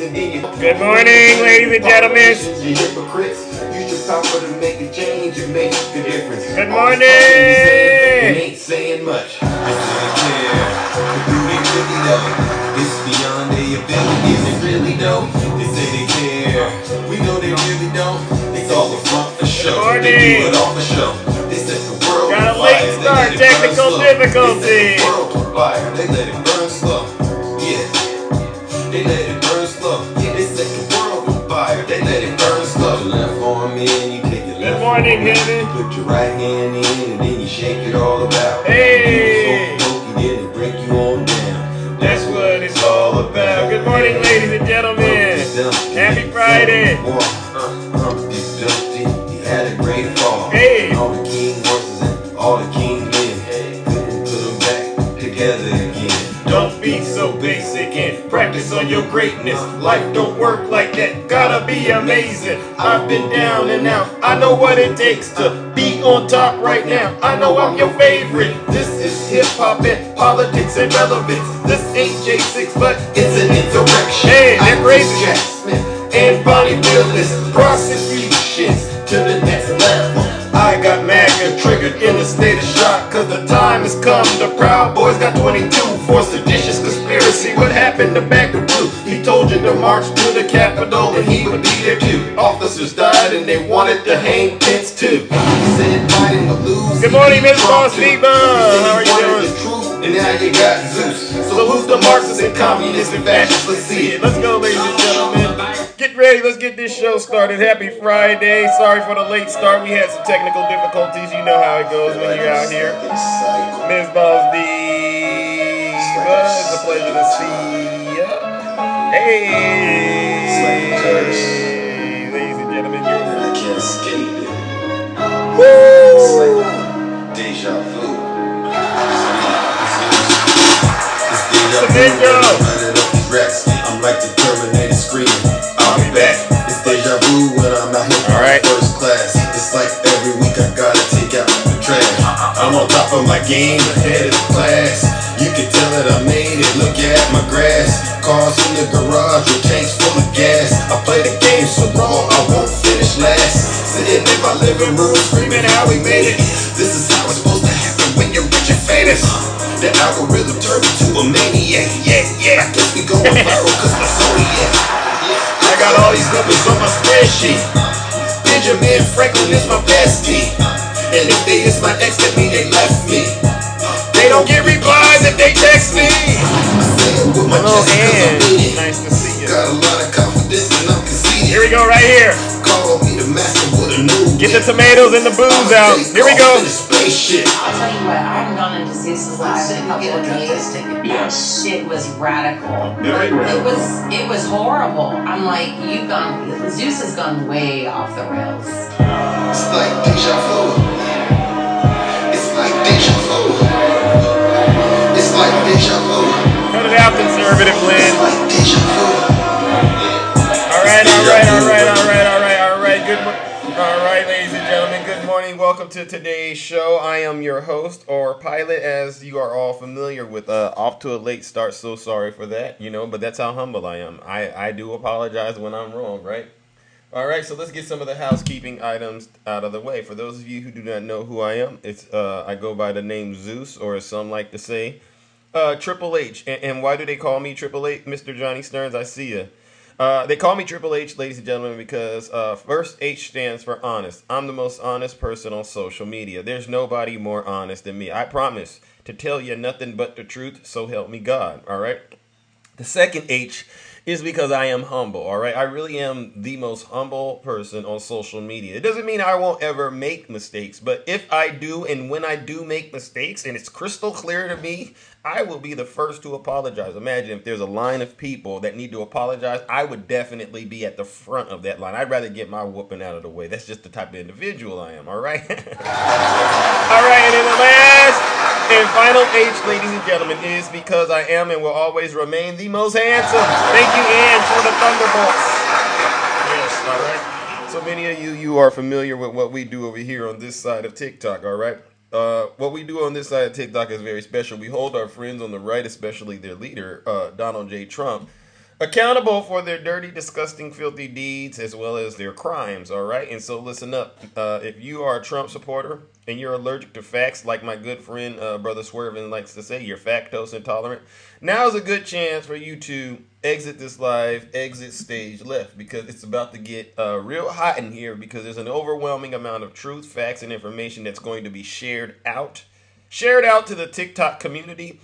Good morning, ladies and gentlemen. Good morning. Ain't saying much. It's beyond their abilities. They really don't. They say they care. We know they really don't. It's all a front for show. They do it all for show. They set the world on fire. Got a late start. Technical difficulty. They let it burn slow. Yeah. They let it burn slow. Yeah. They set the world on fire. They let it burn slow. Left arm in, you take your left arm in. Put your right hand in and then you shake it all about. Hey. Then it break you on down. That's what it's all about. Good morning, ladies and gentlemen. Happy Friday. He had a great fall. Hey. All the king horses and all the king men couldn't put them back together again. Don't be so basic and practice on your greatness. Life don't work like that. Gotta be amazing. I've been down and out. I know what it takes to be on top right now. I know I'm your favorite. This is hip hop and politics and relevance. This ain't J6, but It's an insurrection. Hey, they're crazy. Jack Smith and Bonnie Willis. Prosecutions to the next level. I got MAGA triggered in a state of shock, cause the time has come. The Proud Boys got 22 for seditious conspiracy. What happened to Bagger Blue? He told you to march to the Capitol and he would be there too. Officers died and they wanted to hang Pence too. He said Biden would lose. Good morning, Miss Boss Diva. How are you doing? And now you got Zeus. So who's the Marxists and communists and fascists? Let's see it. Let's go, ladies and gentlemen. Get ready. Let's get this show started. Happy Friday. Sorry for the late start. We had some technical difficulties. You know how it goes when you're out here. Ms. Boss Diva, it's a pleasure to see ya. Hey, ladies and gentlemen. I can't escape it. Woo! It's like deja vu. I'm like the Terminator screaming. I'll be back. It's deja vu when I'm out here flying first class. It's like every week I gotta take out the trash. I'm on top of my game, ahead of the class. You can tell that I made it. Look at my grass. Cars in the garage with tanks full of gas. I play the game so raw I won't finish last. Sitting in my living room screaming how we made it. This is how it's supposed to happen when you're rich and famous. The algorithm turned me to a maniac. Yeah. I guess we going viral cause my Zodiac. I got all these numbers on my spreadsheet. Benjamin Franklin is my bestie. And if they is my ex, that mean they left me. They don't get replies if they text me. Hello, Ann. Nice to see you. Got a lot of confidence and I'm conceited. Here we go, right here. Call me the master with a new. Get the tomatoes and the booze out. Here we go. I'll tell you what, I haven't gone into Zeus's live in a couple of days. That shit was radical. It was horrible. I'm like, Zeus has gone way off the rails. It's like deja vu. It's like deja vu. It's like deja vu. Cut it out, conservative Lynn. It's like deja vu. All right, ladies and gentlemen, good morning. Welcome to today's show. I am your host, or pilot, as you are all familiar with. Off to a late start, so sorry for that, but that's how humble I am. I do apologize when I'm wrong, right? All right, so let's get some of the housekeeping items out of the way. For those of you who do not know who I am, I go by the name Zeus, or as some like to say, Triple H. And why do they call me Triple H, Mr. Johnny Stearns? I see ya. They call me Triple H, ladies and gentlemen, because first H stands for honest. I'm the most honest person on social media. There's nobody more honest than me. I promise to tell you nothing but the truth, so help me God, all right? The second H is because I am humble, all right? I really am the most humble person on social media. It doesn't mean I won't ever make mistakes, but if I do, and when I do make mistakes, and it's crystal clear to me, I will be the first to apologize. Imagine if there's a line of people that need to apologize, I would definitely be at the front of that line. I'd rather get my whooping out of the way. That's just the type of individual I am, all right? All right, and then the last and final H, ladies and gentlemen, is because I am and will always remain the most handsome. Thank you, Ann, for the Thunderbolts. Yes, all right. So many of you are familiar with what we do over here on this side of TikTok, all right? What we do on this side of TikTok is very special. We hold our friends on the right, especially their leader, Donald J. Trump, accountable for their dirty, disgusting, filthy deeds as well as their crimes, all right? And so listen up. If you are a Trump supporter and you're allergic to facts, like my good friend Brother Swervin likes to say, you're lactose intolerant, now is a good chance for you to exit this live, exit stage left, because it's about to get real hot in here, because there's an overwhelming amount of truth, facts, and information that's going to be shared out to the TikTok community.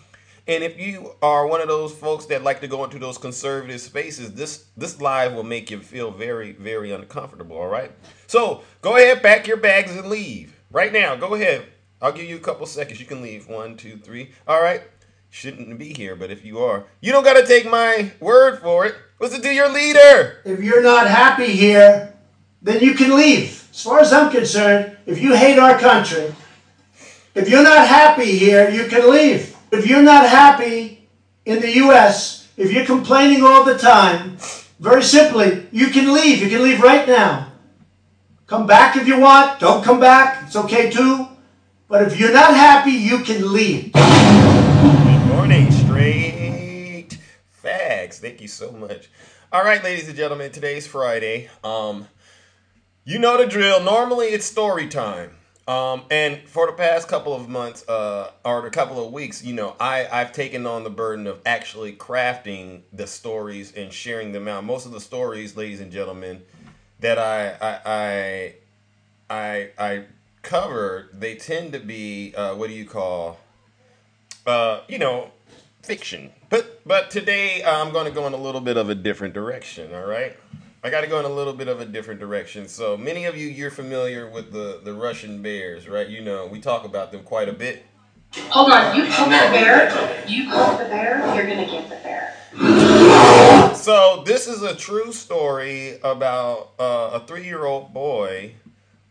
And if you are one of those folks that like to go into those conservative spaces, this live will make you feel very, very uncomfortable, all right? So go ahead, pack your bags and leave. Right now, go ahead. I'll give you a couple seconds. You can leave. 1, 2, 3. All right. Shouldn't be here, but if you are, you don't got to take my word for it. Listen to your leader. If you're not happy here, then you can leave. As far as I'm concerned, if you hate our country, if you're not happy here, you can leave. If you're not happy in the U.S., if you're complaining all the time, very simply, you can leave. You can leave right now. Come back if you want. Don't come back. It's okay too. But if you're not happy, you can leave. Good morning, straight facts. Thank you so much. All right, ladies and gentlemen, today's Friday. You know the drill. Normally, it's story time. And for the past couple of months, or a couple of weeks, you know, I've taken on the burden of actually crafting the stories and sharing them out. Most of the stories, ladies and gentlemen, that I covered, they tend to be, fiction. But today I'm going to go in a little bit of a different direction, all right? I got to go in a little bit of a different direction. So many of you, you're familiar with the Russian bears, right? You know, we talk about them quite a bit. Hold on, you poke the bear, you're going to get the bear. So this is a true story about a 3-year-old boy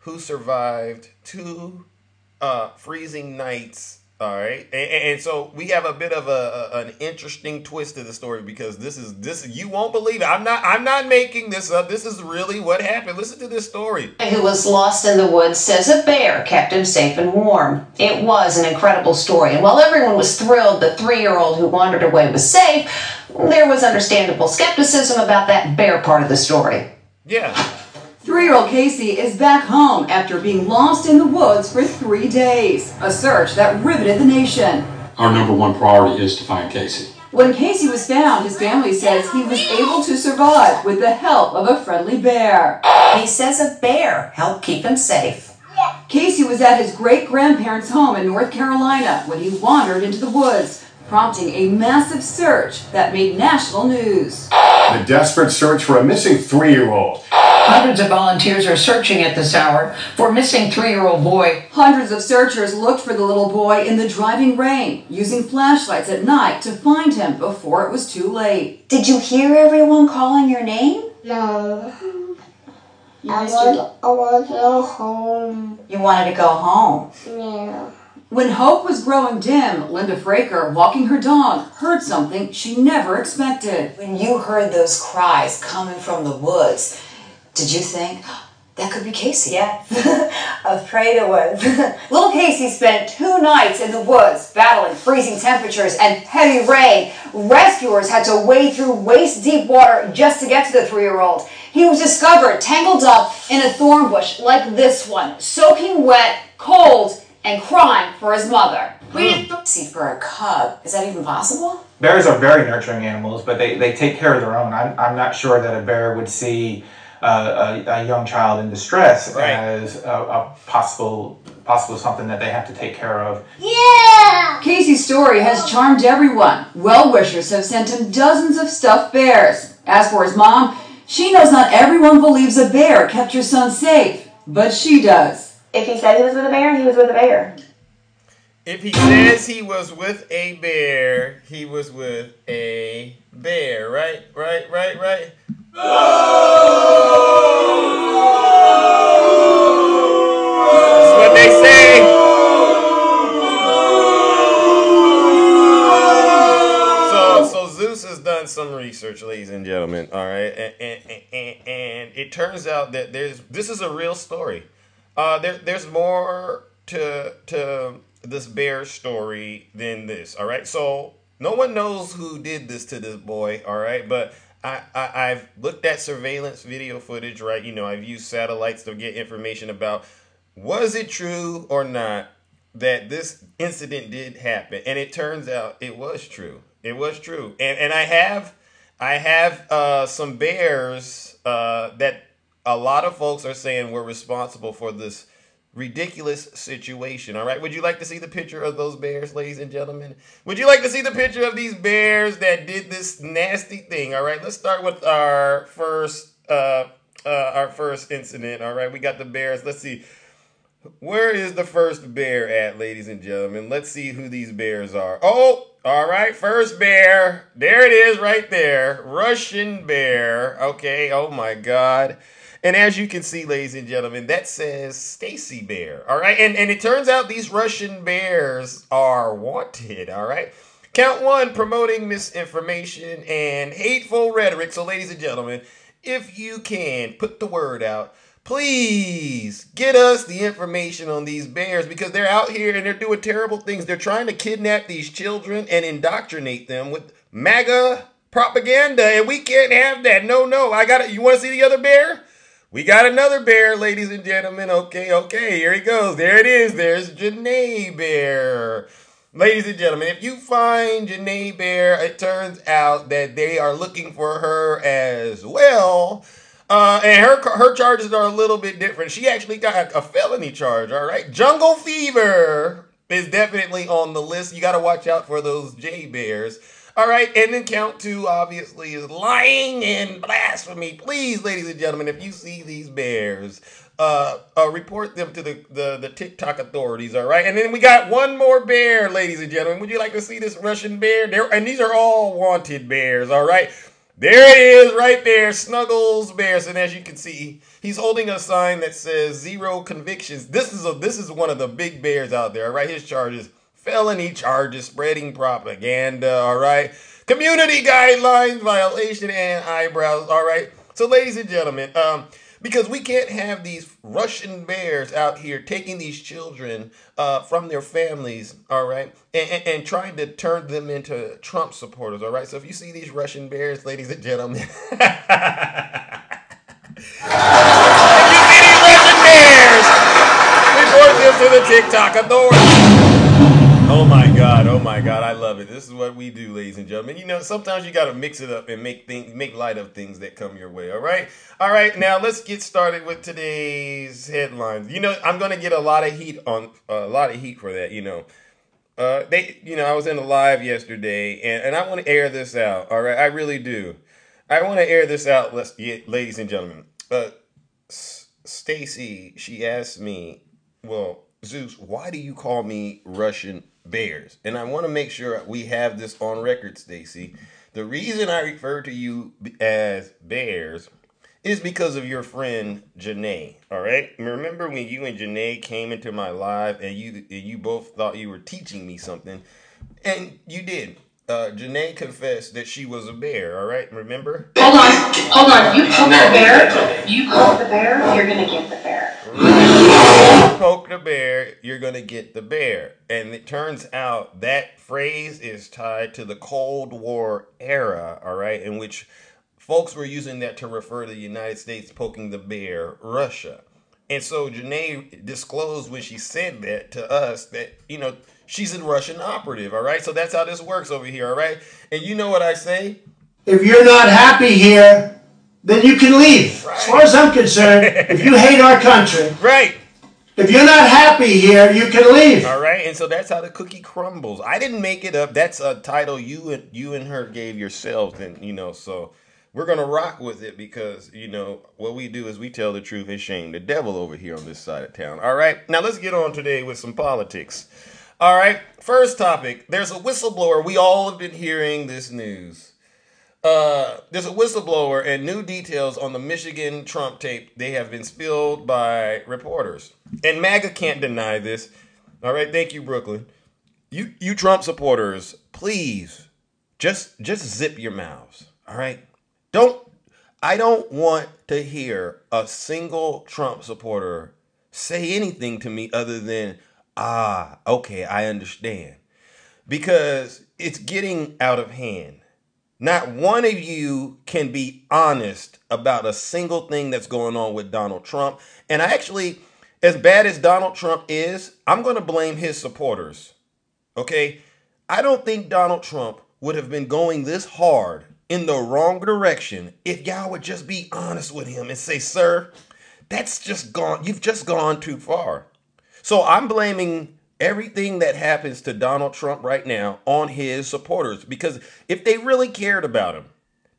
who survived 2 freezing nights. All right, and so we have a bit of an interesting twist to the story, because this you won't believe it. I'm not making this up. This is really what happened. Listen to this story. Who was lost in the woods says a bear kept him safe and warm. It was an incredible story, and while everyone was thrilled the 3-year-old who wandered away was safe, there was understandable skepticism about that bear part of the story. Yeah. 3-year-old Casey is back home after being lost in the woods for 3 days, a search that riveted the nation. Our number one priority is to find Casey. When Casey was found, his family says he was able to survive with the help of a friendly bear. He says a bear helped keep him safe. Casey was at his great-grandparents' home in North Carolina when he wandered into the woods, prompting a massive search that made national news. The desperate search for a missing 3-year-old. Hundreds of volunteers are searching at this hour for a missing 3-year-old boy. Hundreds of searchers looked for the little boy in the driving rain, using flashlights at night to find him before it was too late. Did you hear everyone calling your name? No. I want to go home. You wanted to go home? Yeah. When hope was growing dim, Linda Fraker, walking her dog, heard something she never expected. When you heard those cries coming from the woods, did you think, that could be Casey? Yeah, afraid it was. Little Casey spent 2 nights in the woods, battling freezing temperatures and heavy rain. Rescuers had to wade through waist-deep water just to get to the 3-year-old. He was discovered tangled up in a thorn bush like this one, soaking wet, cold, and crying for his mother. See, for a cub, is that even possible? Bears are very nurturing animals, but they take care of their own. I'm not sure that a bear would see a young child in distress as a possible something that they have to take care of. Yeah! Casey's story has charmed everyone. Well-wishers have sent him dozens of stuffed bears. As for his mom, she knows not everyone believes a bear kept your son safe, but she does. If he said he was with a bear, he was with a bear. If he says he was with a bear, he was with a bear. Right? That's what they say. So Zeus has done some research, ladies and gentlemen. All right, and it turns out that this is a real story. There's more to this bear story than this. All right, so no one knows who did this to this boy. All right, but I've looked at surveillance video footage, right? You know, I've used satellites to get information about was it true or not that this incident did happen, and it turns out it was true. It was true, and I have some bears that a lot of folks are saying were responsible for this ridiculous situation. All right. Would you like to see the picture of those bears, ladies and gentlemen? Would you like to see the picture of these bears that did this nasty thing? All right. Let's start with our first incident. All right. We got the bears. Let's see. Where is the first bear at, ladies and gentlemen? Let's see who these bears are. Oh, all right. First bear. There it is right there. Russian bear. Okay. Oh, my God. And as you can see, ladies and gentlemen, that says Stacy Bear. All right. And it turns out these Russian bears are wanted. All right. Count 1, promoting misinformation and hateful rhetoric. So, ladies and gentlemen, if you can put the word out, please get us the information on these bears, because they're out here and they're doing terrible things. They're trying to kidnap these children and indoctrinate them with MAGA propaganda. And we can't have that. No. You want to see the other bear? We got another bear, ladies and gentlemen. Okay, here he goes. There it is. There's Janae Bear. Ladies and gentlemen, if you find Janae Bear, it turns out that they are looking for her as well. And her charges are a little bit different. She actually got a felony charge, all right? Jungle fever is definitely on the list. You got to watch out for those J Bears. All right, and then count 2, obviously, is lying and blasphemy. Please, ladies and gentlemen, if you see these bears, report them to the TikTok authorities, all right? And then we got one more bear, ladies and gentlemen. Would you like to see this Russian bear? And these are all wanted bears, all right? There it is right there, Snuggles Bears. And as you can see, he's holding a sign that says 0 convictions. This is one of the big bears out there, all right? His charges. Felony charges, spreading propaganda, all right? Community guidelines, violation, and eyebrows, all right? So, ladies and gentlemen, because we can't have these Russian bears out here taking these children from their families, all right, and trying to turn them into Trump supporters, all right? So if you see these Russian bears, ladies and gentlemen, if you see these Russian bears, report them to the TikTok authorities. Oh my God, I love it. This is what we do, ladies and gentlemen. You know, sometimes you got to mix it up and make light of things that come your way, all right? All right, now let's get started with today's headlines. You know, I'm going to get a lot of heat for that, you know. I was in a live yesterday, and I want to air this out, all right? I really do. I want to air this out, ladies and gentlemen. Stacy, she asked me, well, Zeus, why do you call me Russian bears? And I want to make sure we have this on record, Stacy. The reason I refer to you as bears is because of your friend Janae. All right. Remember when you and Janae came into my live and you both thought you were teaching me something, and you did. Janae confessed that she was a bear. All right. Remember? Hold on. You poke the bear. You're gonna get the bear. Poke the bear, you're going to get the bear. And it turns out that phrase is tied to the Cold War era, all right, in which folks were using that to refer to the United States poking the bear, Russia. And so Janae disclosed when she said that to us that, you know, she's a Russian operative, all right? So that's how this works over here, all right? And you know what I say? If you're not happy here, then you can leave. Right. As far as I'm concerned, if you hate our country, right? If you're not happy here, you can leave. All right, and so that's how the cookie crumbles. I didn't make it up. That's a title you and her gave yourselves, and you know, so we're gonna rock with it because you know what we do is we tell the truth and shame the devil over here on this side of town. All right, now let's get on today with some politics. All right, first topic. There's a whistleblower. We all have been hearing this news. There's a whistleblower and new details on the Michigan Trump tape. They have been spilled by reporters. And MAGA can't deny this. All right, thank you, Brooklyn. You Trump supporters, please, just zip your mouths. All right? I don't want to hear a single Trump supporter say anything to me other than, okay, I understand. Because it's getting out of hand. Not one of you can be honest about a single thing that's going on with Donald Trump. And I actually, as bad as Donald Trump is, I'm going to blame his supporters. Okay? I don't think Donald Trump would have been going this hard in the wrong direction if y'all would just be honest with him and say, sir, that's just gone. You've just gone too far. So I'm blaming everything that happens to Donald Trump right now on his supporters, because if they really cared about him,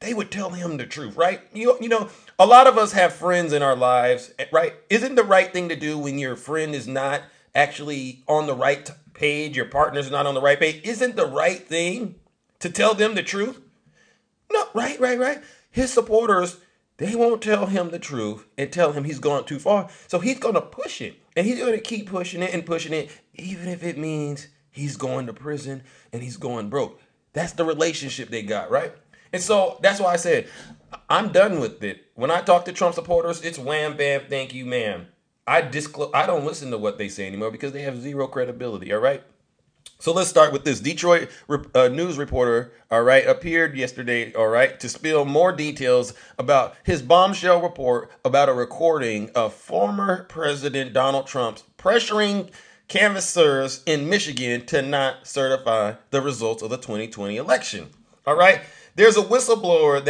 they would tell him the truth, right? You know, a lot of us have friends in our lives, right? Isn't the right thing to do when your friend is not actually on the right page, your partner's not on the right page? Isn't the right thing to tell them the truth? No, right. His supporters, they won't tell him the truth and tell him he's gone too far. So he's going to push it. And he's going to keep pushing it and pushing it, even if it means he's going to prison and he's going broke. That's the relationship they got, right? And so that's why I said, I'm done with it. When I talk to Trump supporters, it's wham, bam, thank you, ma'am. I don't listen to what they say anymore because they have zero credibility, all right? So let's start with this. Detroit news reporter, all right, appeared yesterday, all right, to spill more details about his bombshell report about a recording of former President Donald Trump pressuring canvassers in Michigan to not certify the results of the 2020 election. All right, there's a whistleblower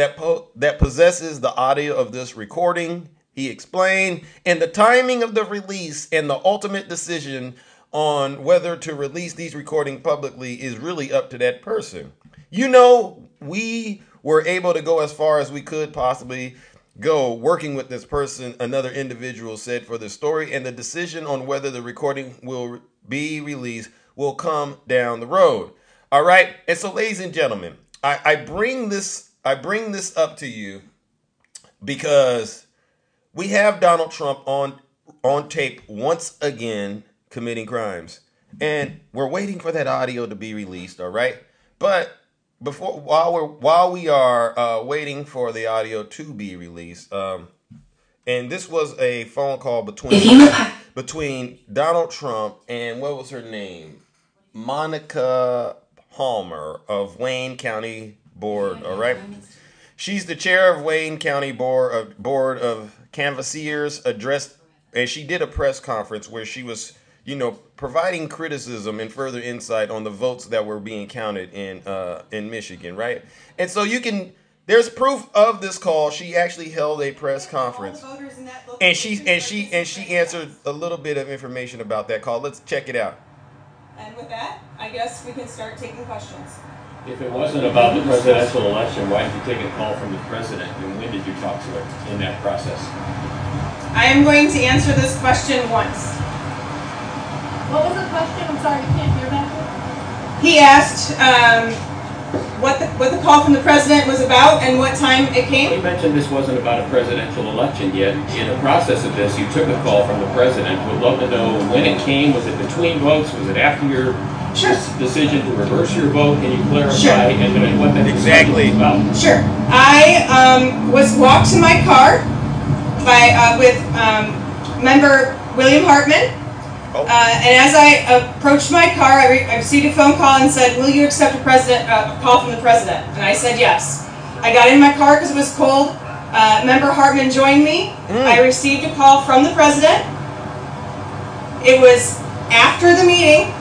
that possesses the audio of this recording, he explained, and the timing of the release and the ultimate decision on whether to release these recordings publicly is really up to that person. You know, we were able to go as far as we could possibly go working with this person, another individual said for the story, and the decision on whether the recording will be released will come down the road. All right. And so, ladies and gentlemen, I bring this up to you because we have Donald Trump on tape once again committing crimes, and we're waiting for that audio to be released. All right, but while we are waiting for the audio to be released, and this was a phone call between Donald Trump and what was her name, Monica Palmer of Wayne County Board. All right, she's the chair of Wayne County Board of Canvassers. And she did a press conference where she was, providing criticism and further insight on the votes that were being counted in Michigan, right? And so there's proof of this call. She actually held a press conference, and she answered a little bit of information about that call. Let's check it out. And with that, I guess we can start taking questions. If it wasn't about the presidential election, why did you take a call from the president, and when did you talk to her in that process? I am going to answer this question once. What was the question? I'm sorry, you can't hear that. He asked what the call from the president was about and what time it came. Well, you mentioned this wasn't about a presidential election yet. In the process of this, you took a call from the president. Would love to know when it came. Was it between votes? Was it after your decision to reverse your vote? Can you clarify and what that exactly was about? Sure. I was walked to my car with member William Hartman. And as I approached my car, I received a phone call and said, "Will you accept a call from the president?" And I said yes. I got in my car because it was cold. Member Hartman joined me. I received a call from the president. It was after the meeting,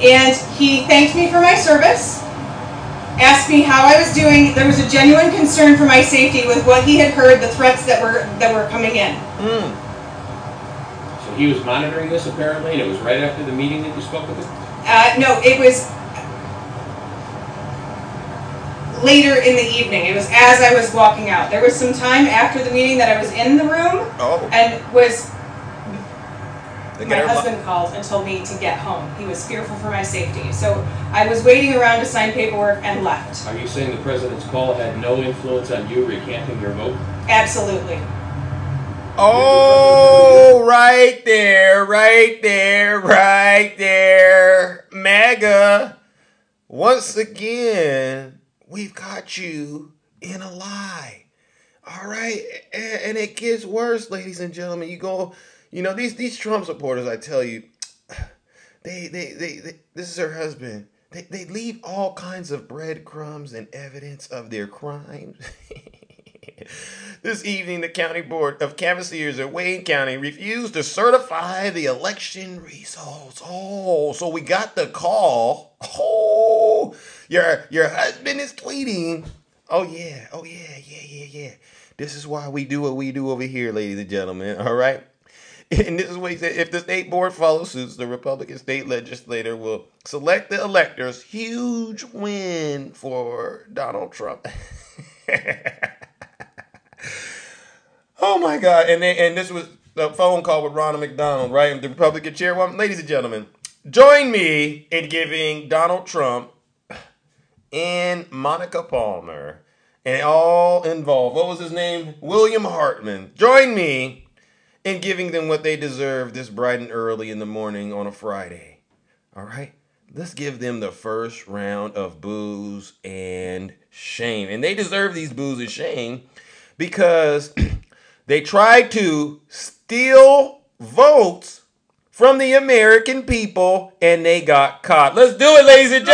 and he thanked me for my service, asked me how I was doing. There was a genuine concern for my safety with what he had heard, the threats that were coming in. So he was monitoring this apparently, and it was right after the meeting that you spoke with him? No, it was later in the evening. It was as I was walking out. There was some time after the meeting that I was in the room, and my husband called and told me to get home. He was fearful for my safety. So I was waiting around to sign paperwork and left. Are you saying the president's call had no influence on you recanting your vote? Absolutely. Oh, right there. MAGA. Once again, we've got you in a lie. All right. And it gets worse, ladies and gentlemen. These Trump supporters, I tell you, they this is her husband. They leave all kinds of breadcrumbs and evidence of their crimes. This evening, the County Board of Canvassers of Wayne County refused to certify the election results. Oh, so we got the call. Oh, your husband is tweeting. Oh yeah. This is why we do what we do over here, ladies and gentlemen. All right. And this is what he said. If the state board follows suit, the Republican state legislator will select the electors. Huge win for Donald Trump. Oh my God. And this was a phone call with Ronald McDonald, right? The Republican chairwoman. Ladies and gentlemen, join me in giving Donald Trump and Monica Palmer and all involved. What was his name? William Hartman. Join me in giving them what they deserve this bright and early in the morning on a Friday. All right? Let's give them the first round of boos and shame. And they deserve these boos and shame because they tried to steal votes from the American people and they got caught. Let's do it, ladies and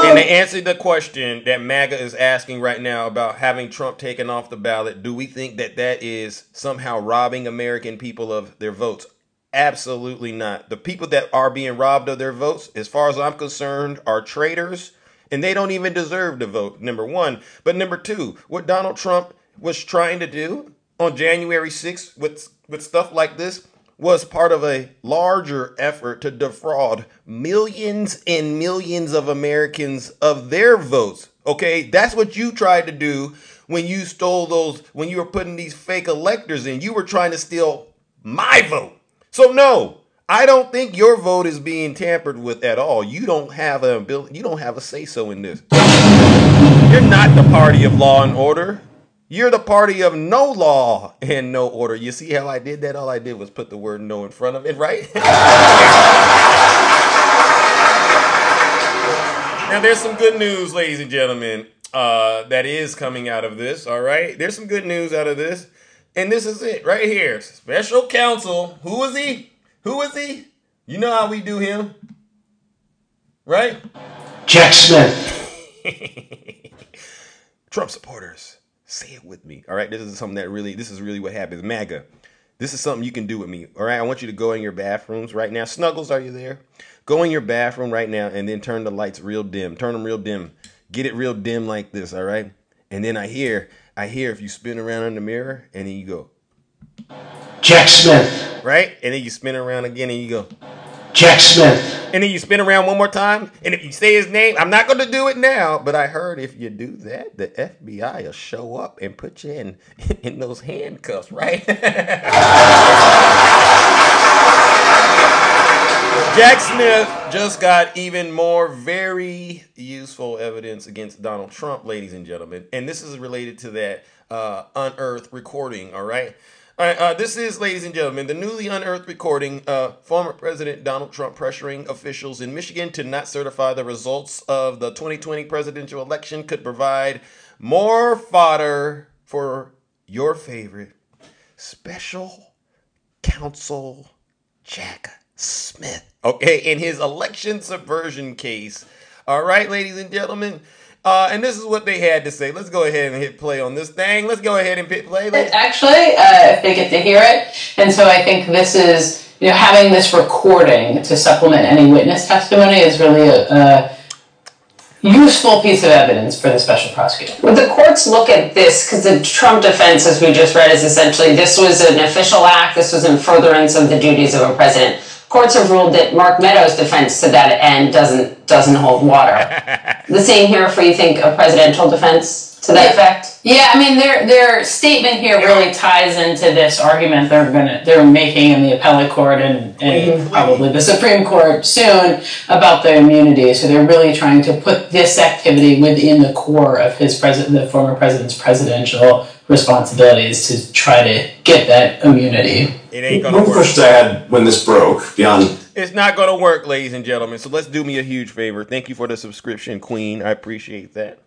And they answered the question that MAGA is asking right now about having Trump taken off the ballot. Do we think that that is somehow robbing American people of their votes? Absolutely not. The people that are being robbed of their votes, as far as I'm concerned, are traitors, and they don't even deserve to vote, number one. But number two, what Donald Trump was trying to do on January 6th with stuff like this was part of a larger effort to defraud millions and millions of Americans of their votes. Okay, that's what you tried to do when you stole those, when you were putting these fake electors in. You were trying to steal my vote. So no, I don't think your vote is being tampered with at all. You don't have a ability, you don't have a say-so in this. You're not the party of law and order. You're the party of no law and no order. You see how I did that? All I did was put the word no in front of it, right? Now, there's some good news, ladies and gentlemen, that is coming out of this, all right? There's some good news out of this. And this is it right here. Special counsel. Who is he? Who is he? You know how we do him, right? Jack Smith. Trump supporters, say it with me. All right, this is something that really, this is really what happens. MAGA, this is something you can do with me. All right, I want you to go in your bathrooms right now. Snuggles, are you there? Go in your bathroom right now and then turn the lights real dim. Turn them real dim. Get it real dim like this, all right? And then I hear if you spin around in the mirror and then you go, Jack Smith. Right? And then you spin around again and you go, Jack Smith. And then you spin around one more time. And if you say his name, I'm not going to do it now, but I heard if you do that, the FBI will show up and put you in those handcuffs, right? Jack Smith just got even more very useful evidence against Donald Trump, ladies and gentlemen. And this is related to that unearthed recording, all right? All right, this is, ladies and gentlemen, the newly unearthed recording of former President Donald Trump pressuring officials in Michigan to not certify the results of the 2020 presidential election could provide more fodder for your favorite special counsel Jack Smith, okay, in his election subversion case. All right, ladies and gentlemen. And this is what they had to say. Let's go ahead and hit play on this thing. Let's go ahead and hit play. Actually, if they get to hear it. And so I think this is, having this recording to supplement any witness testimony is really a useful piece of evidence for the special prosecutor. Would the courts look at this, because the Trump defense, as we just read, is essentially this was an official act, this was in furtherance of the duties of a president. Courts have ruled that Mark Meadows' defense to that end doesn't hold water. The same here for, you think, a presidential defense to that effect? Yeah, I mean, their statement here really ties into this argument they're making in the appellate court and probably the Supreme Court soon about the immunity. So they're really trying to put this activity within the core of the former president's presidential responsibilities to try to get that immunity. It ain't gonna work. One question I had when this broke, beyond... It's not going to work, ladies and gentlemen. So let's do me a huge favor. Thank you for the subscription, Queen. I appreciate that.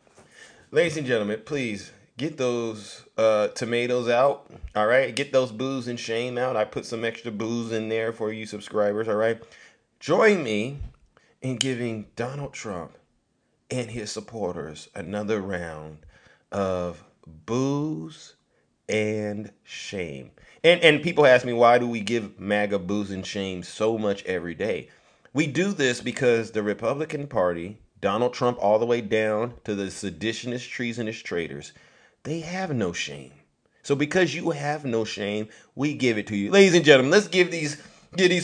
Ladies and gentlemen, please get those tomatoes out. All right, get those booze and shame out. I put some extra booze in there for you subscribers. All right, join me in giving Donald Trump and his supporters another round of booze and shame. And people ask me, why do we give MAGA booze and shame so much every day? We do this because the Republican Party, Donald Trump all the way down to the seditionist, treasonous traitors, they have no shame. So because you have no shame, we give it to you. Ladies and gentlemen, let's give these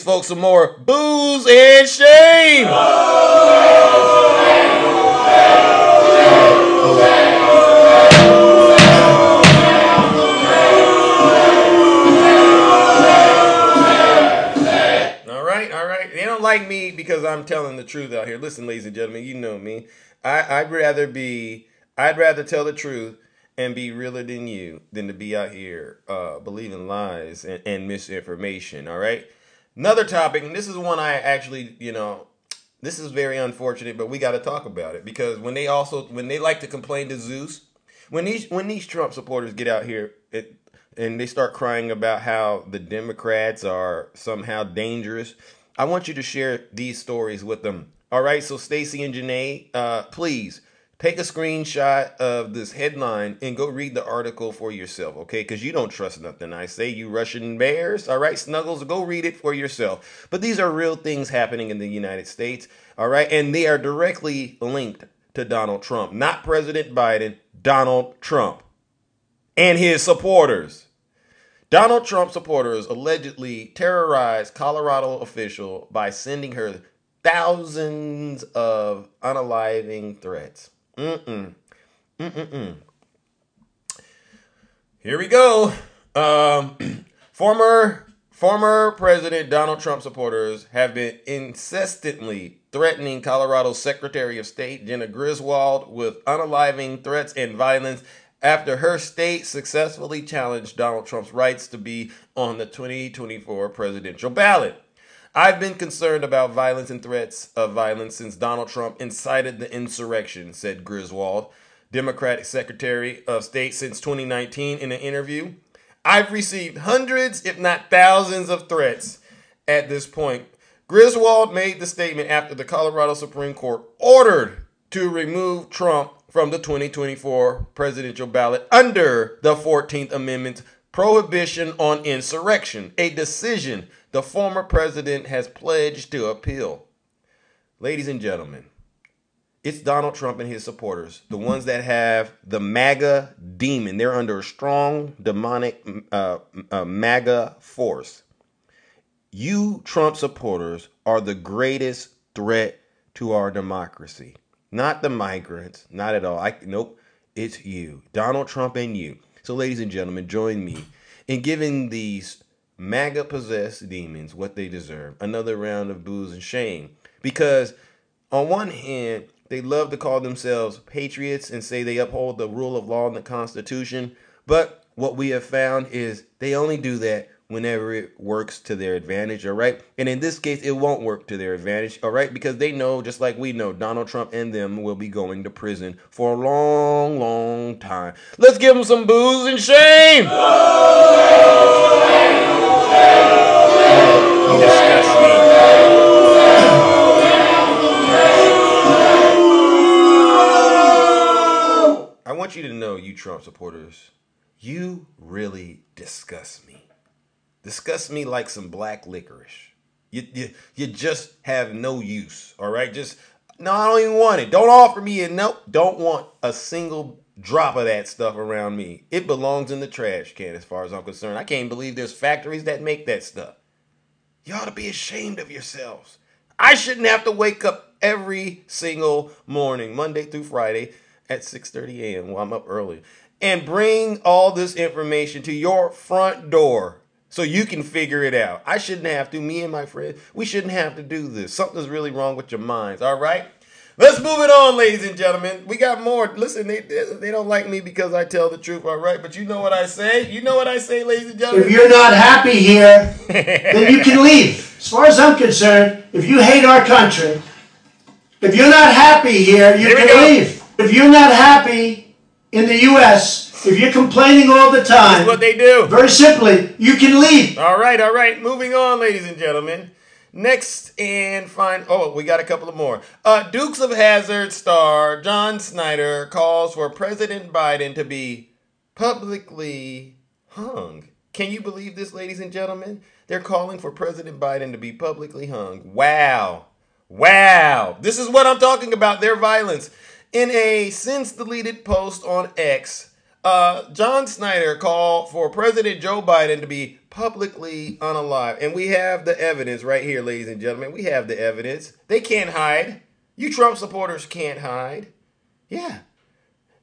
folks some more booze and shame. All right. They don't like me because I'm telling the truth out here. Listen, ladies and gentlemen, you know me. I'd rather tell the truth and be realer than you than to be out here believing lies and misinformation. All right. Another topic, and this is one I actually, this is very unfortunate, but we got to talk about it because when they like to complain to Zeus, when these Trump supporters get out here and they start crying about how the Democrats are somehow dangerous, I want you to share these stories with them. All right, so Stacey and Janae, please take a screenshot of this headline and go read the article for yourself, okay? Because you don't trust nothing I say, you Russian bears. All right, Snuggles, go read it for yourself. But these are real things happening in the United States, all right? And they are directly linked to Donald Trump, not President Biden, Donald Trump and his supporters. Donald Trump supporters allegedly terrorized Colorado official by sending her thousands of unaliving threats. Here we go. Former President Donald Trump supporters have been incessantly threatening Colorado Secretary of State Jenna Griswold with unaliving threats and violence after her state successfully challenged Donald Trump's rights to be on the 2024 presidential ballot. I've been concerned about violence and threats of violence since Donald Trump incited the insurrection, said Griswold, Democratic Secretary of State since 2019 in an interview. I've received hundreds, if not thousands, of threats at this point. Griswold made the statement after the Colorado Supreme Court ordered to remove Trump from the 2024 presidential ballot under the 14th Amendment's prohibition on insurrection, a decision the former president has pledged to appeal. Ladies and gentlemen, it's Donald Trump and his supporters, the ones that have the MAGA demon. They're under a strong demonic MAGA force. You Trump supporters are the greatest threat to our democracy. Not the migrants, not at all. Nope, it's you, Donald Trump and you. So ladies and gentlemen, join me in giving these MAGA-possessed demons what they deserve. Another round of booze and shame. Because on one hand, they love to call themselves patriots and say they uphold the rule of law and the Constitution. But what we have found is they only do that whenever it works to their advantage, all right? And in this case, it won't work to their advantage, all right? Because they know, just like we know, Donald Trump and them will be going to prison for a long, long time. Let's give them some booze and shame! Disgust me. I want you to know, you Trump supporters, you really disgust me. Disgust me like some black licorice. You just have no use, all right? No, I don't even want it. Don't offer me it. Nope, don't want a single drop of that stuff around me. It belongs in the trash can as far as I'm concerned. I can't believe there's factories that make that stuff. You ought to be ashamed of yourselves. I shouldn't have to wake up every single morning, Monday through Friday, at 6:30 a.m. while I'm up early, and bring all this information to your front door so you can figure it out. I shouldn't have to. Me and my friend, we shouldn't have to do this. Something's really wrong with your minds, all right? Let's move it on, ladies and gentlemen. We got more. Listen, they don't like me because I tell the truth, all right? But you know what I say? You know what I say, ladies and gentlemen? If you're not happy here, then you can leave. As far as I'm concerned, if you hate our country, if you're not happy here, you can leave. If you're not happy in the U.S., If you're complaining all the time, that's what they do. Very simply, you can leave. All right. Moving on, ladies and gentlemen. Next and we got a couple of more. Dukes of Hazzard star John Snyder calls for President Biden to be publicly hung. Can you believe this, ladies and gentlemen? They're calling for President Biden to be publicly hung. Wow. This is what I'm talking about, their violence. In a since-deleted post on X, John Snyder called for President Joe Biden to be publicly unalive. And we have the evidence right here, ladies and gentlemen. We have the evidence. They can't hide. You Trump supporters can't hide. Yeah.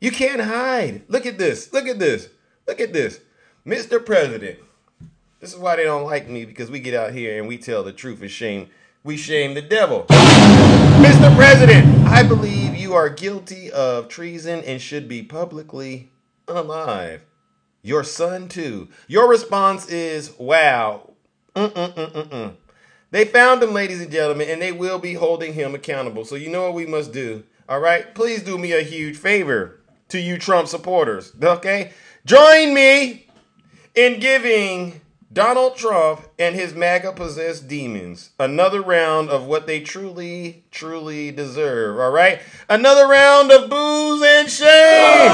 You can't hide. Look at this. Mr. President. This is why they don't like me, because we get out here and we tell the truth and we shame the devil. Mr. President, I believe you are guilty of treason and should be publicly unalive. Your son, too. Your response is, wow. They found him, ladies and gentlemen, and they will be holding him accountable. So you know what we must do, all right? Please do me a huge favor to you Trump supporters, okay? Join me in giving Donald Trump and his MAGA-possessed demons another round of what they truly, truly deserve, all right? Another round of booze and shame!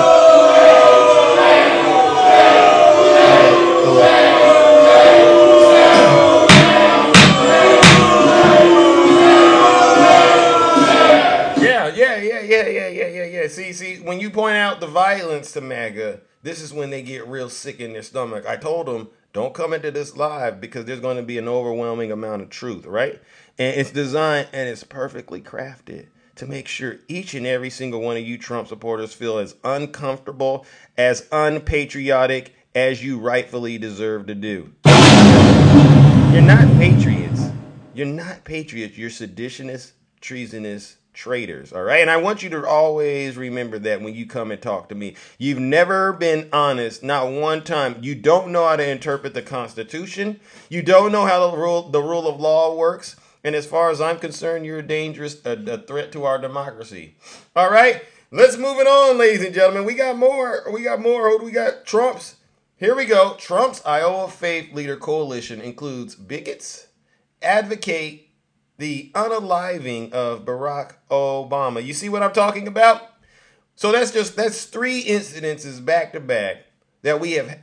Yeah. See, when you point out the violence to MAGA, this is when they get real sick in their stomach. I told them, don't come into this live because there's going to be an overwhelming amount of truth, right? And it's designed and it's perfectly crafted to make sure each and every single one of you Trump supporters feel as uncomfortable, as unpatriotic as you rightfully deserve to do. You're not patriots. You're not patriots. You're seditionists, treasonous traitors, all right? And I want you to always remember that when you come and talk to me. You've never been honest, not one time. You don't know how to interpret the Constitution. You don't know how the rule of law works. And as far as I'm concerned, you're a threat to our democracy. All right? Let's move it on, ladies and gentlemen. We got more. Who do we got? Trump's. Here we go. Trump's Iowa Faith Leader Coalition includes bigots, advocate the unaliving of Barack Obama. You see what I'm talking about? So that's 3 incidences back to back that we have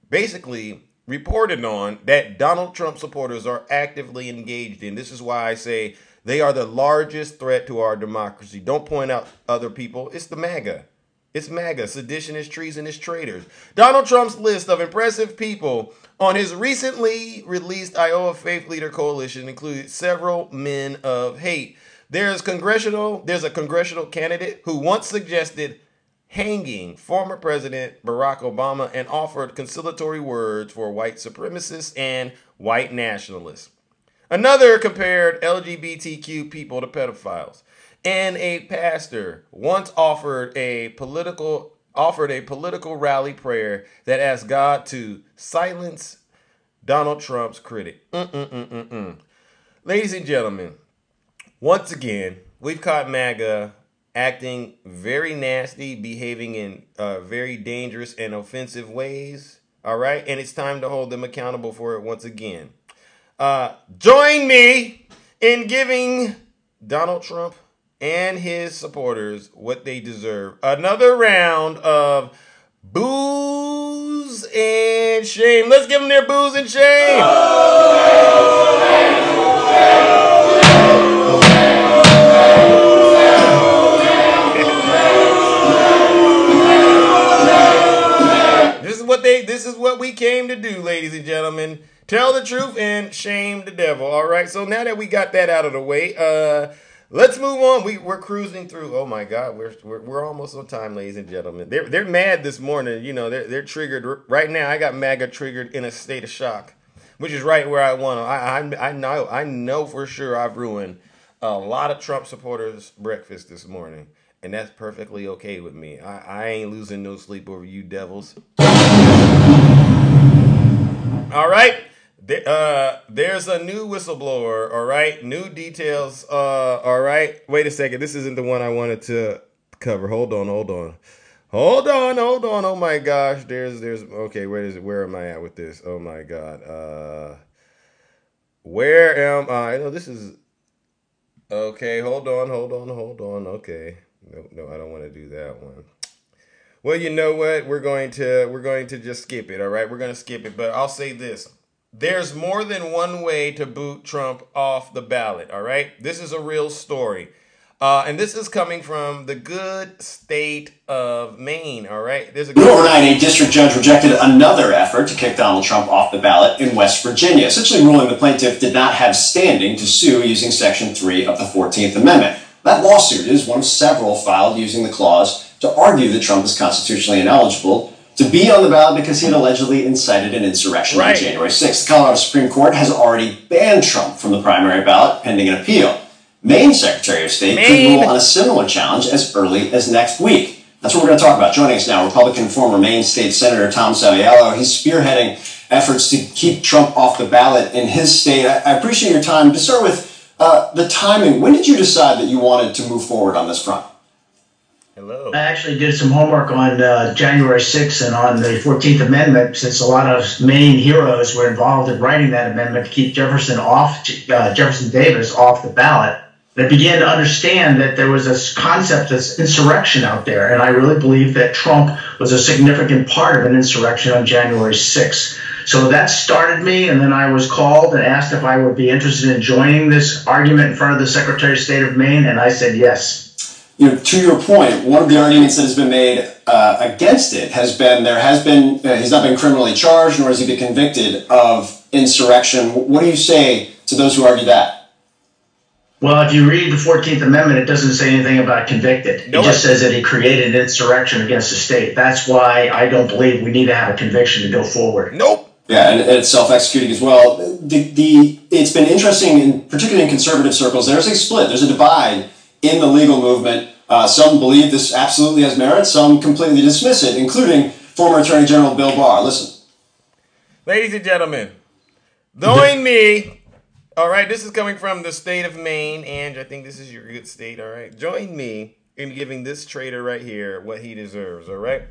basically reported on that Donald Trump supporters are actively engaged in. This is why I say they are the largest threat to our democracy. Don't point out other people. It's the MAGA. It's MAGA, seditionists, treasonous traitors. Donald Trump's list of impressive people on his recently released Iowa Faith Leader Coalition included several men of hate. There's a congressional candidate who once suggested hanging former President Barack Obama and offered conciliatory words for white supremacists and white nationalists. Another compared LGBTQ people to pedophiles. And a pastor once offered a political rally prayer that asked God to silence Donald Trump's critic. Ladies and gentlemen, once again, we've caught MAGA acting very nasty, behaving in very dangerous and offensive ways. All right. And it's time to hold them accountable for it once again. Join me in giving Donald Trump and his supporters what they deserve. Another round of booze and shame. Let's give them their booze and shame. This is what we came to do, ladies and gentlemen. Tell the truth and shame the devil. All right. So now that we got that out of the way, let's move on. We're cruising through. Oh my God, we're almost on time, ladies and gentlemen. They're mad this morning. You know, they're triggered right now. I got MAGA triggered in a state of shock, which is right where I want them. I know for sure I've ruined a lot of Trump supporters' breakfast this morning, and that's perfectly okay with me. I ain't losing no sleep over you devils. All right. There's a new whistleblower, all right? New details, all right? Wait a second. This isn't the one I wanted to cover. Hold on. Hold on. Oh my gosh. There's okay, where am I at with this? Oh my god. Where am I? No, this is okay, hold on. Okay. No, I don't want to do that one. Well, you know what? We're going to just skip it, all right? We're going to skip it, but I'll say this. There's more than one way to boot Trump off the ballot, all right? This is a real story. And this is coming from the good state of Maine, all right? Overnight, a district judge rejected another effort to kick Donald Trump off the ballot in West Virginia, essentially ruling the plaintiff did not have standing to sue using Section 3 of the 14th Amendment. That lawsuit is one of several filed using the clause to argue that Trump is constitutionally ineligible to be on the ballot because he had allegedly incited an insurrection on January 6th. The Colorado Supreme Court has already banned Trump from the primary ballot pending an appeal. Maine Secretary of State could rule on a similar challenge as early as next week. That's what we're going to talk about. Joining us now, Republican former Maine State Senator Tom Saviello. He's spearheading efforts to keep Trump off the ballot in his state. I appreciate your time. To start with the timing, when did you decide that you wanted to move forward on this front? Hello. I actually did some homework on January 6th and on the 14th Amendment, since a lot of Maine heroes were involved in writing that amendment to keep Jefferson Davis off the ballot. I began to understand that there was this concept of insurrection out there, and I really believe that Trump was a significant part of an insurrection on January 6th. So that started me, and then I was called and asked if I would be interested in joining this argument in front of the Secretary of State of Maine, and I said yes. You know, to your point, one of the arguments that has been made against it has been he's not been criminally charged, nor has he been convicted of insurrection. What do you say to those who argue that? Well, if you read the 14th Amendment, it doesn't say anything about convicted. It just says that he created an insurrection against the state. That's why I don't believe we need to have a conviction to go forward. Nope. Yeah, and it's self-executing as well. It's been interesting, particularly in conservative circles, there's a split. There's a divide in the legal movement. Some believe this absolutely has merit. Some completely dismiss it, including former Attorney General Bill Barr. Listen. Ladies and gentlemen, join me. All right, this is coming from the state of Maine, and I think this is your good state, all right? Join me in giving this traitor right here what he deserves, all right?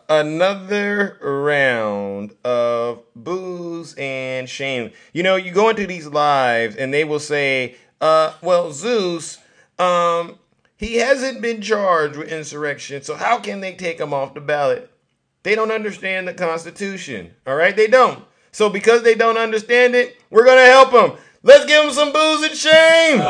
Another round of booze and shame. You know, you go into these lives, and they will say, well, Zeus, he hasn't been charged with insurrection, so how can they take him off the ballot? They don't understand the Constitution, all right? They don't. So because they don't understand it, we're going to help them. Let's give them some booze and shame.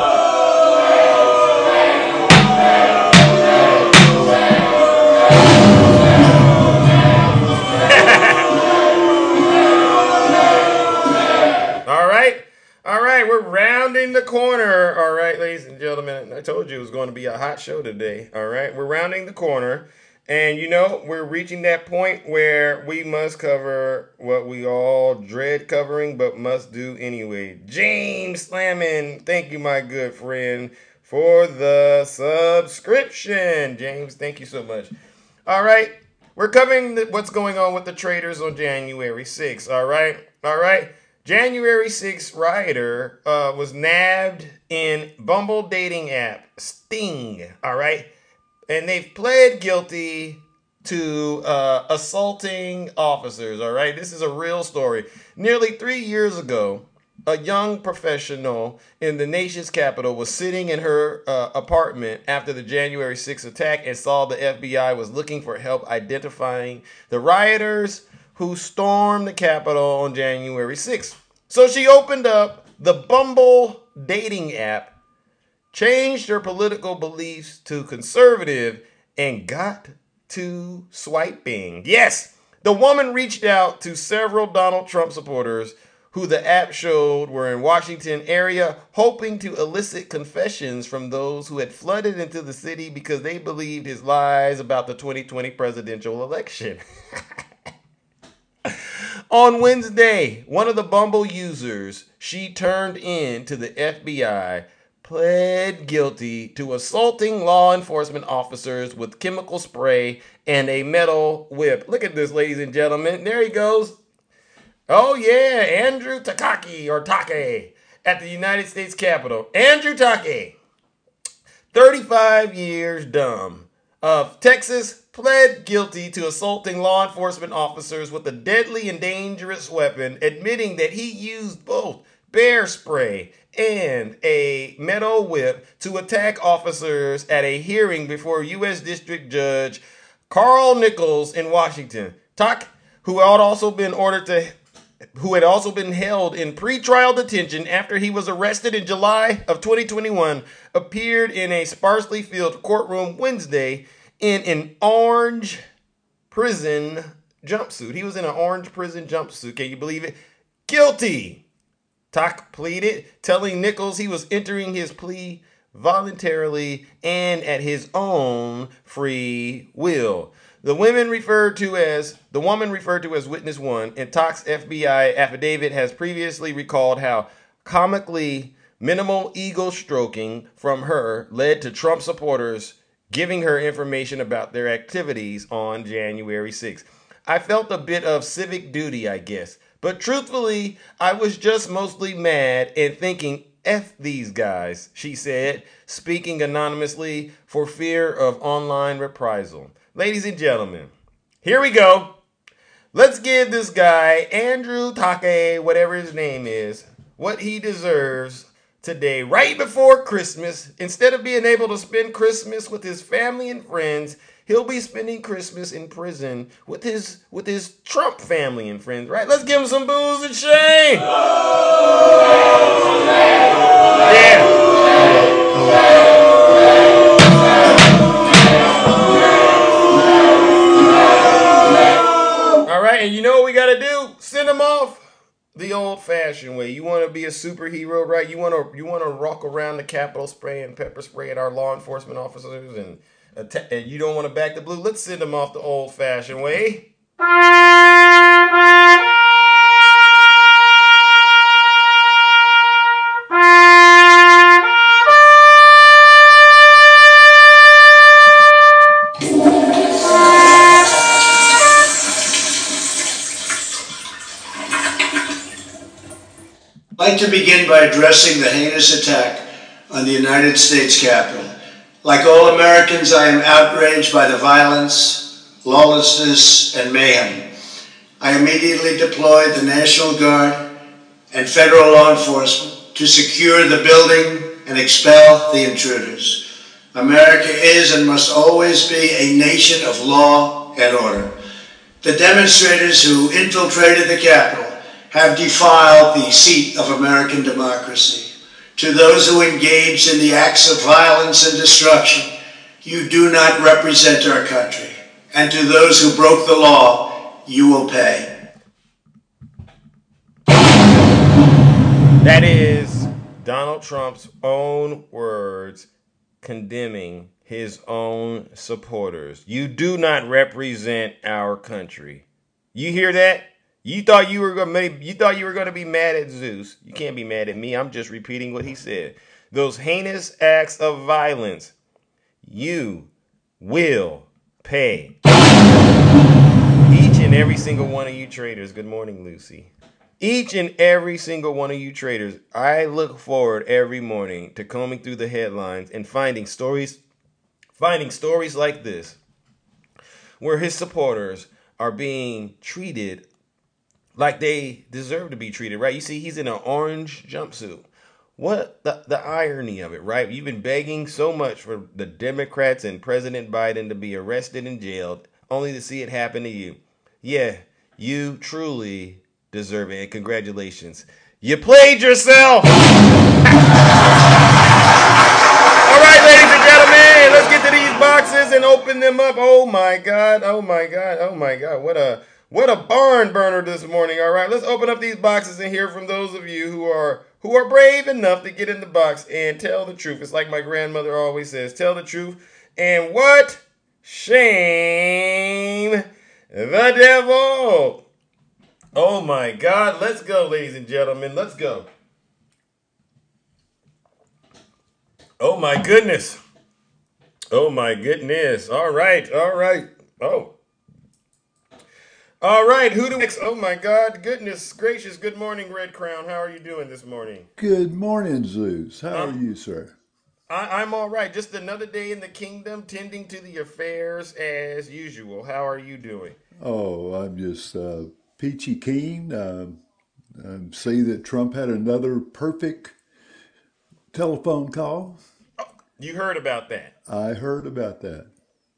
All right, we're rounding the corner. All right, ladies and gentlemen, I told you it was going to be a hot show today. All right, we're rounding the corner. And, you know, we're reaching that point where we must cover what we all dread covering, but must do anyway. James Slammin, thank you, my good friend, for the subscription. James, thank you so much. All right, we're covering what's going on with the traitors on January 6th, all right? January 6th rioter was nabbed in Bumble dating app, Sting, all right? And they've pled guilty to assaulting officers, all right? This is a real story. Nearly 3 years ago, a young professional in the nation's capital was sitting in her apartment after the January 6th attack and saw the FBI was looking for help identifying the rioters who stormed the Capitol on January 6th. So she opened up the Bumble dating app, changed her political beliefs to conservative, and got to swiping. Yes, the woman reached out to several Donald Trump supporters who the app showed were in Washington area, hoping to elicit confessions from those who had flooded into the city because they believed his lies about the 2020 presidential election. On Wednesday, one of the Bumble users she turned in to the FBI pled guilty to assaulting law enforcement officers with chemical spray and a metal whip. Look at this, ladies and gentlemen. There he goes. Oh, yeah, Andrew Takaki, or Take, at the United States Capitol. Andrew Take, 35 years dumb. of Texas pled guilty to assaulting law enforcement officers with a deadly and dangerous weapon, admitting that he used both bear spray and a metal whip to attack officers at a hearing before U.S. District Judge Carl Nichols in Washington. Tak, who had also been held in pretrial detention after he was arrested in July of 2021, appeared in a sparsely filled courtroom Wednesday in an orange prison jumpsuit. He was in an orange prison jumpsuit. Can you believe it? Guilty. Tak pleaded, telling Nichols he was entering his plea voluntarily and at his own free will. The woman referred to as witness one in Tak's FBI affidavit has previously recalled how comically minimal ego stroking from her led to Trump supporters giving her information about their activities on January 6th. I felt a bit of civic duty, I guess. But truthfully, I was just mostly mad and thinking, F these guys, she said, speaking anonymously for fear of online reprisal. Ladies and gentlemen, here we go. Let's give this guy, Andrew Take, whatever his name is, what he deserves today, right before Christmas. Instead of being able to spend Christmas with his family and friends, he'll be spending Christmas in prison with his Trump family and friends, right? Let's give him some boos and shame. Yeah. All right, and you know what we got to do? Send him off the old-fashioned way. You want to be a superhero, right? You want to rock around the Capitol spray and pepper spray at our law enforcement officers and you don't want to back the blue? Let's send them off the old-fashioned way. I'd like to begin by addressing the heinous attack on the United States Capitol. Like all Americans, I am outraged by the violence, lawlessness, and mayhem. I immediately deployed the National Guard and federal law enforcement to secure the building and expel the intruders. America is and must always be a nation of law and order. The demonstrators who infiltrated the Capitol have defiled the seat of American democracy. To those who engaged in the acts of violence and destruction, you do not represent our country. And to those who broke the law, you will pay. That is Donald Trump's own words condemning his own supporters. You do not represent our country. You hear that? You thought you were going to be mad at Zeus. You can't be mad at me. I'm just repeating what he said. Those heinous acts of violence, you will pay. Each and every single one of you traitors. Good morning, Lucy. Each and every single one of you traitors. I look forward every morning to combing through the headlines and finding stories like this, where his supporters are being treated like they deserve to be treated, right? You see, he's in an orange jumpsuit. What the irony of it, right? You've been begging so much for the Democrats and President Biden to be arrested and jailed, only to see it happen to you. Yeah, you truly deserve it, and congratulations. You played yourself! All right, ladies and gentlemen, let's get to these boxes and open them up. Oh my God, oh my God, oh my God. What a barn burner this morning. All right, let's open up these boxes and hear from those of you who are brave enough to get in the box and tell the truth. It's like my grandmother always says, tell the truth. And what? Shame the devil. Oh my God. Let's go, ladies and gentlemen. Let's go. Oh my goodness. Oh my goodness. All right. All right. Oh. All right, who do we... Oh, my God. Goodness gracious. Good morning, Red Crown. How are you doing this morning? Good morning, Zeus. How are you, sir? I'm all right. Just another day in the kingdom, tending to the affairs as usual. How are you doing? Oh, I'm just peachy keen. See that Trump had another perfect telephone call. You heard about that? I heard about that.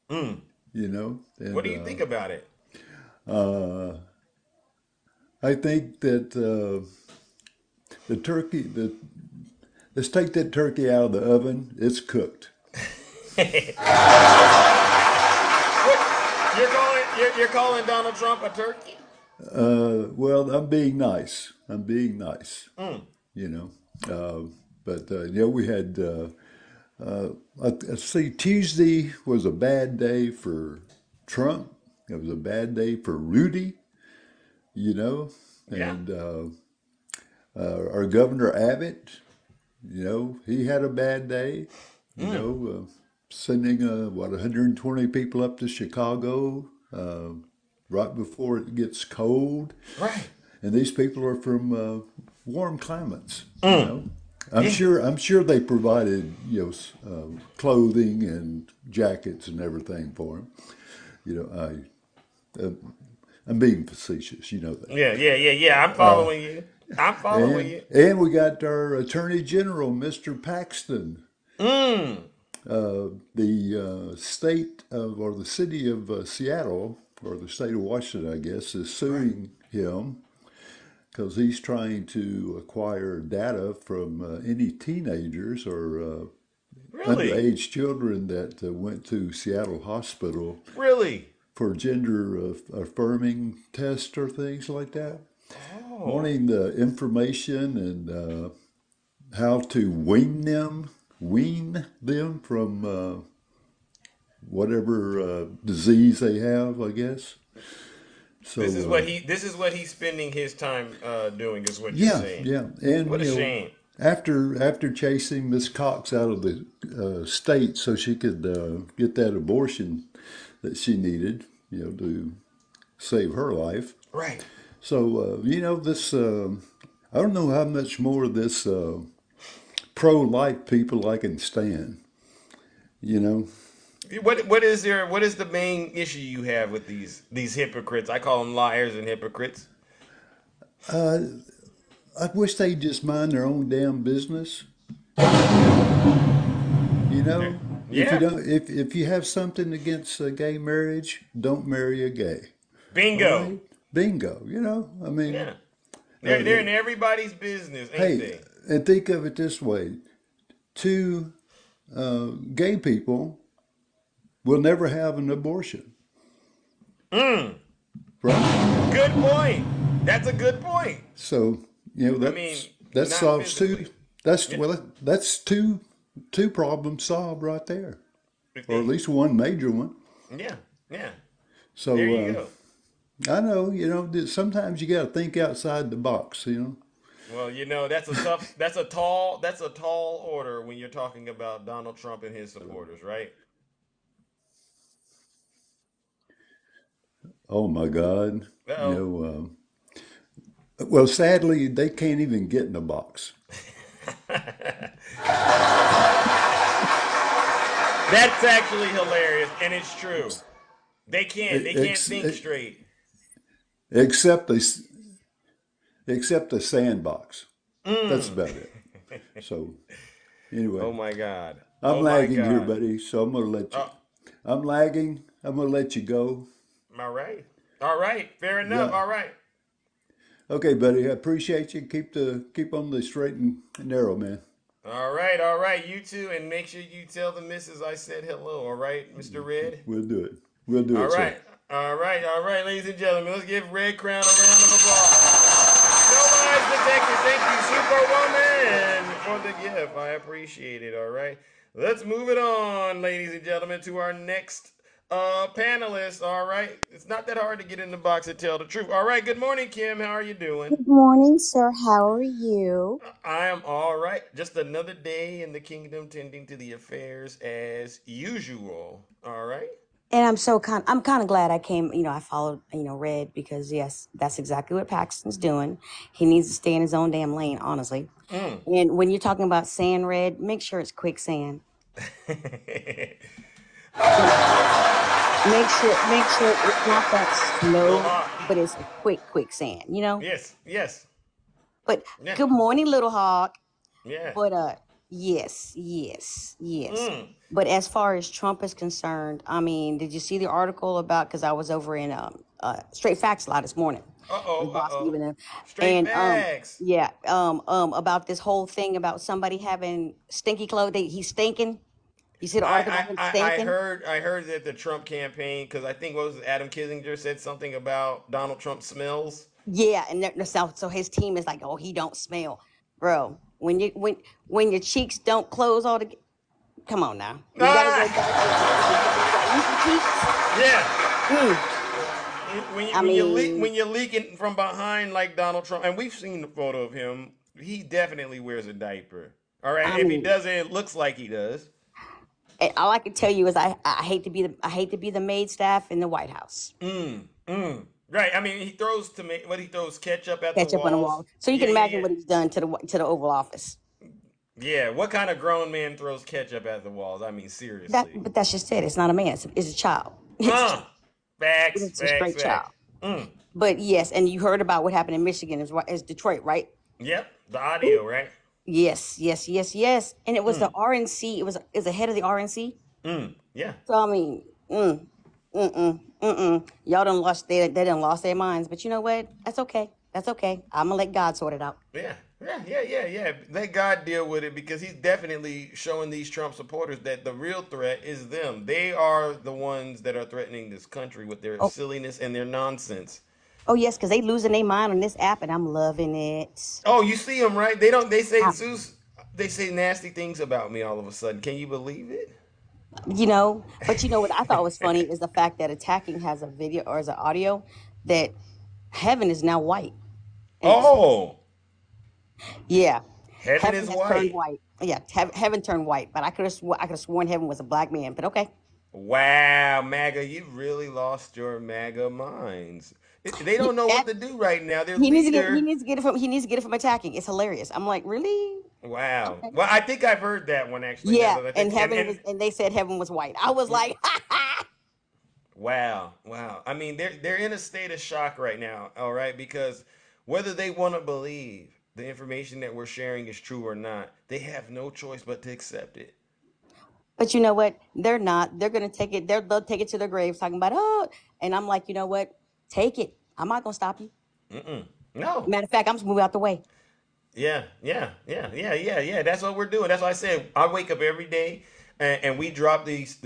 Mm. You know, and, what do you think about it? I think that the turkey, let's take that turkey out of the oven. It's cooked. You're calling Donald Trump a turkey? Well, I'm being nice. Mm. You know, but we had. Let's see. Tuesday was a bad day for Trump. It was a bad day for Rudy. You know, and our Governor Abbott. You know, he had a bad day. You know, sending 120 people up to Chicago right before it gets cold. Right. And these people are from warm climates. You know, I'm sure they provided clothing and jackets and everything for them. You know, I'm being facetious. You know that. Yeah. I'm following you. And we got our Attorney General, Mr. Paxton. The state of, or the city of Seattle, or the state of Washington, I guess, is suing him because he's trying to acquire data from any teenagers or underage children that went to Seattle Hospital. Really? For gender affirming tests or things like that. Wanting the information and how to wean them from whatever disease they have, I guess. So this is what he's spending his time doing. Is what you're saying? Yeah, and what a shame. After chasing Miss Cox out of the state so she could get that abortion that she needed, to save her life. Right. So this. I don't know how much more of this pro-life people I can stand. You know. What is the main issue you have with these hypocrites? I call them liars and hypocrites. I wish they'd just mind their own damn business. You know, if you have something against gay marriage, don't marry a gay. Bingo. Right? Bingo. You know, I mean, they're in everybody's business, ain't they? And think of it this way: two gay people will never have an abortion. Right. Good point. That's a good point. So that solves two. That's two problems solved right there, or at least one major one. Yeah. So there you go. I know, sometimes you got to think outside the box. Well, that's a tall order when you're talking about Donald Trump and his supporters, right? Oh my God! Well, sadly, they can't even get in a box. That's actually hilarious, and it's true. They can't think straight. Except the sandbox. That's about it. So, anyway. Oh my God. I'm lagging here, buddy. So I'm gonna let you. I'm lagging. I'm gonna let you go. All right. Fair enough. Yeah. All right. Okay, buddy. I appreciate you. Keep on the straight and narrow, man. All right. You too, and make sure you tell the missus I said hello. All right, Mr. Red. We'll do it. All right. All right, ladies and gentlemen, let's give Red Crown a round of applause. No lies detected. Thank you, Superwoman, for the gift. I appreciate it. All right, let's move it on, ladies and gentlemen, to our next panelist. All right, it's not that hard to get in the box and tell the truth. All right, good morning, Kim. How are you doing? Good morning, sir. How are you? I am all right. Just another day in the kingdom, tending to the affairs as usual. All right. And I'm kind of glad I came, I followed, Red, because yes, that's exactly what Paxton's doing. He needs to stay in his own damn lane, honestly. And when you're talking about sand, Red, make sure it's quicksand. Make sure it's not that slow, but it's a quicksand, Yes. But good morning, Little Hawk. Yeah. But yes. But as far as Trump is concerned, I mean, did you see the article about? Because I was over in Straight Facts a lot this morning. Straight facts. Yeah. About this whole thing about somebody having stinky clothes. He's stinking. You see the article about him stinking? I heard that the Trump campaign, because I think what was it, Adam Kinzinger said something about Donald Trump smells. Yeah, and so his team is like, oh, he don't smell, bro. When your cheeks don't close all together, come on now. You gotta go When you're leaking from behind like Donald Trump, and we've seen the photo of him, he definitely wears a diaper. All right, if he doesn't, it looks like he does. And all I can tell you is I hate to be the maid staff in the White House. Right. I mean, he throws he throws ketchup at the walls. On the wall. So you can imagine what he's done to the Oval Office. Yeah, what kind of grown man throws ketchup at the walls? I mean, seriously. But that's just it. It's not a man. It's a child. Facts. It's a straight child. But yes, and you heard about what happened in Michigan. It's Detroit, right? Yep, the audio, right? Yes. And it was the RNC. It was the head of the RNC. Yeah. So I mean, y'all done lost. They done lost their minds. But you know what? That's okay. I'm gonna let God sort it out. Yeah. Let God deal with it, because he's definitely showing these Trump supporters that the real threat is them. They are the ones that are threatening this country with their silliness and their nonsense. Oh yes, because they losing their mind on this app, and I'm loving it. Oh, you see them, right? They say Zeus. They say nasty things about me all of a sudden. Can you believe it? But what I thought was funny is the fact that Attacking has a video or is an audio that heaven is now white. Yeah. Heaven is white. Turned white. Yeah, heaven turned white. But I could have sworn heaven was a black man. But okay. Wow, MAGA, you really lost your MAGA minds. They don't know what to do right now. He needs to get it from Attacking. It's hilarious. I'm like, really? Wow. Okay. Well, I think I've heard that one actually. Yeah, and they said heaven was white. I was like, Wow. I mean, they're in a state of shock right now. All right, because whether they want to believe the information that we're sharing is true or not, they have no choice but to accept it. But you know what? They're not. They're gonna take it. They'll take it to their graves, talking about and I'm like, you know what? Take it. I'm not gonna stop you. No. Matter of fact, I'm just moving out the way. Yeah. That's what we're doing. That's why I said I wake up every day and we drop these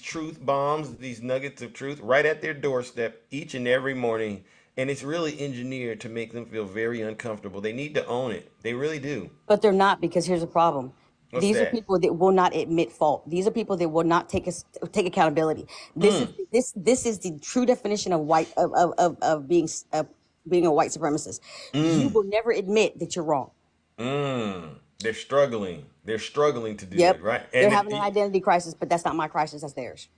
truth bombs, these nuggets of truth right at their doorstep each and every morning. And it's really engineered to make them feel very uncomfortable. They need to own it. They really do. But they're not, because here's the problem. These are people that will not admit fault. These are people that will not take accountability. This is the true definition of being a white supremacist. You will never admit that you're wrong. They're struggling. They're struggling to do it, right? And they're having an identity crisis, but that's not my crisis. That's theirs.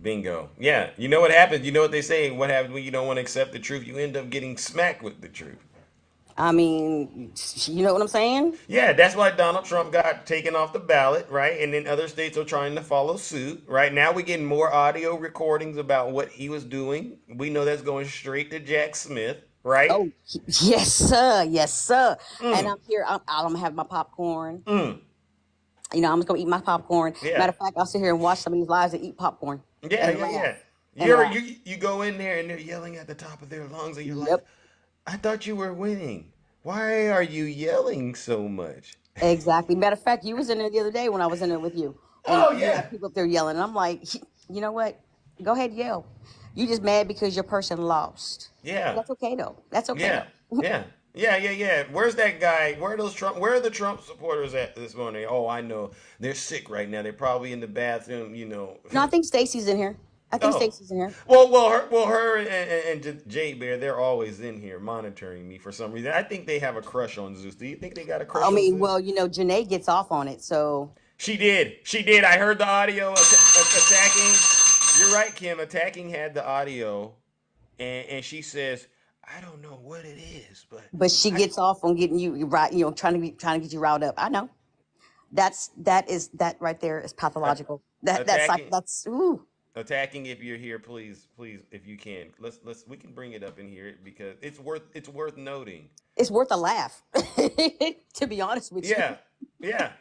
Bingo. Yeah. You know what happens? You know what they say? What happens when you don't want to accept the truth? You end up getting smacked with the truth. I mean, you know what I'm saying? Yeah, that's why Donald Trump got taken off the ballot, right? And then other states are trying to follow suit. Right now, we're getting more audio recordings about what he was doing. We know that's going straight to Jack Smith, right? Oh, yes, sir. And I'm here. I'm gonna have my popcorn. I'm just gonna eat my popcorn. Yeah. Matter of fact, I'll sit here and watch some of these lives and eat popcorn. Yeah. You go in there and they're yelling at the top of their lungs, and you're like, I thought you were winning. Why are you yelling so much? Exactly. Matter of fact, you was in there the other day when I was in there with you. And you had people up there yelling. And I'm like, you know what? Go ahead, yell. You just mad because your person lost. Yeah. That's okay though. That's okay. Yeah. Where's that guy? Where are the Trump supporters at this morning? Oh, I know. They're sick right now. They're probably in the bathroom, No, I think Stacey's in here. Stacey's in here. Her and Jay Bear, they're always in here monitoring me for some reason. I think they have a crush on Zeus. Do you think they got a crush on Zeus? Janae gets off on it, so. She did. I heard the audio attacking. You're right, Kim. Attacking had the audio, and she says, "I don't know what it is, But she gets off on getting you right, trying to get you riled up. I know. That right there is pathological. attacking. That's ooh. Attacking. If you're here, please, if you can, we can bring it up in here because it's worth noting. It's worth a laugh, to be honest with you. Yeah.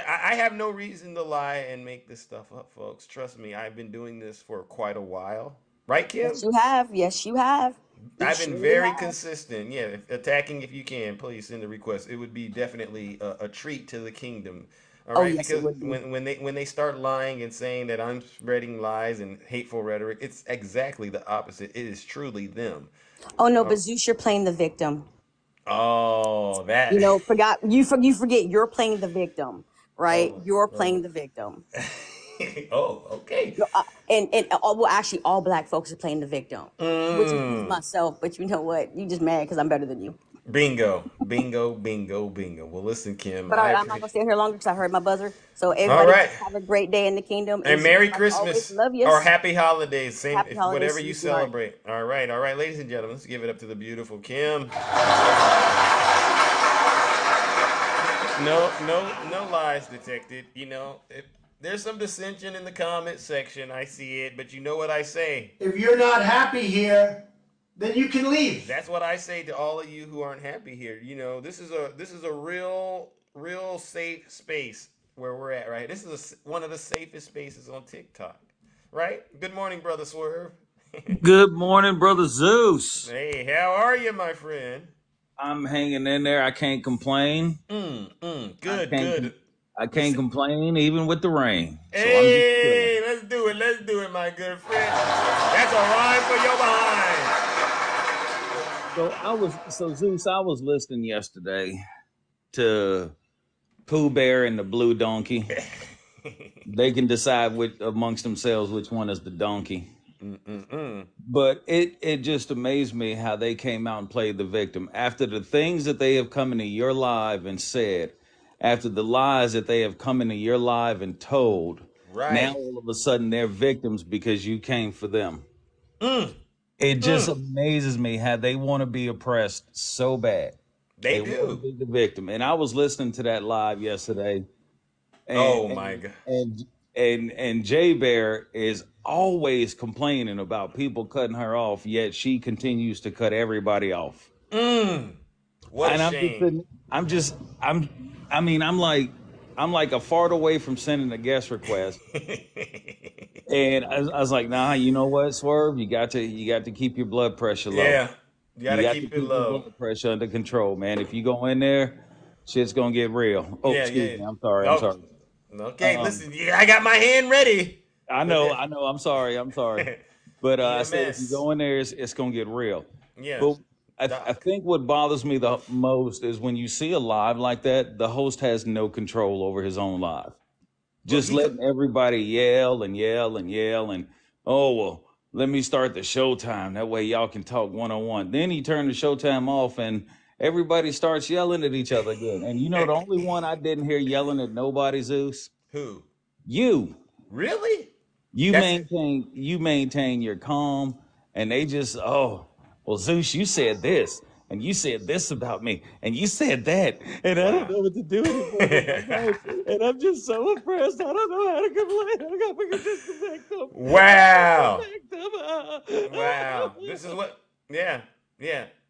I have no reason to lie and make this stuff up, folks. Trust me, I've been doing this for quite a while. Right, Kim? Yes, you have. Yes, you have. I've been very consistent. Yeah, attacking if you can, please send a request. It would be definitely a treat to the kingdom. All right, yes, because when they start lying and saying that I'm spreading lies and hateful rhetoric, it's exactly the opposite. It is truly them. Oh no, but Zeus, you're playing the victim. Oh, that you forget you're playing the victim, right? You're playing the victim. Oh, okay. And actually, all black folks are playing the victim, which includes myself. But you know what? You just mad because I'm better than you. Bingo. Well, listen, Kim. But all right, I'm not gonna stay here longer because I heard my buzzer. So everybody, have a great day in the kingdom, and Merry Christmas, love you, or Happy Holidays, Happy holidays, whatever you celebrate. All right, ladies and gentlemen, let's give it up to the beautiful Kim. No lies detected. There's some dissension in the comment section. I see it, but you know what I say. If you're not happy here, then you can leave. That's what I say to all of you who aren't happy here. This is a real safe space where we're at, right? This is one of the safest spaces on TikTok, right? Good morning, Brother Swerve. Good morning, Brother Zeus. Hey, how are you, my friend? I'm hanging in there. I can't complain. Good. I can't complain even with the rain. Hey, let's do it, my good friend. That's a rhyme for your behind. So Zeus, I was listening yesterday to Pooh Bear and the Blue Donkey. They can decide amongst themselves which one is the donkey. But it just amazed me how they came out and played the victim after the things that they have come into your live and said, after the lies that they have come into your live and told. Right. Now all of a sudden they're victims because you came for them. It just amazes me how they want to be oppressed so bad. They do. Want to be the victim. And I was listening to that live yesterday. And, my God. And Jay Bear is always complaining about people cutting her off, yet she continues to cut everybody off. What a shame. I'm like a fart away from sending a guest request. And I was like, nah, you know what, Swerve? You got to keep your blood pressure low. Yeah. You got to keep it low. Your blood pressure under control, man. If you go in there, shit's gonna get real. Oh, excuse me. I'm sorry. Okay, listen, I got my hand ready. I know. I'm sorry. But I said if you go in there, it's gonna get real. Yeah. But I think what bothers me the most is when you see a live like that, the host has no control over his own live. Just letting everybody yell and oh well, let me start the showtime. That way y'all can talk one-on-one. Then he turned the showtime off and everybody starts yelling at each other again. And the only one I didn't hear yelling at nobody, Zeus. Who? You. Really? You maintain your calm, and they just, well, Zeus, you said this, and you said this about me, and you said that, and I don't know what to do anymore. And I'm just so impressed. I don't know how to complain. I got to disconnect them. Wow. Wow. This is what, yeah.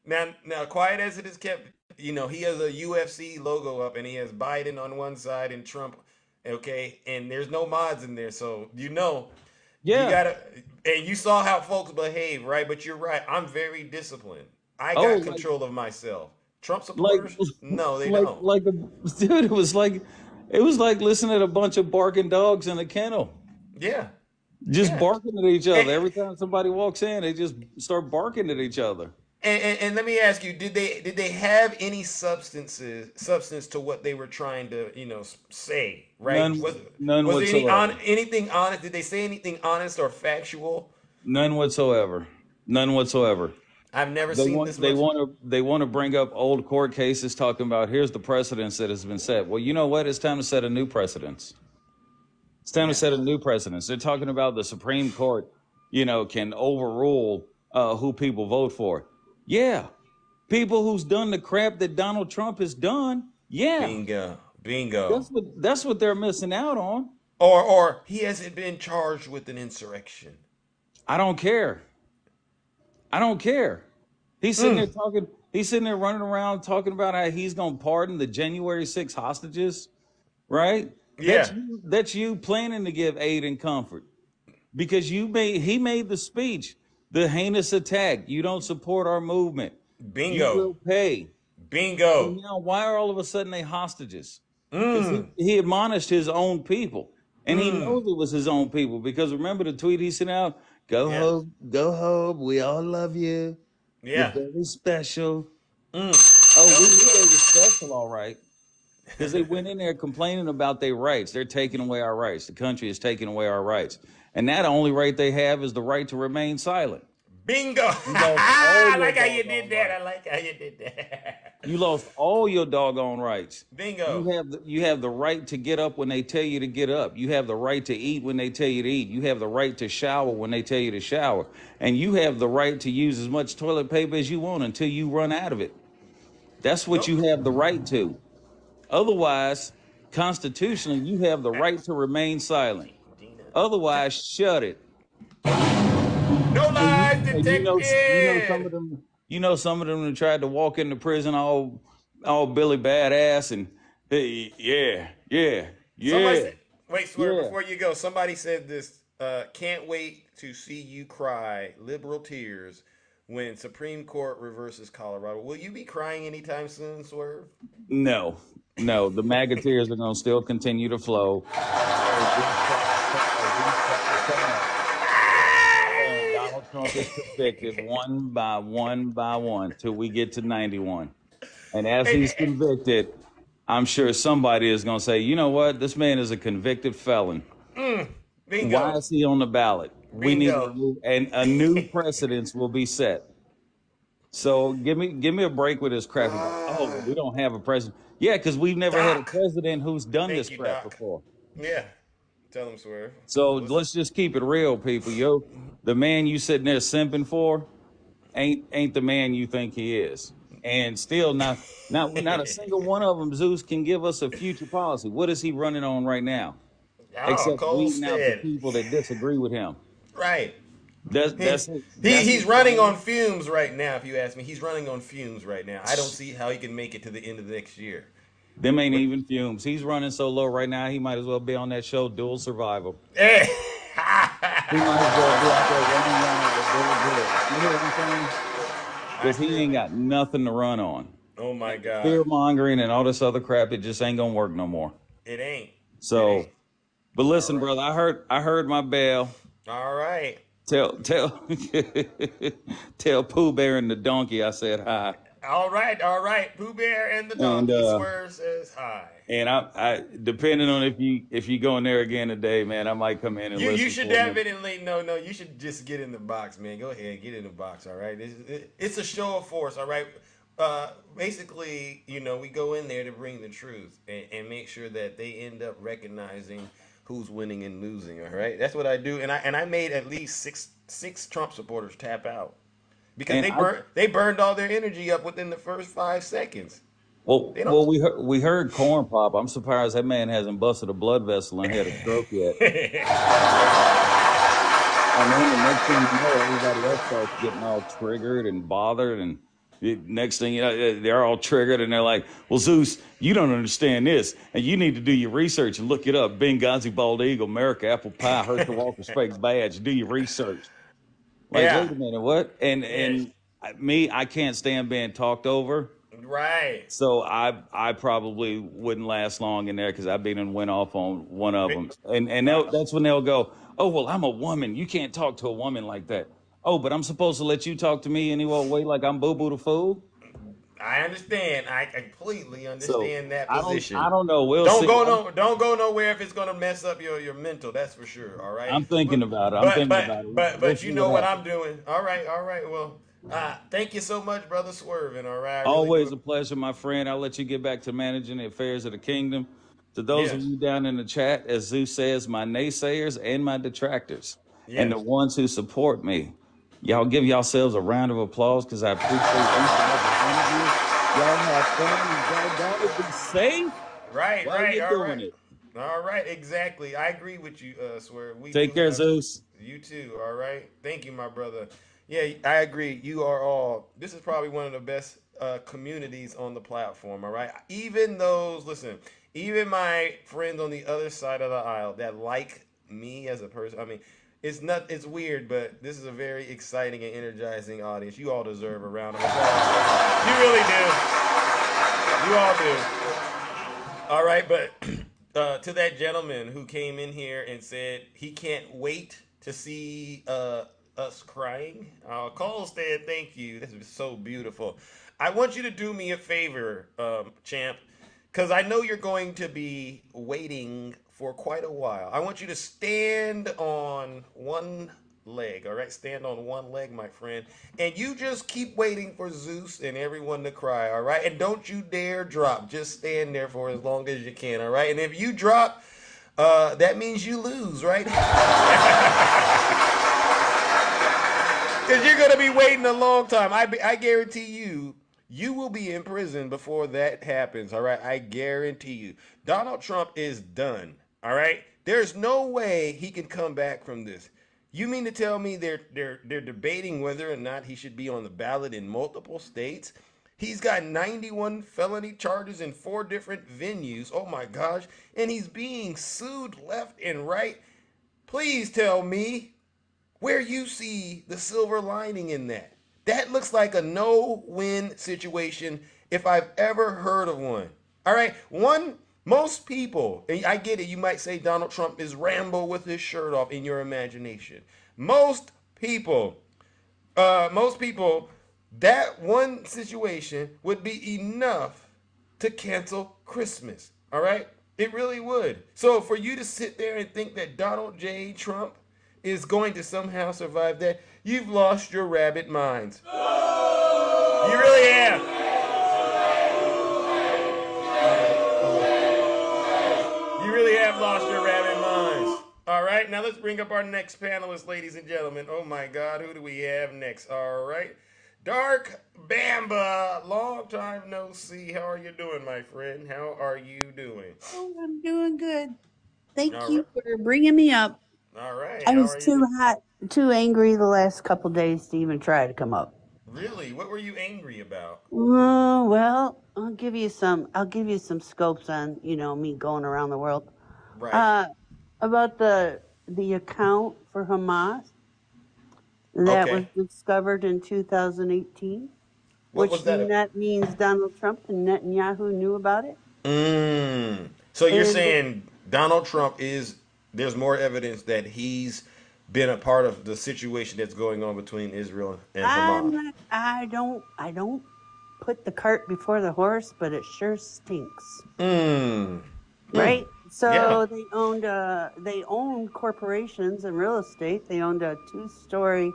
Now, quiet as it is kept, he has a UFC logo up, and he has Biden on one side and Trump. Okay, and there's no mods in there, so you gotta, and you saw how folks behave, right? But you're right. I'm very disciplined. I got control of myself. Trump supporters, no, they don't. Dude, it was like listening to a bunch of barking dogs in a kennel. Yeah, just barking at each other. Every time somebody walks in, they just start barking at each other. And let me ask you, did they have any substance to what they were trying to say, right? None was whatsoever. Anything honest? Did they say anything honest or factual? None whatsoever. I've never seen this. They want to bring up old court cases talking about here's the precedence that has been set. Well, you know what? It's time to set a new precedence. It's time to set a new precedence. They're talking about the Supreme Court, can overrule who people vote for. Yeah. People who's done the crap that Donald Trump has done. Yeah. Bingo. That's what they're missing out on. Or he hasn't been charged with an insurrection. I don't care. He's sitting there talking. He's sitting there running around talking about how he's going to pardon the January 6 hostages, right? Yeah. That's you planning to give aid and comfort because he made the speech, the heinous attack. You don't support our movement. Bingo. You will pay. Bingo. So now, why are all of a sudden they hostages? Because he admonished his own people, and he knows it was his own people. Because remember the tweet he sent out: "Go home, we all love you. Yeah, you're very special." Oh, we knew they were special, all right, because they went in there complaining about their rights. They're taking away our rights. The country is taking away our rights, and that only right they have is the right to remain silent. Bingo! I like how you did that. You lost all your doggone rights. Bingo! You have the right to get up when they tell you to get up. You have the right to eat when they tell you to eat. You have the right to shower when they tell you to shower, and you have the right to use as much toilet paper as you want until you run out of it. That's what you have the right to. Otherwise, constitutionally, you have the right to remain silent. Otherwise, shut it. No lies detected. Some of them that tried to walk into prison all Billy Badass and yeah. Somebody said, wait, Swerve, before you go, somebody said this. Can't wait to see you cry liberal tears when Supreme Court reverses Colorado. Will you be crying anytime soon, Swerve? No. The MAGA tears are going to still continue to flow. Donald Trump is convicted one by one till we get to 91. And as he's convicted, I'm sure somebody is going to say, you know what? This man is a convicted felon. Bingo. Why is he on the ballot? Bingo. We need to remove, and a new precedence will be set. So give me a break with this crap. Oh, we don't have a president. Yeah, because we've never had a president who's done this crap before. Yeah. Tell him, Swerve. So let's just keep it real, people. Yo, the man you sitting there simping for ain't the man you think he is. And still not a single one of them, Zeus, can give us a future policy. What is he running on right now? Except weeding out the people that disagree with him. Right. He's running on fumes right now, if you ask me. He's running on fumes right now. I don't see how he can make it to the end of next year. Them ain't even fumes. He's running so low right now, he might as well be on that show, Dual Survival. Hey. He might as well be out there running around with Dual Good. You hear what I'm saying? Because he ain't got nothing to run on. Oh, my God. Fear-mongering and all this other crap, it just ain't going to work no more. It ain't. So, but listen, brother, I heard my bell. All right. Tell Pooh Bear and the donkey I said hi. All right. Pooh Bear and the donkey Swerve says hi. And I depending on if you go in there again today, man, I might come in and listen. You should definitely no. You should just get in the box, man. Go ahead, get in the box. All right. It's a show of force. All right. Basically, we go in there to bring the truth and make sure that they end up recognizing who's winning and losing. All right. That's what I do. And I made at least six Trump supporters tap out. Because they burned all their energy up within the first 5 seconds. Well, we heard Corn Pop. I'm surprised that man hasn't busted a blood vessel and had a stroke yet. I mean, the next thing you know, everybody else starts getting all triggered and bothered, and next thing you know, they're all triggered and they're like, "Well, Zeus, you don't understand this, and you need to do your research and look it up. Benghazi, Bald Eagle, America, Apple Pie, Herschel Walker Spakes Badge. Do your research." Like, wait a minute, what? And I can't stand being talked over. Right. So I probably wouldn't last long in there because I've been and went off on one of them. And that's when they'll go, "Oh, well, I'm a woman. You can't talk to a woman like that." "Oh, but I'm supposed to let you talk to me any old way like I'm Boo Boo the Fool?" I understand. I completely understand that position. I don't know. Don't go nowhere if it's gonna mess up your mental. That's for sure. All right. I'm thinking about it. But you know what I'm doing. All right. Well, thank you so much, brother Swerving. All right. Always a pleasure, my friend. I'll let you get back to managing the affairs of the kingdom. To those of you down in the chat, as Zeus says, my naysayers and my detractors, and the ones who support me, y'all give yourselves a round of applause because I appreciate each and every one of you. Y'all have fun. Y'all be safe. Right, while right, you're all doing right. it. All right, exactly. I agree with you, Swear. We Take will care, have Zeus. you too, all right? Thank you, my brother. Yeah, I agree. You are all, this is probably one of the best communities on the platform, all right? Even those, listen, even my friends on the other side of the aisle that like me as a person, I mean, it's weird, but this is a very exciting and energizing audience. You all deserve a round of applause. You really do. You all do. All right, but to that gentleman who came in here and said he can't wait to see us crying, Cole said, "Thank you. This is so beautiful. I want you to do me a favor, champ, because I know you're going to be waiting for quite a while. I want you to stand on one leg, all right? Stand on one leg, my friend. And you just keep waiting for Zeus and everyone to cry, all right? And don't you dare drop. Just stand there for as long as you can, all right? And if you drop, that means you lose, right? Because you're going to be waiting a long time. I guarantee you, you will be in prison before that happens, all right? I guarantee you. Donald Trump is done, all right? There's no way he can come back from this. You mean to tell me they're debating whether or not he should be on the ballot in multiple states? He's got 91 felony charges in 4 different venues. Oh my gosh. And he's being sued left and right. Please tell me where you see the silver lining in that. That looks like a no-win situation if I've ever heard of one. All right, most people, and I get it, you might say Donald Trump is Rambo with his shirt off in your imagination. Most people, that one situation would be enough to cancel Christmas. All right? It really would. So for you to sit there and think that Donald J. Trump is going to somehow survive that, you've lost your rabbit minds. You really have. You really have lost your rabbit minds. All right, now let's bring up our next panelist, ladies and gentlemen. Oh my God, who do we have next? All right, Dark Bamba, long time no see. How are you doing, my friend? How are you doing? Oh, I'm doing good. Thank All you right. for bringing me up. All right. I How was are you too doing? hot, too angry the last couple days to even try to come up. Really? What were you angry about? Well, I'll give you some. I'll give you some scopes on me going around the world. Right. About the account for Hamas that was Okay. discovered in 2018, What which was that? that means Donald Trump and Netanyahu knew about it. So you're And saying Donald Trump there's more evidence that he's been a part of the situation that's going on between Israel and Hamas. I don't put the cart before the horse, but it sure stinks. Right? Yeah. So they owned corporations and real estate. They owned a 2-story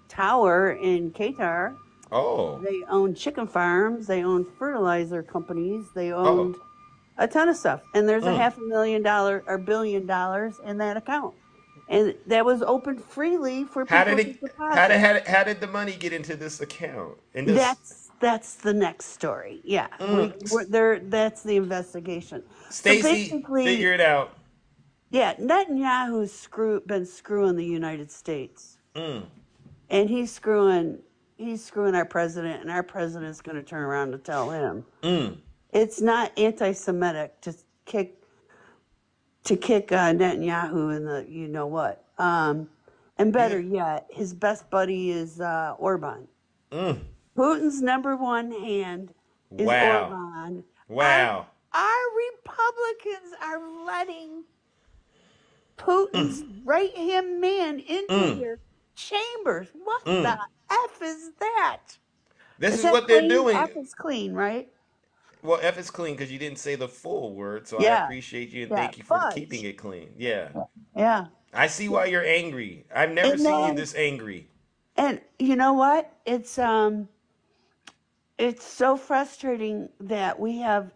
tower in Qatar. Oh. They owned chicken farms. They owned fertilizer companies. They Oh. owned a ton of stuff. And there's a $500,000 or $1 billion in that account. And that was opened freely for people to deposit. How did the money get into this account? In this That's the next story. Yeah, we're there. That's the investigation. So Stacy, basically, figure it out. Yeah, Netanyahu's been screwing the United States, and he's screwing our president, and our president's going to turn around and tell him it's not anti-Semitic to kick Netanyahu in the you know what. And better yet, his best buddy is Orban. Putin's number one hand is Orban. Wow. Our Republicans are letting Putin's right-hand man into their chambers. What the F is that? This is that what they're clean? doing. F is clean, right? Well, F is clean because you didn't say the full word, so I Yeah. appreciate you and Yeah, thank you for fudge. keeping it clean. Yeah. Yeah. I see why you're angry. I've never And seen you then- this angry. And you know what? It's so frustrating that we have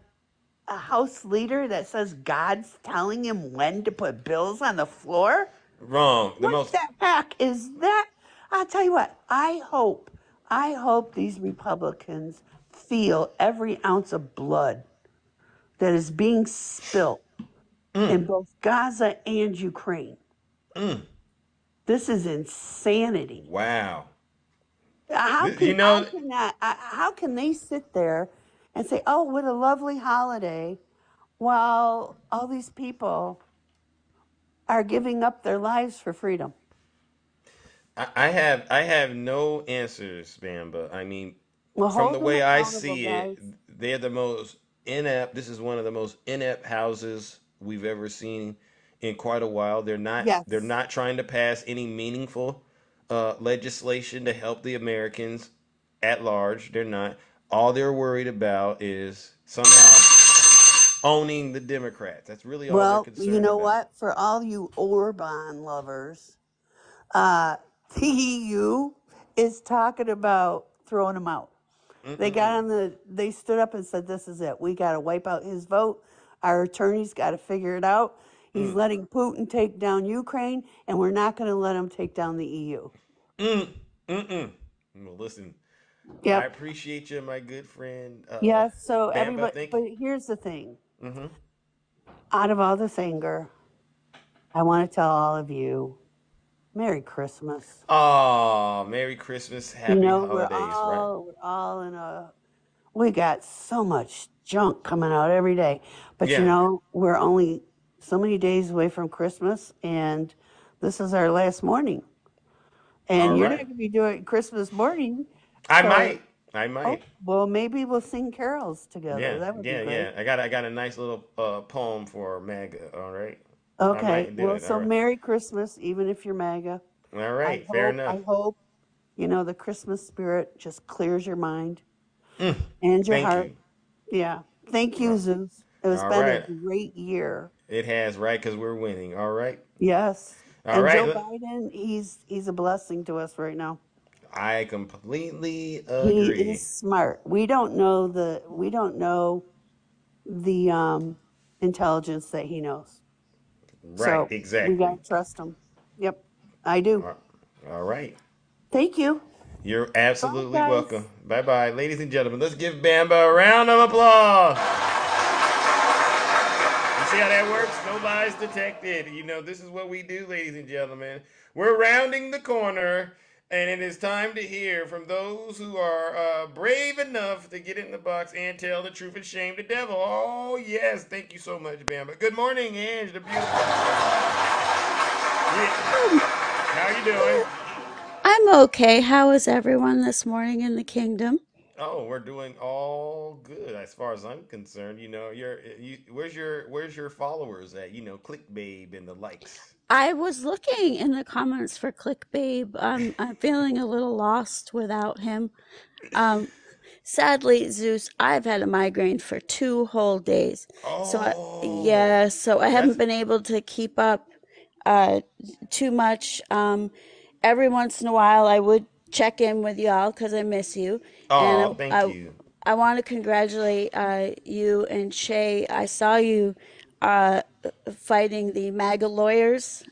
a House leader that says God's telling him when to put bills on the floor? Wrong. What the heck is that? I'll tell you what, I hope these Republicans feel every ounce of blood that is being spilt in both Gaza and Ukraine. This is insanity. Wow. How You know, how can they sit there and say, "Oh, what a lovely holiday," while all these people are giving up their lives for freedom? I have no answers, Bamba. I mean, Well, from the hold them way I accountable, see it, guys. they're the most inept. This is one of the most inept houses we've ever seen in quite a while. They're Yes. not trying to pass any meaningful legislation to help the Americans at large. They're not. All they're worried about is somehow owning the Democrats. That's really all they're Well, concerned you know about. what? For all you Orban lovers, the EU is talking about throwing him out. They stood up and said, "This is it. We got to wipe out his vote. Our attorneys got to figure it out. He's letting Putin take down Ukraine, and we're not going to let him take down the EU." Well, listen, Yep. I appreciate you, my good friend. Yes. So Bamba, everybody, thank but you. here's the thing. Mm-hmm. Out of all this anger, I want to tell all of you, Merry Christmas. Oh, Merry Christmas, Happy Holidays, right? We're all in a. We got so much junk coming out every day, but you Yeah. know, we're only so many days away from Christmas, and this is our last morning. And All you're not right. going to be doing Christmas morning. I so- might. Oh, well, maybe we'll sing carols together. Yeah, That would be great. yeah. I got a nice little poem for MAGA. All right. I Okay. might do Well, it. so All right. Merry Christmas, even if you're MAGA. All right. Fair enough. I hope, you know, the Christmas spirit just clears your mind and your Thank heart. you. Yeah. Thank you, Zeus. It has All been a right. great year. It has, right? Because we're winning. All right. Yes. All And right. Joe Biden, he's a blessing to us right now. I completely He agree. is smart. We don't know the intelligence that he knows. Right. So we Exactly. gotta trust him. Yep, I do. All right. Thank you. You're absolutely Bye, guys. welcome. Bye bye. Ladies and gentlemen, let's give Bamba a round of applause. You see how that works? No lies detected. You know, this is what we do, ladies and gentlemen. We're rounding the corner, and it is time to hear from those who are brave enough to get in the box and tell the truth and shame the devil. Oh, yes. Thank you so much, Bamba. Good morning, Ange, the beautiful. How you doing? I'm okay. How is everyone this morning in the kingdom? Oh, we're doing all good as far as I'm concerned. You know, where's your followers at? You know, Click Babe and the likes. I was looking in the comments for Click Babe. I'm feeling a little lost without him. Sadly, Zeus, I've had a migraine for 2 whole days. So I haven't been able to keep up too much. Every once in a while, I would check in with y'all because I miss you. Oh, And thank you. I want to congratulate you and Shay. I saw you fighting the MAGA lawyers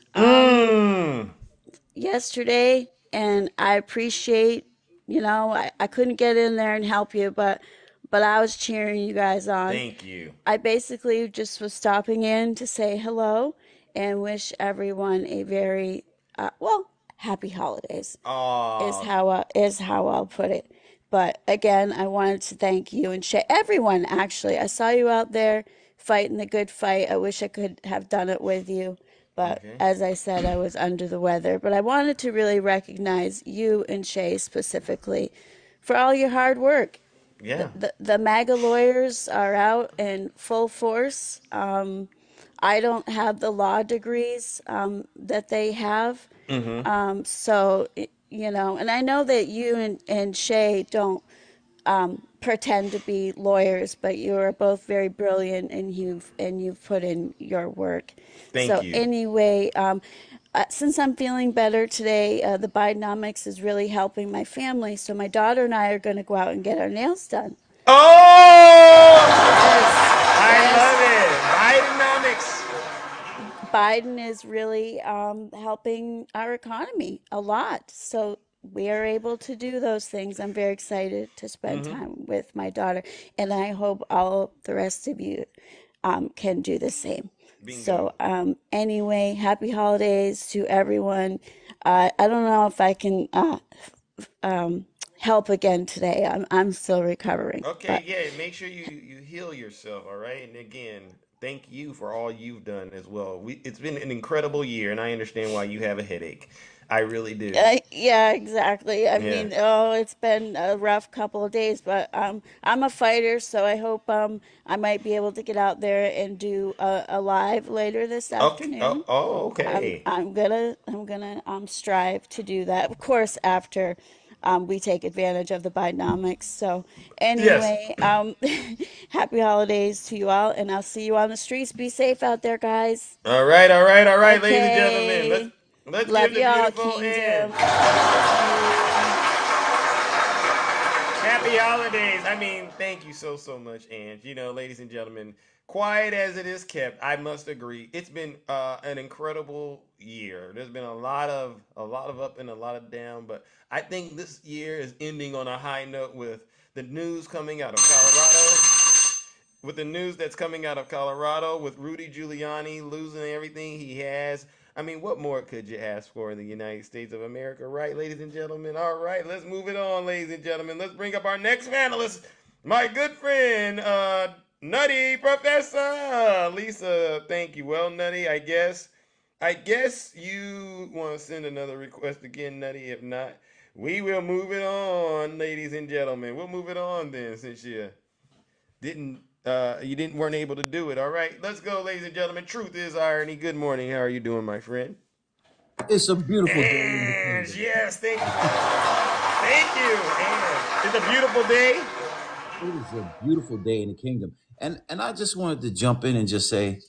yesterday, and I appreciate. You know, I couldn't get in there and help you, but I was cheering you guys on. Thank you. I basically just was stopping in to say hello and wish everyone a very happy holidays. Is how I'll put it. But again, I wanted to thank you and everyone. Actually, I saw you out there fighting the good fight. I wish I could have done it with you, but as I said, I was under the weather. But I wanted to really recognize you and Shay specifically for all your hard work. Yeah. The MAGA lawyers are out in full force. I don't have the law degrees that they have. So, you know, and I know that you and Shay don't pretend to be lawyers, but you are both very brilliant and you've put in your work. Thank you. Anyway, since I'm feeling better today, the Bidenomics is really helping my family. So my daughter and I are going to go out and get our nails done. Oh! I Biden is really helping our economy a lot. So we are able to do those things. I'm very excited to spend time with my daughter, and I hope all the rest of you can do the same. Bingo. So anyway, happy holidays to everyone. I don't know if I can help again today. I'm still recovering. Okay, yeah, make sure you heal yourself, all right? And again, thank you for all you've done as well. It's been an incredible year, and I understand why you have a headache. I really do. Yeah, exactly. I mean, it's been a rough couple of days, but I'm a fighter, so I hope I might be able to get out there and do a live later this afternoon. Okay. I'm gonna strive to do that. Of course, after we take advantage of the Bidenomics. So anyway, happy holidays to you all, and I'll see you on the streets. Be safe out there, guys. All right, Okay. ladies and gentlemen. Let's Love give the y'all, beautiful Kingdom. Happy holidays. I mean, thank you so much, Ange. You know, ladies and gentlemen, quiet as it is kept, I must agree, it's been an incredible year. There's been a lot of up and a lot of down, but I think this year is ending on a high note with the news coming out of Colorado. With the news that's coming out of Colorado, with Rudy Giuliani losing everything he has. I mean, what more could you ask for in the United States of America, right, ladies and gentlemen? All right, let's move it on, ladies and gentlemen. Let's bring up our next panelist, my good friend, Nutty Professor Lisa. Thank you. Well, Nutty, I guess you want to send another request again, Nutty. If not, we will move it on, ladies and gentlemen. We'll move it on then, since you weren't able to do it. All right, let's go, ladies and gentlemen. Truth is irony. Good morning. How are you doing, my friend? It's a beautiful day. And yes, thank you. Thank you. And it's a beautiful day. It is a beautiful day in the kingdom. And I just wanted to jump in and just say,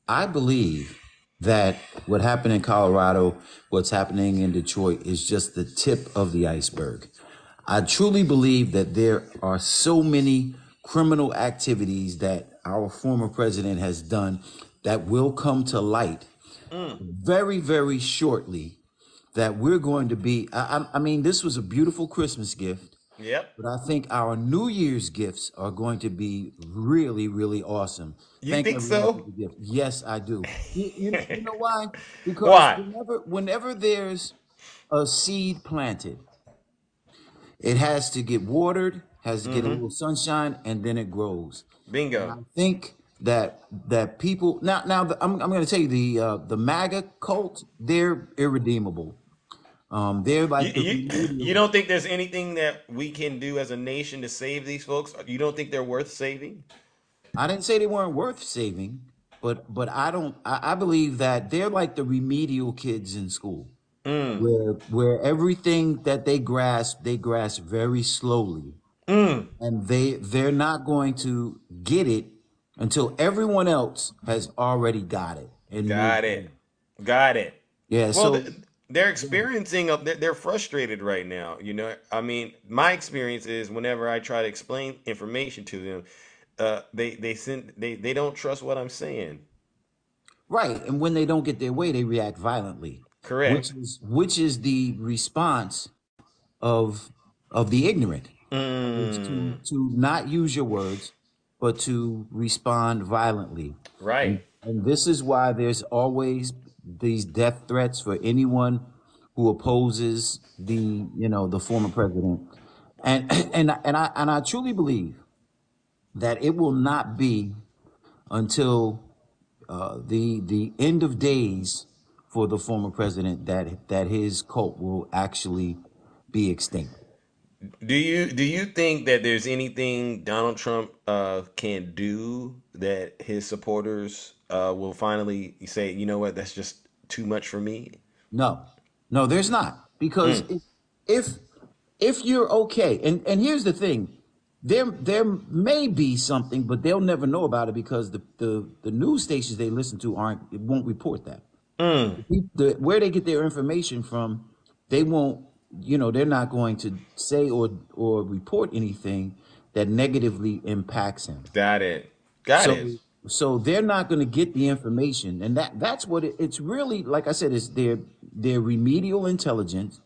I believe that what happened in Colorado, what's happening in Detroit is just the tip of the iceberg. I truly believe that there are so many criminal activities that our former president has done that will come to light very, very shortly, that we're going to be, I mean, this was a beautiful Christmas gift. Yep. But I think our New Year's gifts are going to be really, really awesome. You think so? Yes, I do. You know why? Because whenever there's a seed planted, it has to get watered, has to get a little sunshine, and then it grows. Bingo. And I think that people now I'm going to tell you the MAGA cult, they're irredeemable. They're like you don't think there's anything that we can do as a nation to save these folks? You don't think they're worth saving? I didn't say they weren't worth saving, but I believe that they're like the remedial kids in school, where everything that they grasp very slowly, and they're not going to get it until everyone else has already got it. And got it. Yeah. Well, so they're experiencing they're frustrated right now. You know, I mean, my experience is whenever I try to explain information to them, they don't trust what I'm saying. Right, and when they don't get their way, they react violently. Correct. Which is the response of the ignorant, is to not use your words, but to respond violently. Right. And this is why there's always these death threats for anyone who opposes the former president. And I truly believe that it will not be until the end of days for the former president that his cult will actually be extinct. Do you think that there's anything Donald Trump can do that his supporters will finally say, you know what, that's just too much for me? No, there's not, because if you're okay, and here's the thing, there may be something, but they'll never know about it because the news stations they listen to won't report that. Where they get their information from, they won't. They're not going to say or report anything that negatively impacts him. Got it. So they're not going to get the information, and that's what it's really like. I said, it's their remedial intelligence,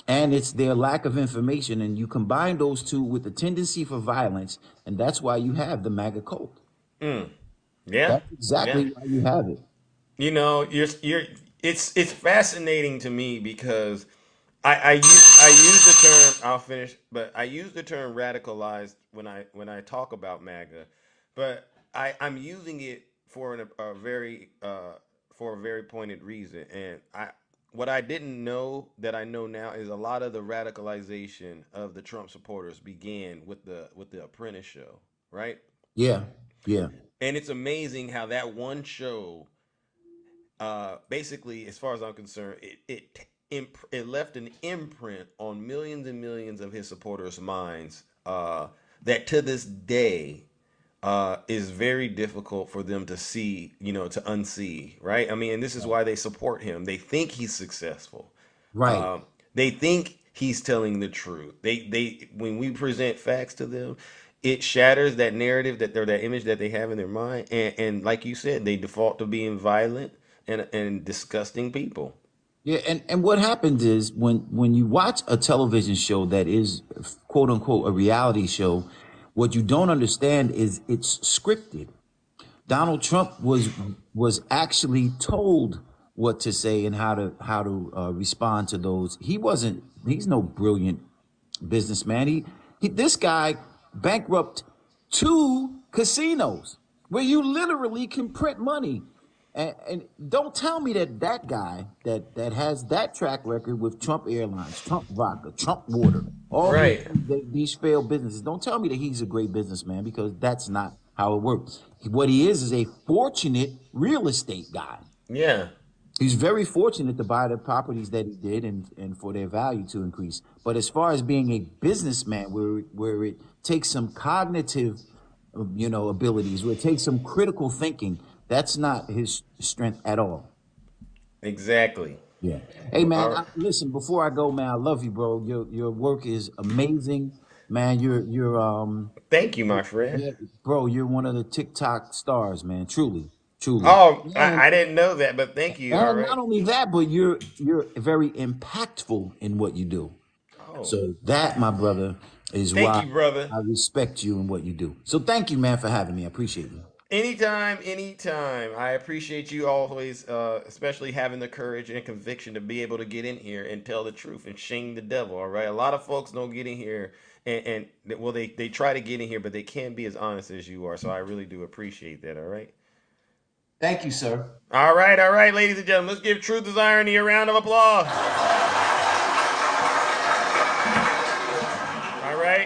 and it's their lack of information, and you combine those two with the tendency for violence, and that's why you have the MAGA cult. Mm. Yeah. That's exactly Yeah. why you have it. You know, you're it's fascinating to me because I use the term, I'll finish, but I use the term radicalized when I talk about MAGA, but I'm using it for a very pointed reason. And what I didn't know that I know now is a lot of the radicalization of the Trump supporters began with the Apprentice show, right? Yeah, yeah. And it's amazing how that one show, basically, as far as I'm concerned, it left an imprint on millions and millions of his supporters' minds, that to this day is very difficult for them to see, to unsee, right? I mean, and this is why they support him. They think he's successful. Right. They think he's telling the truth. They when we present facts to them, it shatters that narrative that image that they have in their mind, and like you said, they default to being violent and disgusting people. Yeah, and what happens is when you watch a television show that is quote unquote a reality show, what you don't understand is it's scripted. Donald Trump was actually told what to say and how to respond to those. He's no brilliant businessman. This guy bankrupt 2 casinos where you literally can print money. And don't tell me that guy that has that track record with Trump Airlines, Trump Vodka, Trump Water, all Right. these failed businesses. Don't tell me that he's a great businessman, because that's not how it works. What he is a fortunate real estate guy. Yeah. He's very fortunate to buy the properties that he did and for their value to increase. But as far as being a businessman, where it takes some cognitive, abilities, where it takes some critical thinking, that's not his strength at all. Exactly. Yeah. Hey man, listen. Before I go, man, I love you, bro. Your work is amazing, man. You're Thank you, my friend. Yeah, bro. You're one of the TikTok stars, man. Truly, truly. Oh, And I didn't know that, but thank you. All and right. not only that, but you're very impactful in what you do. Oh. So that, my brother, is Thank why you, brother. I respect you and what you do. So thank you, man, for having me. I appreciate you. Anytime, anytime. I appreciate you always, especially having the courage and conviction to be able to get in here and tell the truth and shame the devil. All right. A lot of folks don't get in here and well, they try to get in here, but they can't be as honest as you are. So I really do appreciate that. All right. Thank you, sir. All right, ladies and gentlemen. Let's give Truth is Irony a round of applause.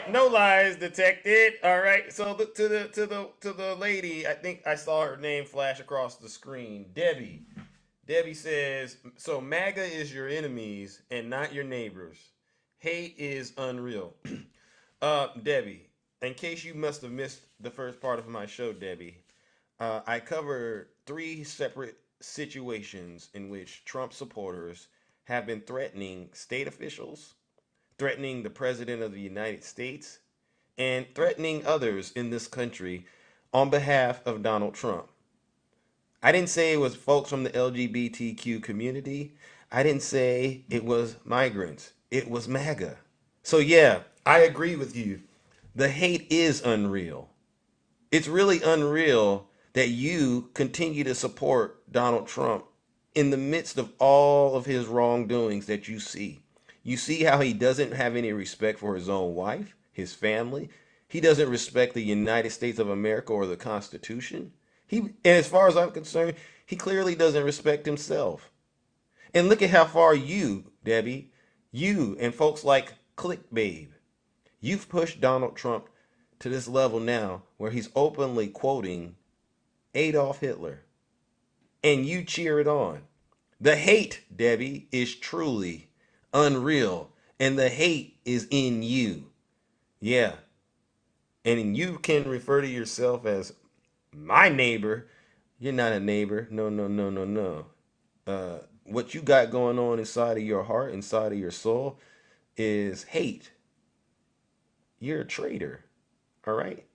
No lies detected. All right. So to the lady, I think I saw her name flash across the screen. Debbie. Debbie says, "So MAGA is your enemies and not your neighbors. Hate is unreal." Debbie, in case you must have missed the first part of my show, Debbie, I covered 3 separate situations in which Trump supporters have been threatening state officials, threatening the President of the United States, and threatening others in this country on behalf of Donald Trump. I didn't say it was folks from the LGBTQ community. I didn't say it was migrants. It was MAGA. So yeah, I agree with you. The hate is unreal. It's really unreal that you continue to support Donald Trump in the midst of all of his wrongdoings that you see. You see how he doesn't have any respect for his own wife, his family. He doesn't respect the United States of America or the Constitution. And as far as I'm concerned, he clearly doesn't respect himself. And look at how far you, Debbie, you and folks like Click Babe, you've pushed Donald Trump to this level now where he's openly quoting Adolf Hitler. And you cheer it on. The hate, Debbie, is truly unreal. And the hate is in you. Yeah. And you can refer to yourself as my neighbor. You're not a neighbor. No, no, no, no, no. What you got going on inside of your heart, inside of your soul, is hate. You're a traitor. All right?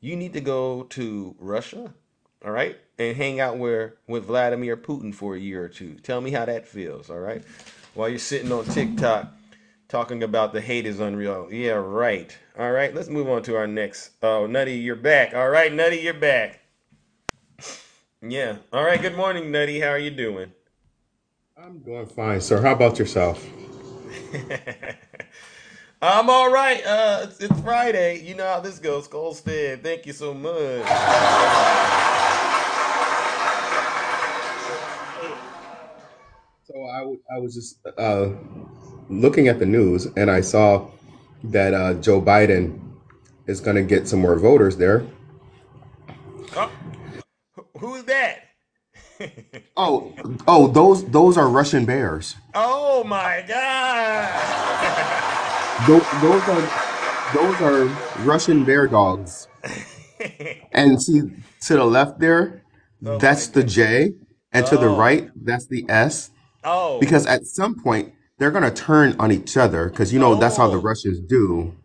You need to go to Russia all right, and hang out with Vladimir Putin for a year or two. Tell me how that feels, all right? While you're sitting on TikTok talking about the hate is unreal. Yeah, right. All right, let's move on to our next. Oh, Nutty, you're back. All right, Nutty, you're back. Yeah. All right, good morning, Nutty. How are you doing? I'm doing fine, sir. How about yourself? I'm all right. It's Friday. You know how this goes. Colstead, thank you so much. So I was just looking at the news, and I saw that Joe Biden is going to get some more voters there. Oh, who's that? Those are Russian bears. Oh my God! Those are Russian bear dogs. And see to the left there, that's the J, and to the right, that's the S. Oh. Because at some point they're gonna turn on each other, because that's how the Russians do.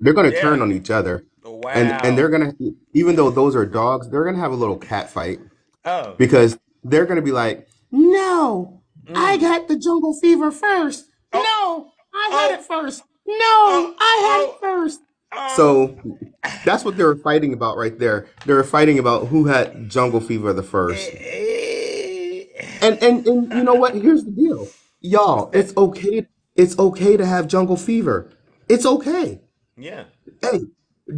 They're gonna turn on each other. Wow. And they're gonna, even though those are dogs, they're gonna have a little cat fight. Oh. Because they're gonna be like, no, I got the jungle fever first. No, I had it first. No, I had it first. So that's what they were fighting about right there. They were fighting about who had jungle fever the first. And you know what? Here's the deal. Y'all, it's okay. It's okay to have jungle fever. It's okay. Yeah. Hey,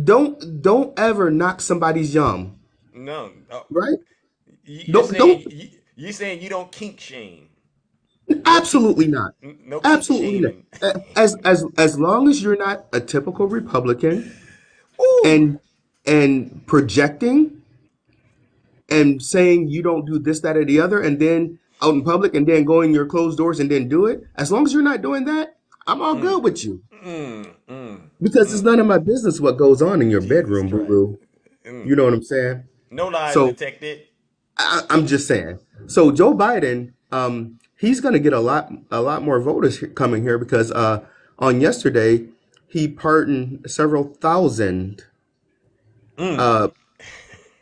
don't ever knock somebody's yum. No. Right? You're saying you don't kink shame. Absolutely not. No kink Absolutely shaming. not. As long as you're not a typical Republican and projecting and saying you don't do this, that, or the other, and then out in public and then go in your closed doors and then do it. As long as you're not doing that, I'm all good with you. Because it's none of my business what goes on in your bedroom, boo-boo. You know what I'm saying? No lies detected. I'm just saying. So Joe Biden, he's going to get a lot more voters coming here because on yesterday he pardoned several thousand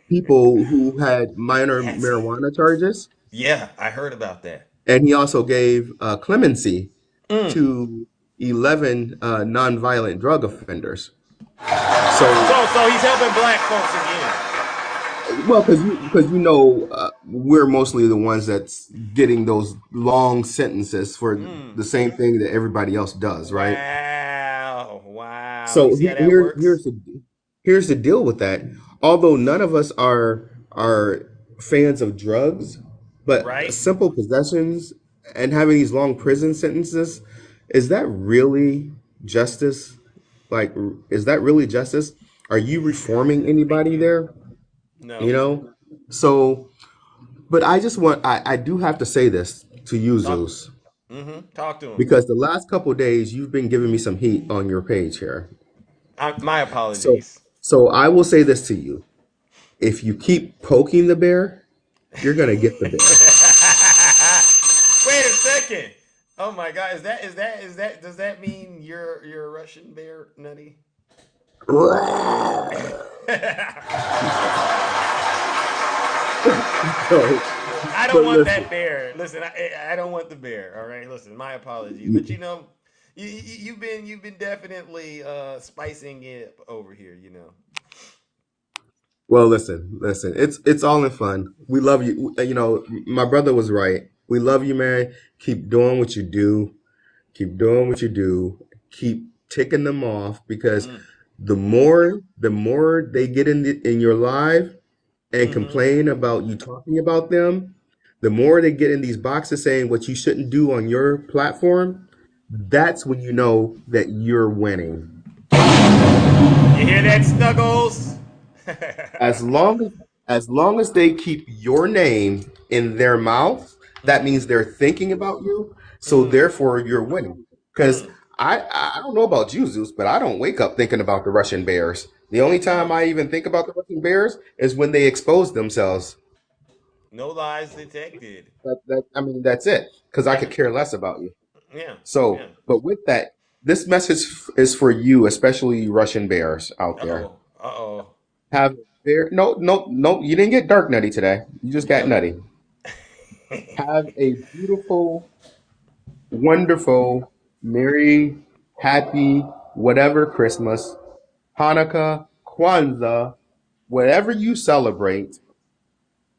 people who had minor marijuana charges. Yeah, I heard about that. And he also gave clemency to 11 nonviolent drug offenders. So he's helping black folks again. Well, because we're mostly the ones that's getting those long sentences for the same thing that everybody else does, right? Wow. So here's the deal with that. Although none of us are fans of drugs, but simple possessions and having these long prison sentences, is that really justice? Like, is that really justice? Are you reforming anybody there? No. So, but I do have to say this to you, Zeus. Talk to him. Because the last couple of days, you've been giving me some heat on your page here. My apologies. So I will say this to you. If you keep poking the bear, you're going to get the bear. Wait a second. Oh my God. Is that, does that mean you're a Russian bear, Nutty? I don't want that bear. Listen, I don't want the bear. All right, listen, my apologies, but you've been definitely spicing it up over here. Well, listen. It's all in fun. We love you. My brother was right. We love you, man. Keep doing what you do. Keep doing what you do. Keep ticking them off because the more they get in your live and complain about you talking about them, the more they get in these boxes saying what you shouldn't do on your platform. That's when you know that you're winning. You hear that, Snuggles? As long as they keep your name in their mouth, that means they're thinking about you. So therefore, you're winning. Because I don't know about you, Zeus, but I don't wake up thinking about the Russian bears. The only time I even think about the Russian bears is when they expose themselves. No lies detected. That's it. Because I could care less about you. Yeah. So, but with that, this message is for you, especially Russian bears out there. Uh-oh. Have No. You didn't get dark nutty today. You just got nutty. Have a beautiful, wonderful, merry, happy, whatever Christmas, Hanukkah, Kwanzaa, whatever you celebrate.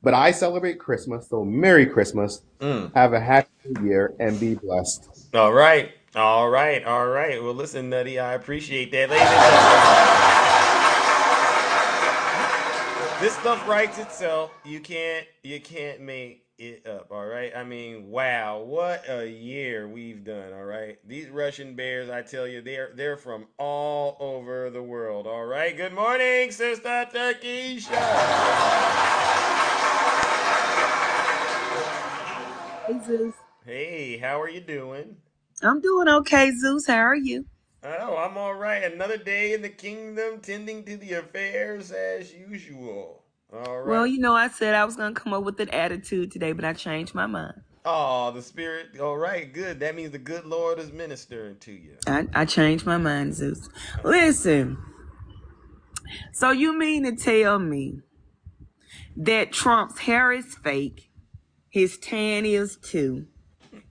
But I celebrate Christmas, so Merry Christmas. Have a happy New Year and be blessed. All right. Well, listen, Nutty, I appreciate that. Ladies and gentlemen, this stuff writes itself. You can't make it up. All right. I mean, wow, what a year we've done. All right. These Russian bears, I tell you, they're from all over the world. All right. Good morning, Sister Turkisha. Hey, Zeus. Hey, how are you doing? I'm doing okay, Zeus. How are you? Oh, I'm all right. Another day in the kingdom, tending to the affairs as usual. All right. Well, you know, I said I was going to come up with an attitude today, but I changed my mind. Oh, the spirit. All right, good. That means the good Lord is ministering to you. I changed my mind, Zeus. Listen. So you mean to tell me that Trump's hair is fake, his tan is too,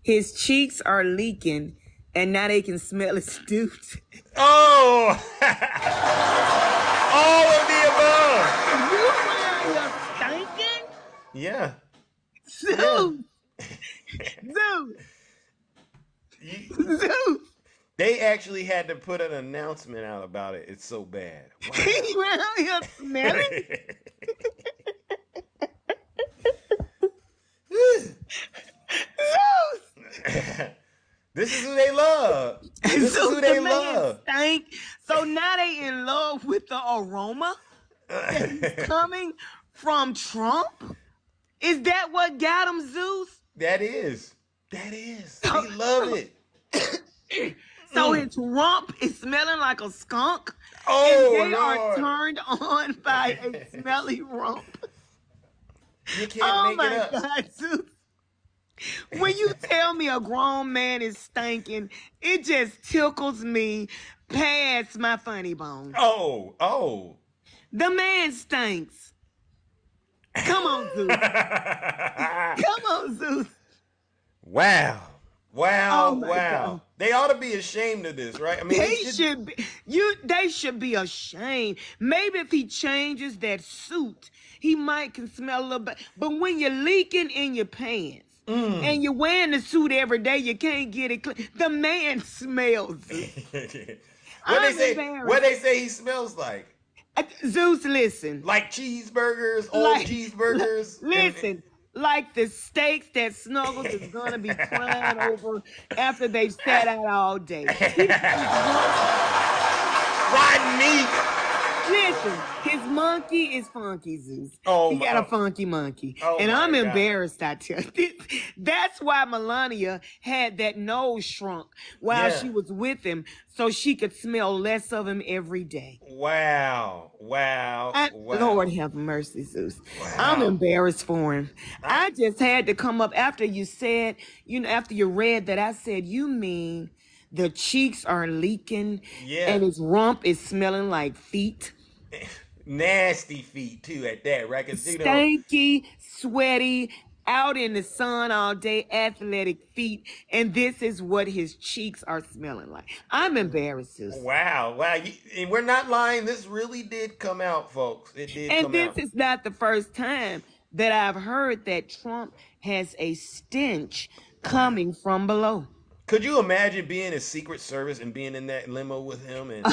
his cheeks are leaking, and now they can smell his stoops? Oh! All of the above. You wearing your stinking? Yeah. Zeus! Zeus! They actually had to put an announcement out about it. It's so bad. Wow. He went out here smelling? Zeus! This is who they love. This is who they love. Stank. So now they in love with the aroma that's coming from Trump? Is that what got him, Zeus? That is. They love it. So his rump is smelling like a skunk? Oh, and they Lord. are turned on by a smelly rump. You can't make it up. Oh, my God, Zeus. When you tell me a grown man is stinking, it just tickles me past my funny bone. Oh. The man stinks. Come on, Zeus. Come on, Zeus. Wow. Oh my God. They ought to be ashamed of this, right? I mean, they should be. They should be ashamed. Maybe if he changes that suit, he might can smell a little bit. But when you're leaking in your pants and you're wearing the suit every day, you can't get it clean. The man smells. What they say he smells like? Zeus, listen. Like cheeseburgers, old cheeseburgers. Listen. Like the steaks that Snuggles is gonna be crying over after they've sat out all day. Rotten meat. Listen, his monkey is funky, Zeus. He got a funky monkey. And I'm embarrassed, I tell you. That's why Melania had that nose shrunk while she was with him, so she could smell less of him every day. Wow. Lord have mercy, Zeus. Wow. I'm embarrassed for him. I just had to come up after you said, after you read that, I said, you mean the cheeks are leaking and his rump is smelling like feet? Nasty feet, too, at that, right? Stanky, sweaty, out in the sun all day, athletic feet, and this is what his cheeks are smelling like. I'm embarrassed. Wow. And we're not lying. This really did come out, folks. It did come out. And this is not the first time that I've heard that Trump has a stench coming from below. Could you imagine being a Secret Service and being in that limo with him? And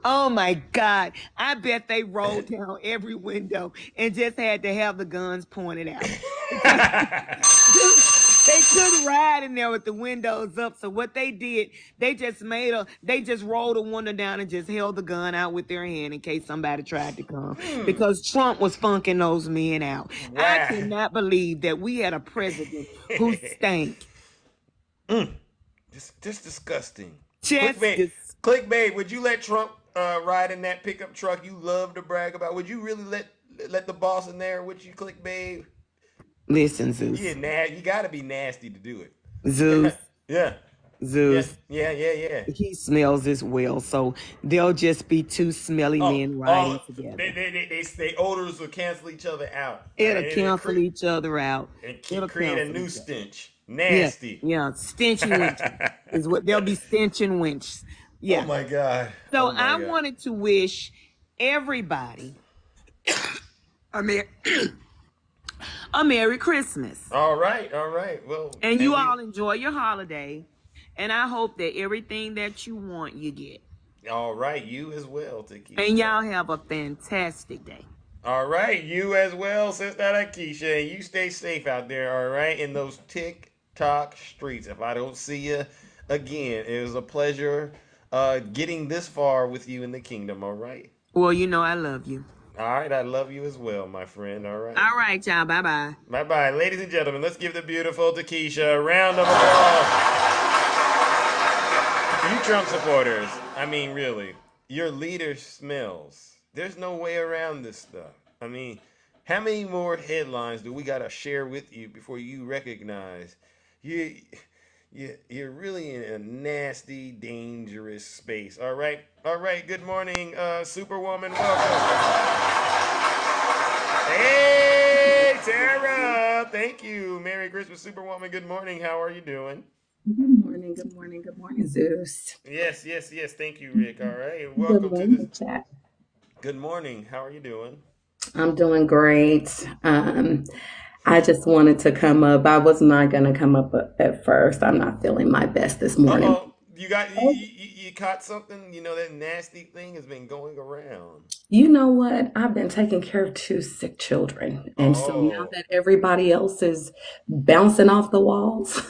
oh my God! I bet they rolled down every window and just had to have the guns pointed out. They couldn't ride in there with the windows up. So what they did, they just rolled a window down and just held the gun out with their hand in case somebody tried to come. Because Trump was funking those men out. Wow. I cannot believe that we had a president who stank. Just disgusting. Just Clickbait, would you let Trump ride in that pickup truck you love to brag about? Would you really let the boss in there with you, Clickbait? Listen, Zeus. Yeah, you got to be nasty to do it. Zeus. Yeah. Zeus. Yeah. He smells as well, so they'll just be two smelly men riding together. They odors will cancel each other out. It'll cancel each other out. And create a new stench. Yeah, Nasty. stench and winch is what they'll be stench and winch. Yeah. Oh my God. So I wanted to wish everybody a Merry Christmas. All right. Well, and you all enjoy your holiday, and I hope that everything that you want you get. All right, you as well, Takesha. And y'all have a fantastic day. All right, you as well, Sister Takesha. And you stay safe out there, all right, in those TikTok streets. If I don't see you again, it was a pleasure getting this far with you in the kingdom, all right? Well, you know I love you. All right, I love you as well, my friend, all right? All right, y'all, bye-bye. Bye-bye. Ladies and gentlemen, let's give the beautiful Takesha a round of applause. You Trump supporters, I mean, really, your leader smells. There's no way around this stuff. I mean, how many more headlines do we got to share with you before you recognize you're really in a nasty, dangerous space? All right. Good morning, Superwoman. Welcome. Hey, Tara. Thank you. Merry Christmas, Superwoman. Good morning. How are you doing? Good morning, Zeus. Yes. Thank you, Rick. All right. Welcome to this chat. Good morning. How are you doing? I'm doing great. I just wanted to come up. I was not going to come up at first. I'm not feeling my best this morning. Uh-oh. You caught something? You know, that nasty thing has been going around. You know what? I've been taking care of 2 sick children. And so now that everybody else is bouncing off the walls.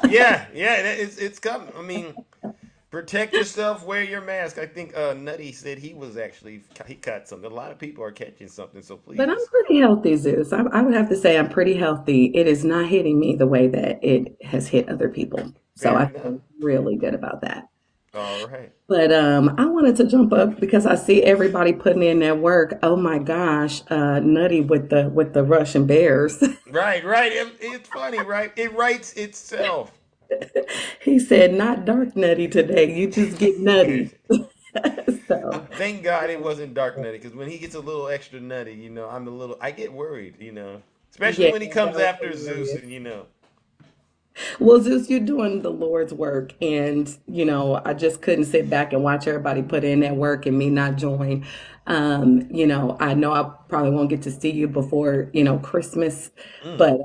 Yeah, it's coming. I mean, protect yourself, wear your mask. I think Nutty said he caught something. A lot of people are catching something, so please. But I'm pretty healthy, Zeus. I would have to say I'm pretty healthy. It is not hitting me the way that it has hit other people. So I feel really good about that. All right. But I wanted to jump up because I see everybody putting in their work. Oh my gosh, Nutty with the Russian bears. Right. It's funny, right? It writes itself. He said, "Not dark Nutty today. You just get nutty." So thank God it wasn't dark Nutty, because when he gets a little extra nutty, you know, I get worried, you know, especially when he comes after Zeus, and you know. Well, Zeus, you're doing the Lord's work, and you know I just couldn't sit back and watch everybody put in that work and me not join. You know I probably won't get to see you before Christmas, but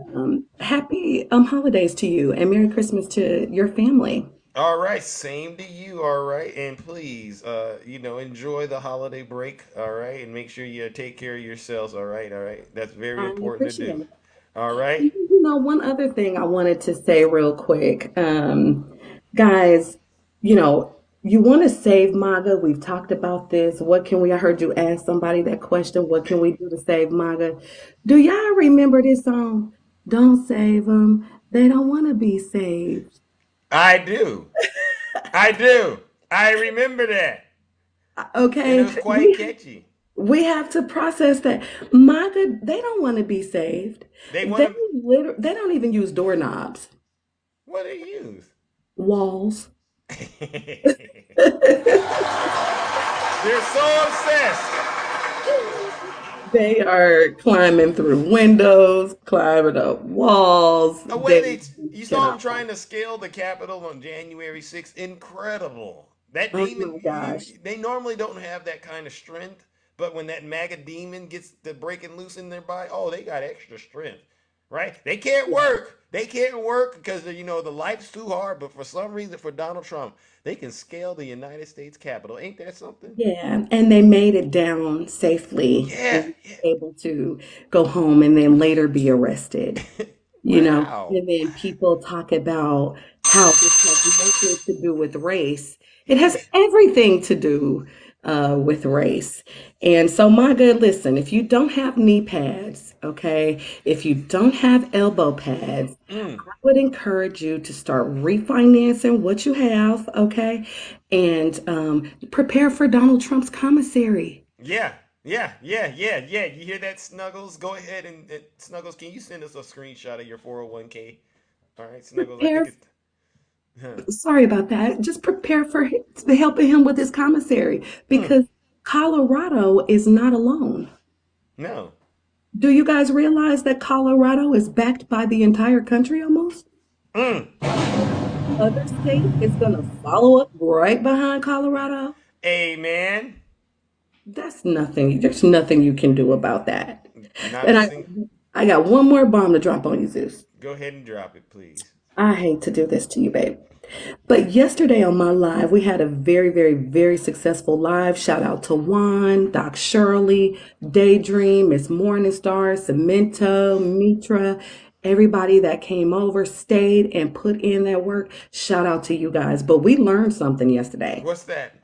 happy holidays to you and Merry Christmas to your family. All right, same to you. All right, and please, enjoy the holiday break. All right, and make sure you take care of yourselves. All right. That's very important to do. All right. You know, one other thing I wanted to say real quick, guys, you want to save MAGA. We've talked about this. I heard you ask somebody that question, what can we do to save MAGA? Do y'all remember this song? Don't save them. They don't want to be saved. I do. I remember that. Okay. And it was quite catchy. We have to process that. MAGA, they don't want to be saved. They don't even use doorknobs. What do they use? Walls. They're so obsessed. They are climbing through windows, climbing up walls. You saw them trying to scale the Capitol on January 6th. Incredible. That demon, they normally don't have that kind of strength. But when that MAGA demon gets to breaking loose in their body, they got extra strength, right? They can't work. They can't work because, the life's too hard. But for some reason, for Donald Trump, they can scale the United States Capitol. Ain't that something? Yeah, and they made it down safely. Yeah. Able to go home and then later be arrested. Wow. And then people talk about how this has nothing to do with race. It has everything to do with race. And so, MAGA, listen, if you don't have knee pads, okay, if you don't have elbow pads, I would encourage you to start refinancing what you have, okay, and prepare for Donald Trump's commissary. Yeah. You hear that, Snuggles? Go ahead and Snuggles, can you send us a screenshot of your 401k? All right, Snuggles. Sorry about that. Just prepare for helping him with his commissary because Colorado is not alone. No. Do you guys realize that Colorado is backed by the entire country almost? Other state is going to follow up right behind Colorado. Amen. That's nothing. There's nothing you can do about that. Not And I got one more bomb to drop on you, Zeus. Go ahead and drop it, please. I hate to do this to you, babe. But yesterday on my live, we had a very, very, very successful live. Shout out to Juan, Doc Shirley, Daydream, Miss Morningstar, Cemento, Mitra, everybody that came over, stayed, and put in their work. Shout out to you guys. But we learned something yesterday. What's that?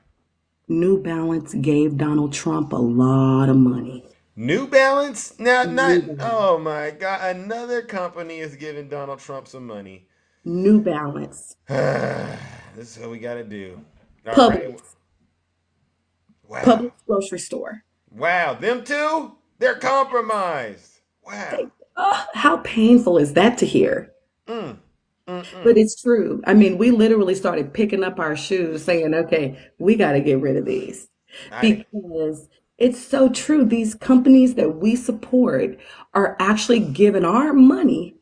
New Balance gave Donald Trump a lot of money. New Balance? Oh my God. Another company is giving Donald Trump some money. New Balance. This is what we got to do. Publix. Right. Wow. Publix grocery store. Wow. Them two? They're compromised. Wow. How painful is that to hear? But it's true. I mean, we literally started picking up our shoes saying, okay, we got to get rid of these. Because it's so true. These companies that we support are actually giving our money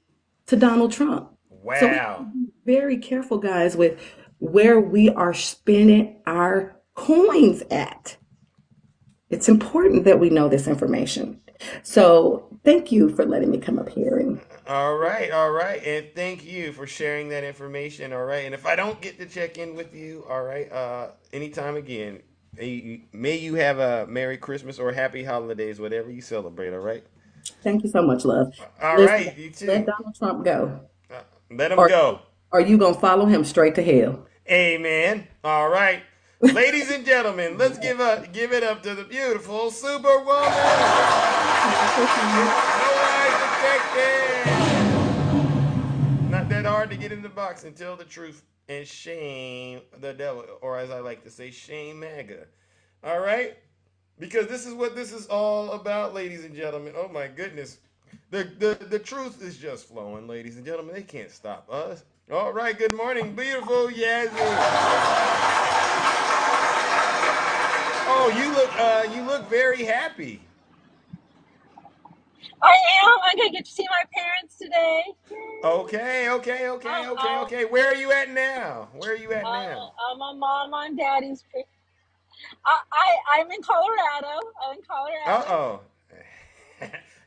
to Donald Trump. Wow. So we have to be very careful, guys, with where we are spending our coins at. It's important that we know this information. So thank you for letting me come up here. All right. And thank you for sharing that information. All right. And if I don't get to check in with you, all right, anytime again, may you have a Merry Christmas or Happy Holidays, whatever you celebrate. All right. Thank you so much, love. All right. You too. Let Donald Trump go. Let him go. Are you going to follow him straight to hell? Amen. All right. Ladies and gentlemen, let's give it up to the beautiful Superwoman. No lies detected. Not that hard to get in the box and tell the truth and shame the devil, or as I like to say, shame MAGA. All right? Because this is what this is all about, ladies and gentlemen. Oh my goodness. The truth is just flowing, ladies and gentlemen. They can't stop us. All right, good morning, beautiful Yazzie. Oh, you look very happy. I am. I'm gonna get to see my parents today. Okay. Where are you at now? I'm a mom on daddy's. I'm in Colorado. Uh-oh.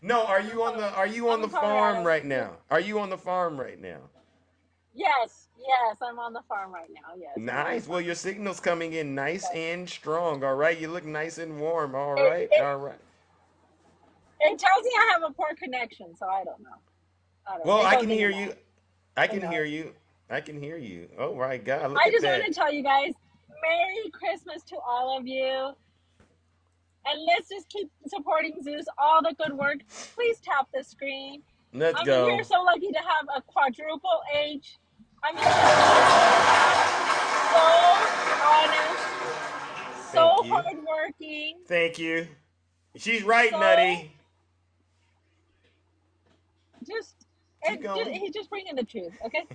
No, are you on the farm right now? Are you on the farm right now? Yes, I'm on the farm right now. Yes. Nice. Well, your signal's coming in nice and strong. All right, you look nice and warm. All right. It tells me I have a poor connection, so I don't know. Well, I can hear you. I can hear you. Oh my God! Look at that. I just want to tell you guys, Merry Christmas to all of you. And let's just keep supporting Zeus, all the good work. Please tap the screen. Let's go. We're so lucky to have a quadruple H. I mean, so honest, so hardworking. Thank you. She's right, Nutty. He's just bringing the truth, okay?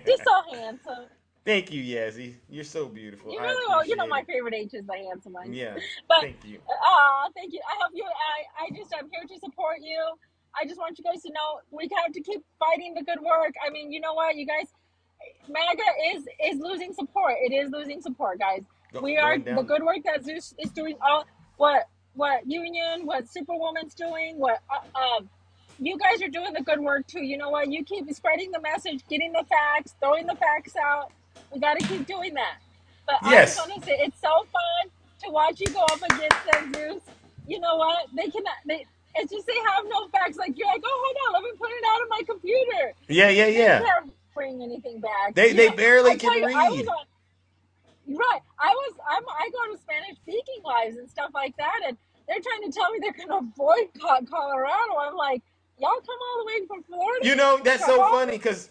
Just so handsome. Thank you, Yazzie. You're so beautiful. You know my favorite H is the handsome one. Yeah. But, thank you. Thank you. I'm here to support you. I just want you guys to know we have to keep fighting the good work. I mean, you know what, you guys, MAGA is losing support. It is losing support, guys. The good work that Zeus is doing, what Union, what Superwoman's doing, what you guys are doing the good work too. You know what? You keep spreading the message, getting the facts, throwing the facts out. We got to keep doing that. But yes. I just want to say it's so fun to watch you go up against them, Zeus. You know what? It's just they have no facts. Like you're like, oh, hold on, let me put it out of my computer. Yeah. They can't bring anything back. They barely can read. I go to Spanish speaking lives and stuff like that, and they're trying to tell me they're going to boycott Colorado. I'm like, y'all come all the way from Florida. You know, that's so funny because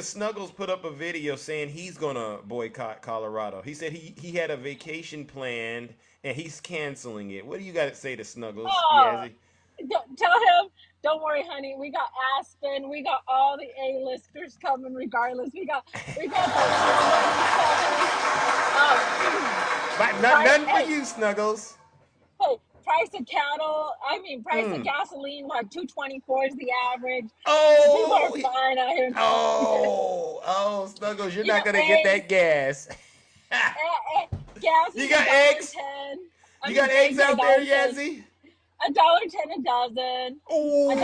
Snuggles put up a video saying he's gonna boycott Colorado. He said he had a vacation planned and he's canceling it. What do you got to say to Snuggles? Tell him Don't worry, honey. We got Aspen. We got all the A-listers coming regardless. We got the None for you, Snuggles. Hey, price of cattle. I mean, price of gasoline. What, $2.24 is the average. Oh, people are fine out here. Snuggles, you're not gonna get that gas. Gas. You got eggs? You got eggs out there, Yazzie? $1.10 a dozen. $1.89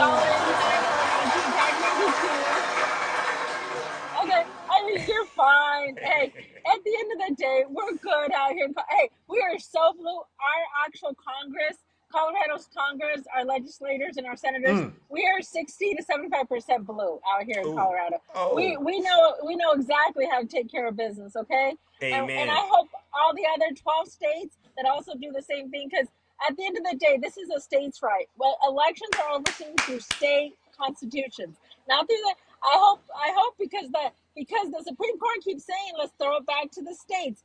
Okay, I mean, you're fine. Hey, at the end of the day, we're good out here. Hey, we are so blue. Our actual Congress, Colorado's Congress, our legislators and our senators, we are 60 to 75% blue out here in Colorado. We know exactly how to take care of business, okay? Amen. And I hope all the other 12 states that also do the same thing, because at the end of the day, this is a state's right. Well, elections are overseen through state constitutions, not through the. I hope because the Supreme Court keeps saying let's throw it back to the states.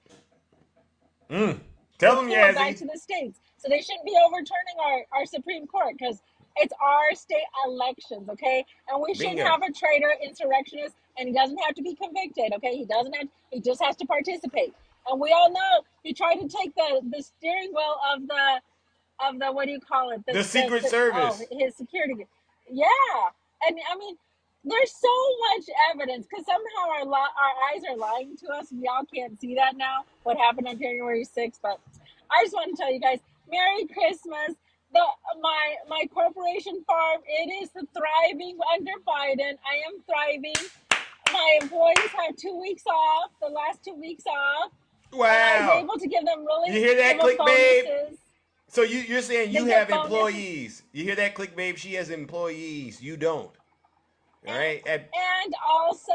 Tell them, Yazzie. Back to the states, so they shouldn't be overturning our Supreme Court because it's our state elections, okay? And we shouldn't have a traitor, insurrectionist, and he doesn't have to be convicted, okay? He doesn't have. He just has to participate. And we all know he tried to take the steering wheel of the what do you call it? The Secret Service. His security. Yeah, and I mean. There's so much evidence because somehow our eyes are lying to us. We all can't see that now, what happened on January 6th. But I just want to tell you guys, Merry Christmas. My corporation farm, it is thriving under Biden. I am thriving. My employees have 2 weeks off, the last 2 weeks off. Wow. And I was able to give them really You hear that, Click bonuses. Babe? So you're saying you have employees. You hear that, Click Babe? She has employees. You don't. All right. And also,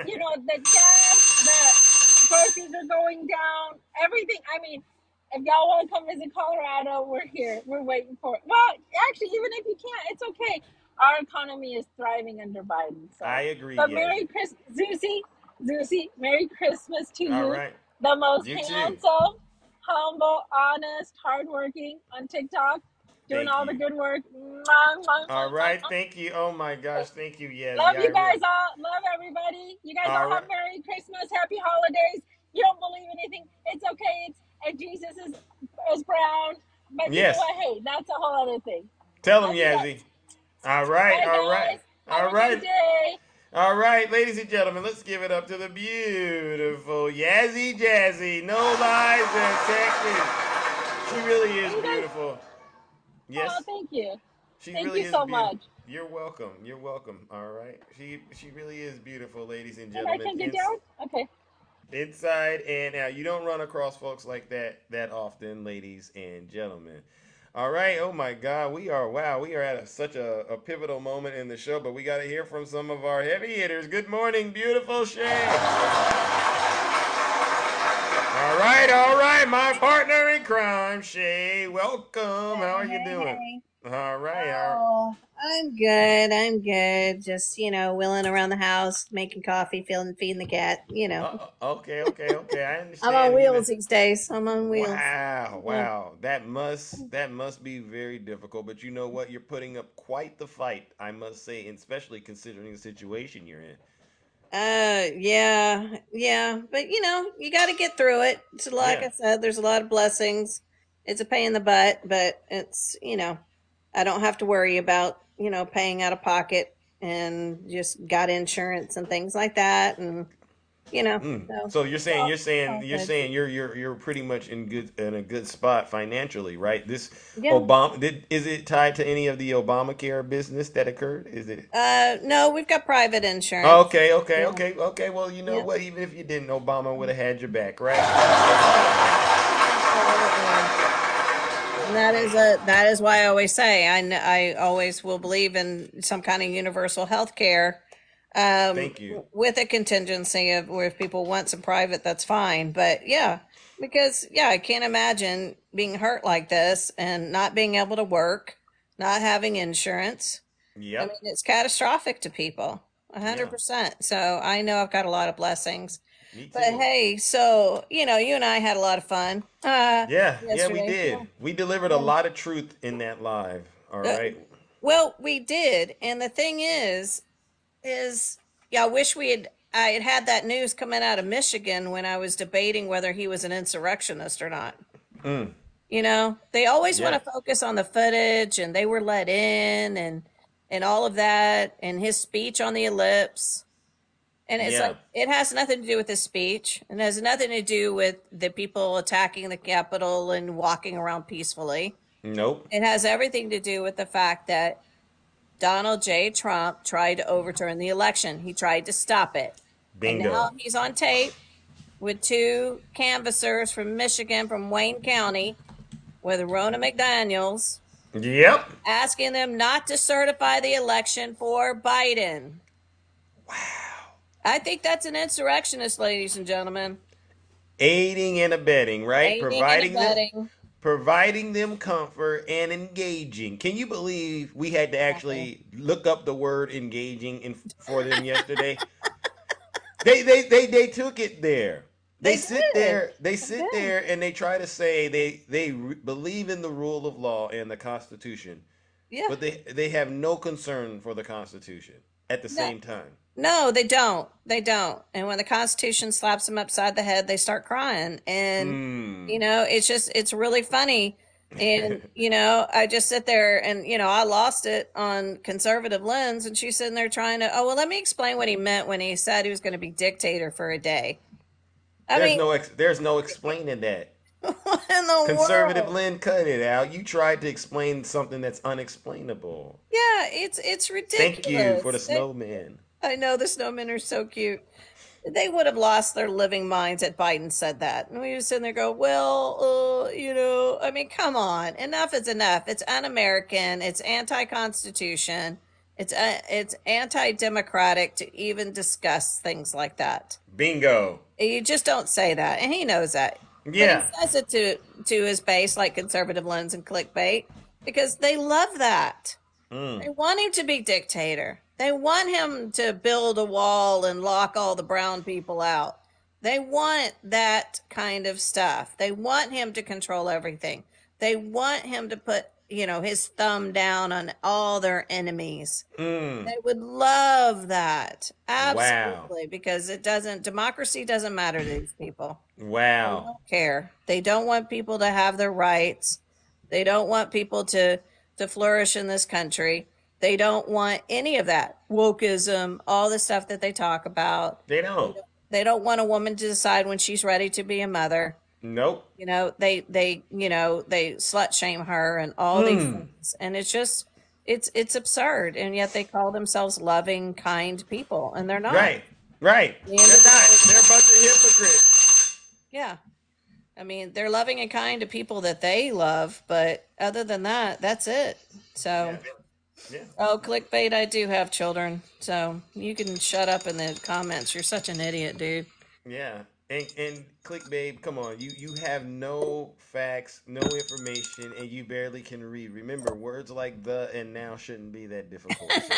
you know, the gas, the groceries are going down, everything. I mean, if y'all want to come visit Colorado, we're here. We're waiting for it. Well, actually, even if you can't, it's okay. Our economy is thriving under Biden. So. I agree. But Merry Christmas, Zeusy, Merry Christmas to you. All right. The most handsome, humble, honest, hardworking on TikTok. Doing all the good work. All right, thank you. Oh my gosh, thank you. Yes. Love you guys all. Love everybody. You guys all have Merry Christmas, Happy Holidays. You don't believe anything, it's okay. And Jesus is brown. But you know what? Hey, that's a whole other thing. Tell them, Yazzie. All right. All right, ladies and gentlemen, let's give it up to the beautiful Yazzie Jazzy. No lies detected. She really is beautiful. Yes. Oh, thank you. Thank you so much. You're welcome. You're welcome. All right. She really is beautiful, ladies and gentlemen. I can get down? Okay. Inside and out. You don't run across folks like that often, ladies and gentlemen. All right. Oh my God. We are at such a pivotal moment in the show, but we got to hear from some of our heavy hitters. Good morning, beautiful Shay. All right, my partner in crime, Shay. Welcome. How are you doing? All right. Oh, I'm good. Just, wheeling around the house, making coffee, feeding the cat, Okay. I understand. I'm on wheels these days. I'm on wheels. Wow. That must be very difficult. But you know what? You're putting up quite the fight, I must say, especially considering the situation you're in. Yeah. But you got to get through it. So like I said, there's a lot of blessings. It's a pain in the butt, but it's, I don't have to worry about, paying out of pocket, and just got insurance and things like that. And, So you're saying you're pretty much in a good spot financially, right? This Obama, is it tied to any of the Obamacare business that occurred? Is it? No, we've got private insurance. Okay. Well, you know what? Even if you didn't, Obama would have had your back, right? And that is why I always say I always will believe in some kind of universal health care. Thank you. With a contingency of where if people want some private, that's fine. But because I can't imagine being hurt like this and not being able to work, not having insurance. Yeah. I mean, it's catastrophic to people, 100%. So I know I've got a lot of blessings. But hey, so you and I had a lot of fun. Yeah, we Yesterday. did. We delivered a lot of truth in that live. All right. Well, we did, and the thing is I wish I had that news coming out of Michigan when I was debating whether he was an insurrectionist or not. They always want to focus on the footage, and they were let in, and all of that, and his speech on the ellipse. And it's like, it has nothing to do with his speech. It has nothing to do with the people attacking the Capitol and walking around peacefully. Nope. It has everything to do with the fact that Donald J. Trump tried to overturn the election. He tried to stop it. Bingo. And now he's on tape with 2 canvassers from Michigan, from Wayne County, with Ronna McDaniels. Yep. Asking them not to certify the election for Biden. Wow. I think that's an insurrectionist, ladies and gentlemen. Aiding and abetting, right? Aiding providing them comfort and engaging. Can you believe we had to actually look up the word engaging for them yesterday? They took it there. They sit there and they try to say they believe in the rule of law and the Constitution. Yeah. But they have no concern for the Constitution at the same time. No, they don't. They don't. And when the Constitution slaps them upside the head, they start crying. And, it's really funny. And, I just sit there and, I lost it on conservative lens. And she's sitting there trying to, let me explain what he meant when he said he was going to be dictator for a day. There's no explaining that. Conservative Lynn, cut it out. You tried to explain something that's unexplainable. Yeah, it's ridiculous. Thank you for the snowman. I know, the snowmen are so cute. They would have lost their living minds if Biden said that. And we were sitting there go, come on. Enough is enough. It's un-American. It's anti-Constitution. It's anti-democratic to even discuss things like that. Bingo. You just don't say that. And he knows that. Yeah. But he says it to his base, like conservative lens and clickbait, because they love that. They want him to be dictator. They want him to build a wall and lock all the brown people out. They want that kind of stuff. They want him to control everything. They want him to put, his thumb down on all their enemies. They would love that. Absolutely. Wow. Because democracy doesn't matter to these people. Wow. They don't care. They don't want people to have their rights. They don't want people to flourish in this country. They don't want any of that. Wokeism, all the stuff that they talk about. They don't. They don't want a woman to decide when she's ready to be a mother. Nope. They slut shame her and all these things. And it's just, it's absurd. And yet they call themselves loving, kind people. And they're not. Right. They're not. They're a bunch of hypocrites. Yeah. I mean, they're loving and kind to people that they love. But other than that, that's it. So... Yeah. Oh, clickbait, I do have children, so you can shut up in the comments. You're such an idiot, dude. Yeah. And clickbait, come on. You have no facts, no information, and you barely can read. Remember, words like the and now shouldn't be that difficult. So.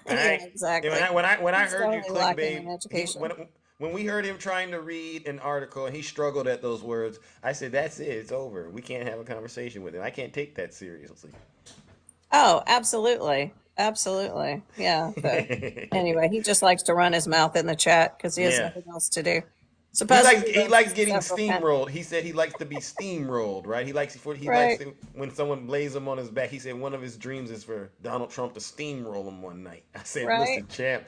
Yeah, exactly. When I heard you clickbait, when we heard him trying to read an article and he struggled at those words, I said, that's it. It's over. We can't have a conversation with him. I can't take that seriously. Oh, absolutely. Absolutely. Yeah. But anyway, he just likes to run his mouth in the chat because he has nothing else to do. He likes getting steamrolled. He said he likes to be steamrolled, right? He likes when someone lays him on his back. He said one of his dreams is for Donald Trump to steamroll him one night. I said, listen, champ,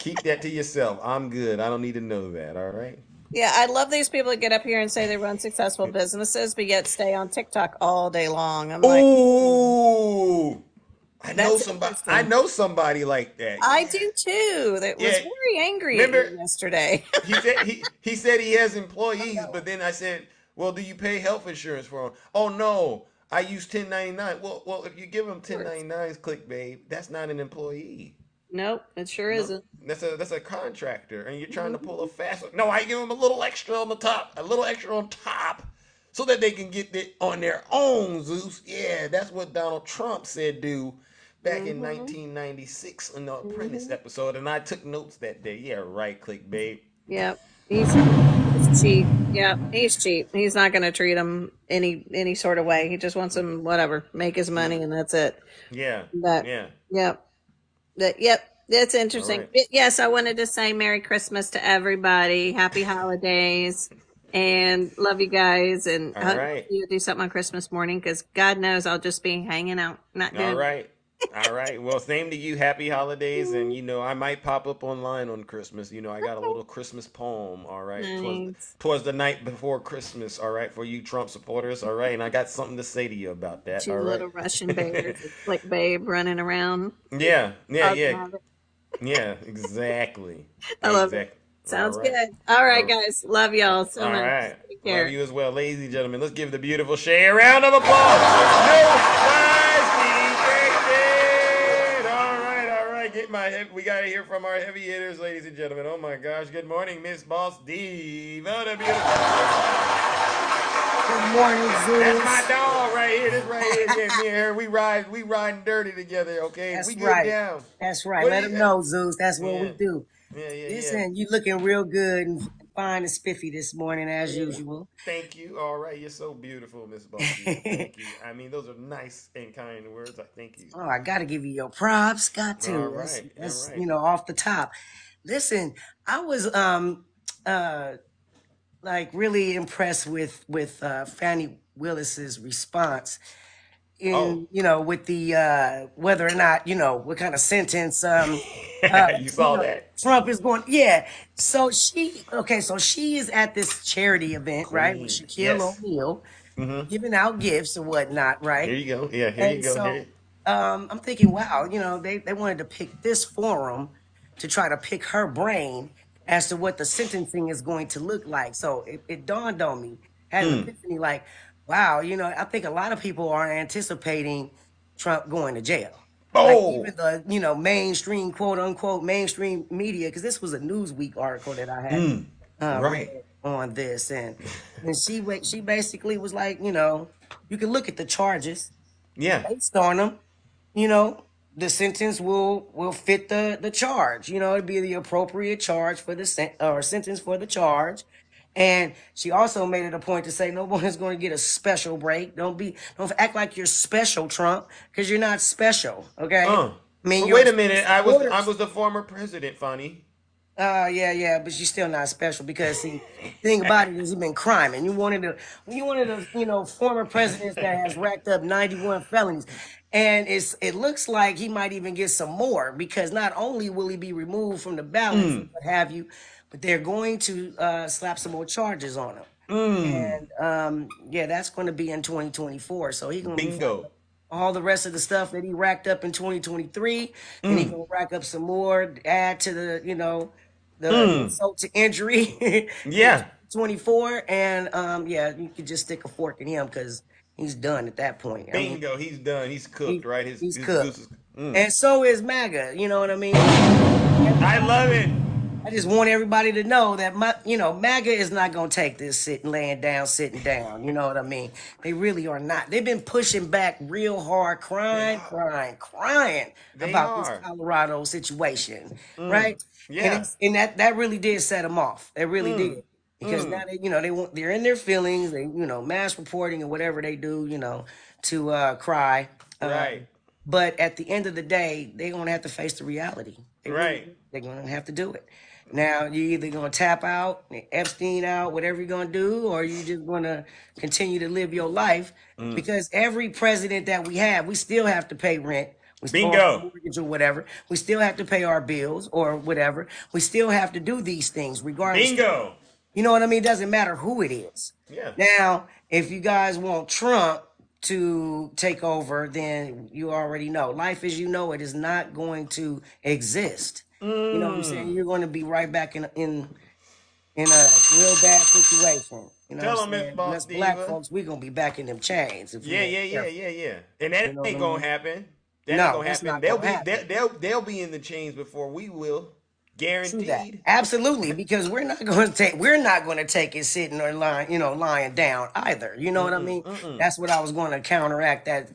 keep that to yourself. I'm good. I don't need to know that. All right. Yeah, I love these people that get up here and say they run successful businesses, but yet stay on TikTok all day long. I'm like, ooh, I know somebody like that. I do too. That was very angry at me yesterday. he said he has employees, but then I said, well, do you pay health insurance for them? Oh no, I use 1099. Well, if you give them 1099s, clickbait, that's not an employee. Nope, it sure isn't. That's a contractor, and you're trying to pull a fast. No, I give them a little extra on the top, so that they can get it on their own. Zeus, yeah, that's what Donald Trump said do back in 1996 in the Apprentice episode, and I took notes that day. Yeah, right, clickbait. Yep. He's cheap. Yeah, he's cheap. He's not going to treat him any sort of way. He just wants him whatever, make his money, and that's it. Yeah. But Yeah. yep. That's interesting. Right. Yes, I wanted to say Merry Christmas to everybody. Happy holidays. And love you guys. And All I hope right. you do something on Christmas morning because God knows I'll just be hanging out, not doing All right. All right. Well, same to you. Happy holidays. And, I might pop up online on Christmas. I got a little Christmas poem. All right. Nice. Twas the night before Christmas. All right. For you Trump supporters. All right. And I got something to say to you about that. Two All right. little Russian bears, like Babe running around. Yeah. I'll Yeah. have it. Yeah. Exactly. I love it. Sounds good. All right, guys. Love y'all so much. All right. Take care. Love you as well. Ladies and gentlemen, let's give the beautiful Shay a round of applause. No lies detected. All right. We got to hear from our heavy hitters, ladies and gentlemen. Oh, my gosh. Good morning, Miss Boss Diva. The beautiful. Good morning, Zeus. That's my dog right here. This right here. Yeah, me and her, we riding dirty together, okay? That's we get right. down. That's right. Let them know, Zeus. That's what we Yeah. do. Yeah. Listen, you looking real good and fine and spiffy this morning as usual. Thank you. All right. You're so beautiful, Miss Boss Diva. Thank you. I mean, those are nice and kind words. I thank you. Oh, I got to give you your props. Got to. All right. That's All right. off the top. Listen, I was like really impressed with Fannie Willis's response in with the whether or not what kind of sentence you saw that Trump is going. So she is at this charity event, right, with Shaquille O'Neal, giving out gifts and whatnot, right? Here you go. Yeah, here you go. So I'm thinking, wow, they wanted to pick this forum to try to pick her brain as to what the sentencing is going to look like. So it dawned on me, had an epiphany, like, wow, I think a lot of people are anticipating Trump going to jail. Like even the, mainstream, quote unquote, mainstream media, because this was a Newsweek article that I had read on this. And she basically was like, you can look at the charges. Yeah. Based on them, the sentence will fit the charge. It'd be the appropriate charge for the sentence for the charge. And she also made it a point to say no one is going to get a special break. Don't act like you're special, Trump, because you're not special. Okay. I mean, wait a minute. I was the former president, Fonny. Yeah, but you're still not special because see, the thing about it is you've been criming. You wanted the former presidents that has racked up 91 felonies, and it looks like he might even get some more because not only will he be removed from the ballot, and what have you, but they're going to slap some more charges on him. And that's going to be in 2024. So he's going to be all the rest of the stuff that he racked up in 2023, and he's going to rack up some more, add to the the insult to injury. 24, and you could just stick a fork in him because he's done at that point. Bingo, he's done. He's cooked, right? He's cooked. And so is MAGA. You know what I mean? I love it. I just want everybody to know that MAGA is not going to take this sitting down. You know what I mean? They really are not. They've been pushing back real hard, crying about this Colorado situation, right? Yeah. And that really did set them off. It really did. Because now they're in their feelings, they mass reporting and whatever they do, to cry. Right. But at the end of the day, they're gonna have to face the reality. They're gonna have to do it. Now you're either gonna tap out, Epstein out, whatever you're gonna do, or you're just gonna continue to live your life. Because every president that we have, we still have to pay rent. We still have to mortgage or whatever. We still have to pay our bills or whatever. We still have to do these things regardless. Bingo. You know what I mean? It doesn't matter who it is. Yeah. Now, if you guys want Trump to take over, then you already know. Life as you know it is not going to exist. You know what I'm saying? You're going to be right back in a real bad situation. You know Tell what I'm them, saying? Boss Us black Diva. folks, we're going to be back in them chains. Yeah. And that ain't going to happen. That No, ain't going to that's happen. not They'll gonna be happen. they'll be in the chains before we will. Guaranteed. Absolutely, because we're not going to take it sitting or lying down either. You know what I mean? That's what I was going to counteract that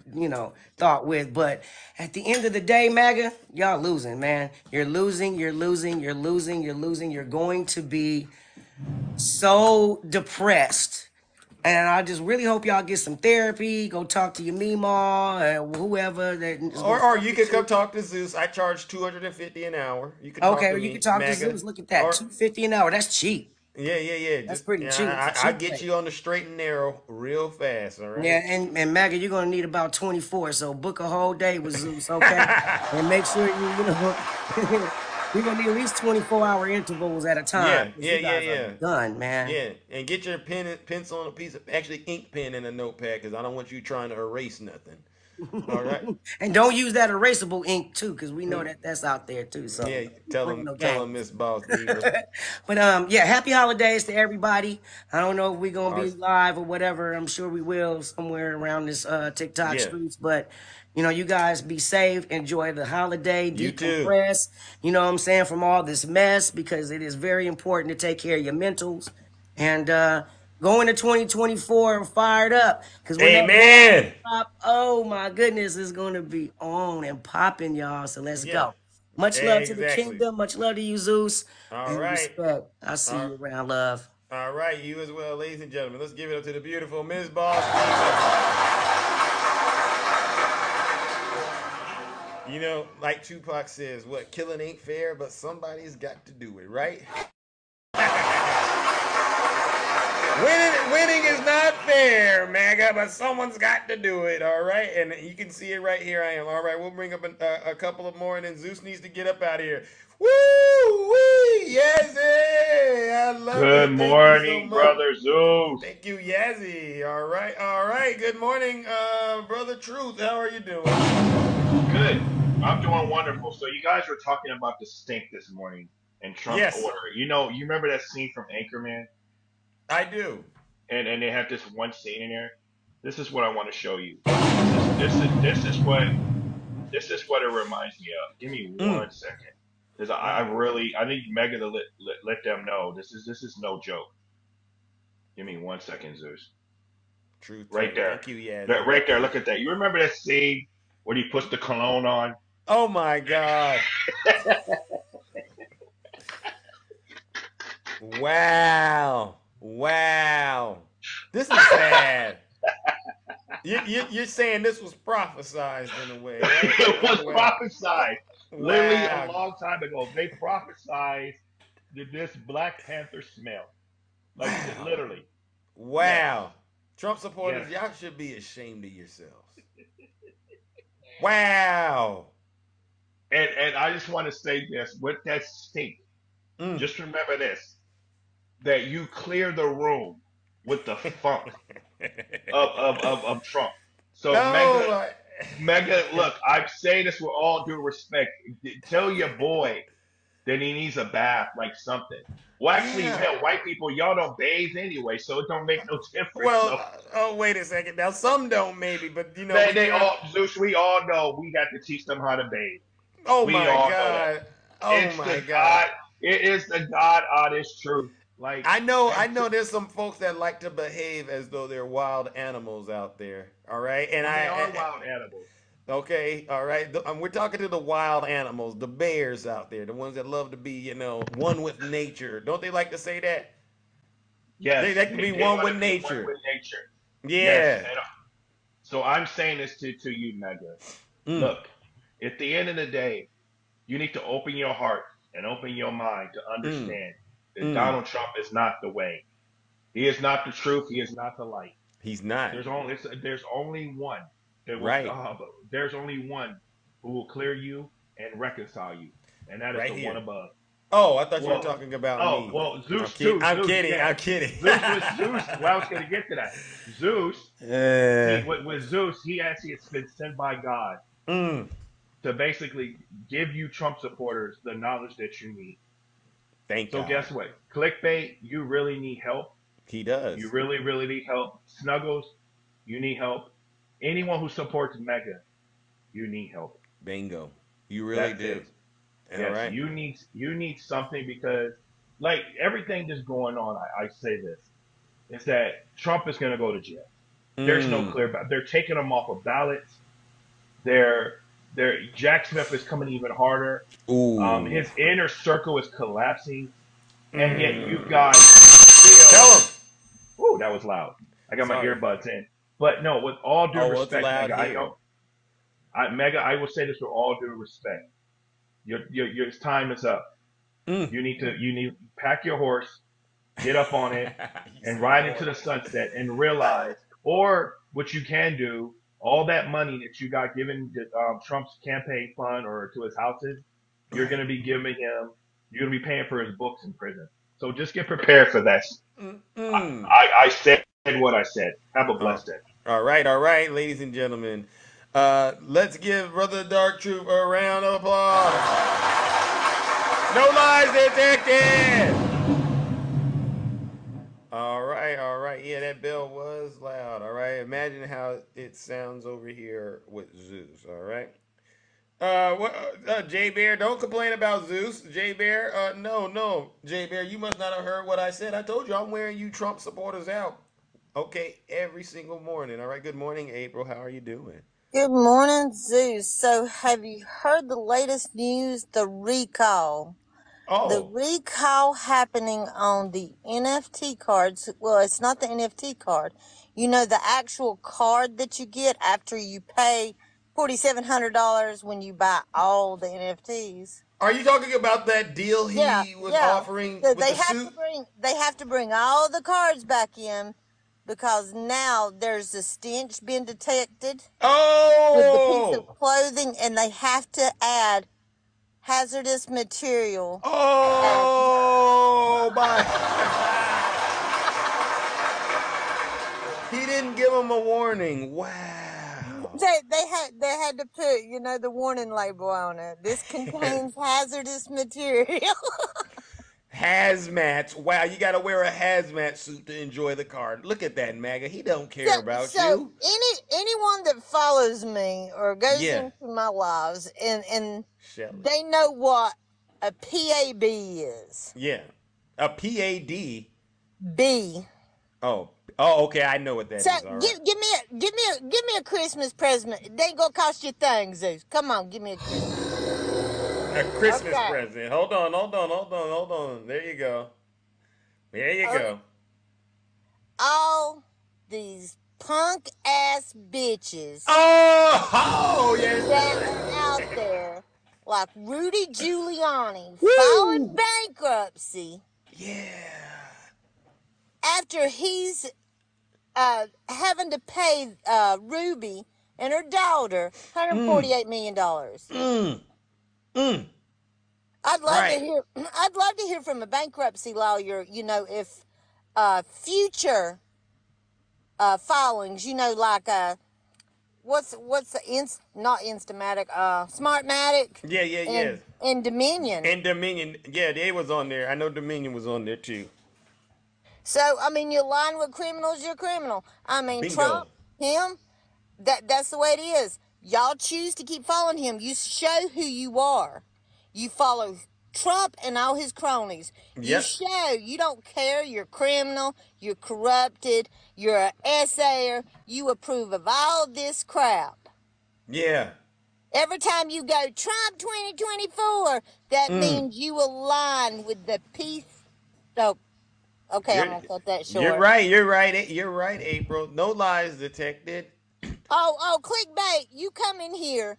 thought with. But at the end of the day, MAGA, y'all losing, man. You're losing. You're going to be so depressed. And I just really hope y'all get some therapy. Go talk to your Meemaw and whoever that is going Or you could come talk to Zeus. I charge $250 an hour. You can talk Okay, to or me, you can talk to MAGA. Zeus. Look at that, Or $250 an hour. That's cheap. yeah. That's Just pretty cheap. It's a I cheap get rate. you on the straight and narrow real fast. All right. Yeah, and Maggie, you're gonna need about 24. So book a whole day with Zeus, okay? And make sure you know you're gonna need at least 24-hour intervals at a time because you guys are done, man. Yeah, and get your pen and pencil and a piece of actually ink pen in a notepad because I don't want you trying to erase nothing. All right. And don't use that erasable ink too, because we know that that's out there too. So Yeah, tell them, Miss Boss Diva. But yeah, happy holidays to everybody. I don't know if we're gonna be Awesome. live or whatever. I'm sure we will somewhere around this TikTok streets. But you know, you guys be safe, enjoy the holiday, You too. decompress. You know what I'm saying, from all this mess, because it is very important to take care of your mentals. And go into 2024 fired up. Because when that pop, oh my goodness, it's gonna be on and popping, y'all. So let's go. Much love to the kingdom. Much love to you, Zeus. All And right. respect. I'll see you around, love. All right, you as well, ladies and gentlemen. Let's give it up to the beautiful Ms. Boss Diva. You know, like Tupac says, what, killing ain't fair, but somebody's got to do it, right? Winning is not fair, MAGA, but someone's got to do it, all right? And you can see it right here. I am. All right, we'll bring up a couple of more, and then Zeus needs to get up out of here. Woo-wee! Yazzie! I love it. Good morning, Brother Zeus. Thank you, Yazzie. All right. Good morning, Brother Truth. How are you doing? Good. I'm doing wonderful. So you guys were talking about the stink this morning and Trump's order. You know, you remember that scene from Anchorman? I do. And they have this one scene in there. This is what I want to show you. This is what it reminds me of. Give me 1 second. Because I need Mega to let them know this is no joke. Give me 1 second, Zeus. Truth. Right there. Thank you, Yazzie. Right there. Look at that. You remember that scene where he puts the cologne on? Oh my God. Wow. This is sad. You're saying this was prophesized in a way, right? It was prophesied. Literally a long time ago. They prophesized this Black Panther smell. Like literally. Wow. Yes. Trump supporters, y'all should be ashamed of yourselves. Wow. And I just want to say this, with that stink, just remember this, that you clear the room with the funk of Trump. So Mega, look, I say this with all due respect. Tell your boy that he needs a bath, like something. Well, actually, hell, white people, y'all don't bathe anyway, so it don't make no difference. Well, wait a second. Now, some don't maybe, but you know. They all, Zeus, we all know we got to teach them how to bathe. Oh, my God. Oh, my God. It is the God honest truth. Like I know there's some folks that like to behave as though they're wild animals out there. All right? And they are wild animals. Okay, all right. We're talking to the wild animals, the bears out there, the ones that love to be, you know, one with nature. Don't they like to say that? Yes. They like to be one with nature. One with nature. Yeah. Yes. So I'm saying this to you, Mega. Look, at the end of the day, you need to open your heart and open your mind to understand that Donald Trump is not the way. He is not the truth. He is not the light. He's not. There's only one. There's only one who will clear you and reconcile you, and that is the one above. Oh, I thought you were talking about me. Oh, well, Zeus too. I'm kidding. Zeus. Well, I was going to get to that. Zeus. With Zeus, he actually has been sent by God to basically give you Trump supporters the knowledge that you need. Thank you. So guess what? Clickbait, you really need help. He does. You really, really need help. Snuggles, you need help. Anyone who supports Mega, you need help. Bingo. You really do. Yes, right. You need something because, like, everything that's going on, I say this, is that Trump is going to go to jail. There's no clear ballot. They're taking him off of ballots. Jack Smith is coming even harder. His inner circle is collapsing. and yet you guys still. Tell him. Ooh, that was loud. I got Sorry. my earbuds in. But no, with all due respect, loud Mega, here. Mega, I will say this with all due respect. Your time is up. You need to pack your horse, get up on it, and ride into the sunset and realize, or what you can do, all that money that you got given to Trump's campaign fund or to his houses, you're going to be giving him, you're going to be paying for his books in prison. So just get prepared for that. I said what I said. Have a blessed day. All right, ladies and gentlemen. Let's give Brother Dark Troop a round of applause. No lies detected. All right. Yeah, that bell was loud. All right. Imagine how it sounds over here with Zeus. All right. J Bear, don't complain about Zeus. J Bear, no, J Bear, you must not have heard what I said. I told you I'm wearing you Trump supporters out. Okay, every single morning. All right. Good morning, April. How are you doing? Good morning, Zeus. So, have you heard the latest news? The recall. The recall happening on the NFT cards. Well, it's not the NFT card. You know, the actual card that you get after you pay $4,700 when you buy all the NFTs. Are you talking about that deal he was offering So with they the have suit? they have to bring all the cards back in because now there's a stench being detected with the piece of clothing, and they have to add hazardous material. Oh my! He didn't give him a warning. Wow. They had to put, you know, the warning label on it. This contains hazardous material. Hazmats. Wow, you got to wear a hazmat suit to enjoy the card. Look at that, MAGA. He don't care about you. Anyone that follows me or goes into my lives and they know what a PAB is. Yeah. A PAD. B. Oh, okay. I know what that is. All right. Give me a Christmas present. It ain't gonna cost you a thing, Zeus. Come on, give me a Christmas present. A Christmas present. Hold on. There you go. All these punk ass bitches. Oh yes. That are out there, like Rudy Giuliani, filing bankruptcy. Yeah. After he's having to pay Ruby and her daughter $148 million. I'd love to hear from a bankruptcy lawyer, you know, if future filings, you know, like what's the not Instamatic, Smartmatic. Yeah. And Dominion. Yeah, they was on there. I know Dominion was on there too. So, I mean, you align with criminals, you're a criminal. I mean, Bingo. Trump, him, that's the way it is. Y'all choose to keep following him. You show who you are. You follow Trump and all his cronies. You show you don't care. You're criminal. You're corrupted. You're an essayer. You approve of all this crap. Yeah. Every time you go Trump 2024, that means you align with the peace. Oh, okay, I'm gonna cut that short. You're right, April. No lies detected. Oh, clickbait! You come in here,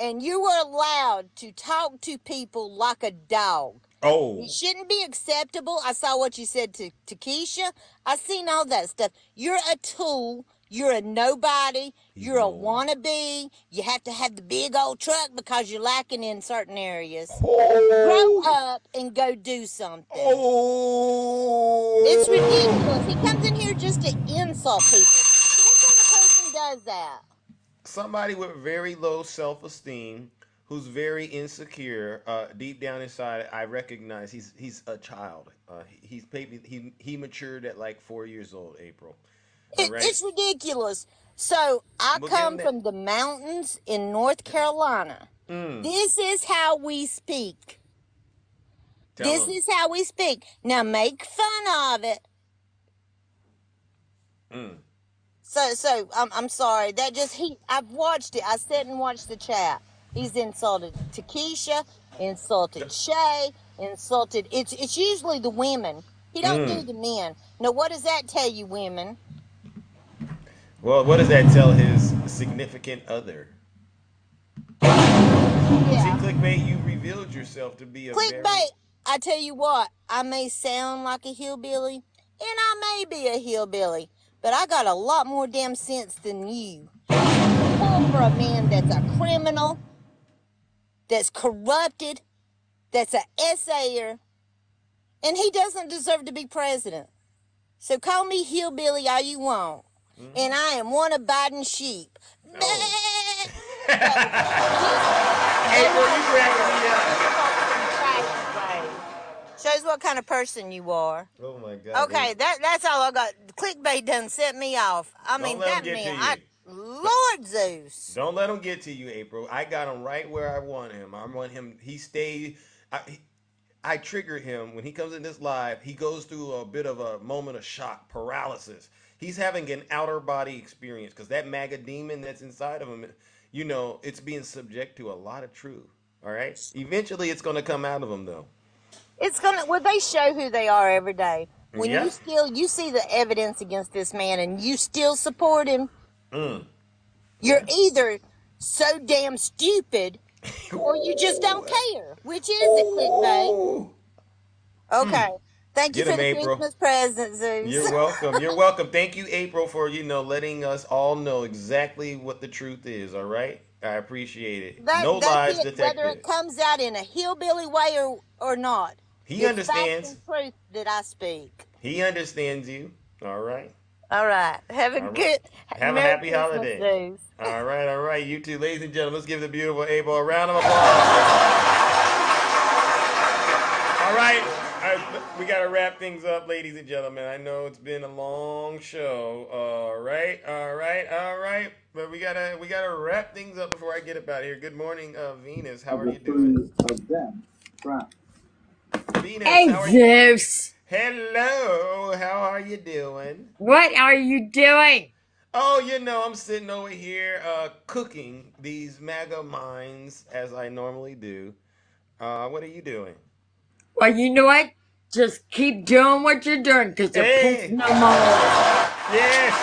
and you were allowed to talk to people like a dog. Oh. It shouldn't be acceptable. I saw what you said to Keisha. I seen all that stuff. You're a tool. You're a nobody. You're a wannabe. You have to have the big old truck because you're lacking in certain areas. Grow up and go do something. It's ridiculous. He comes in here just to insult people. What kind of person does that? Somebody with very low self-esteem, who's very insecure. Deep down inside, I recognize he's a child. He matured at like 4 years old. April. It's ridiculous. So I come from the mountains in North Carolina. This is how we speak. This is how we speak. Now make fun of it. So I'm sorry. I've watched it. I sat and watched the chat. He's insulted Takesha, insulted Shay, insulted. It's usually the women. He don't do the men. Now, what does that tell you, women? Well, what does that tell his significant other? Yeah. See, clickbait, you revealed yourself to be a clickbait. I tell you what, I may sound like a hillbilly, and I may be a hillbilly, but I got a lot more damn sense than you. Pull for a man that's a criminal, that's corrupted, that's an essayer, and he doesn't deserve to be president. So call me hillbilly all you want, and I am one of Biden's sheep. April, you cracking me up. Shows what kind of person you are. Oh my God. Okay, that's all I got. Clickbait done set me off. I mean, that man, Lord Zeus. Don't let him get to you, April. I got him right where I want him. I want him. He stays. I trigger him when he comes in this live. He goes through a bit of a moment of shock, paralysis. He's having an outer body experience because that MAGA demon that's inside of him, you know, it's being subject to a lot of truth. All right. Eventually, it's going to come out of him, though. It's gonna. Well, they show who they are every day. When you see the evidence against this man, and you still support him, you're either so damn stupid, or you just don't care. Which is it, clickbait? Okay. Thank you for the Christmas present, Zeus. You're welcome. You're welcome. Thank you, April, for letting us all know exactly what the truth is. All right. I appreciate it. No lies detected. Whether it comes out in a hillbilly way or not. He understands. Facts and truth that I speak. He understands you. All right. All right. Have a happy holiday. All right. You too, ladies and gentlemen. Let's give the beautiful April a round of applause. All right. We got to wrap things up, ladies and gentlemen. I know it's been a long show. All right. But we gotta wrap things up before I get up out of here. Good morning, Venus. How are you doing? Venus, hey, Zeus. Hello. How are you doing? What are you doing? Oh, I'm sitting over here cooking these MAGA minds as I normally do. What are you doing? Well, you know what? Just keep doing what you're doing because the proof no more. Yes.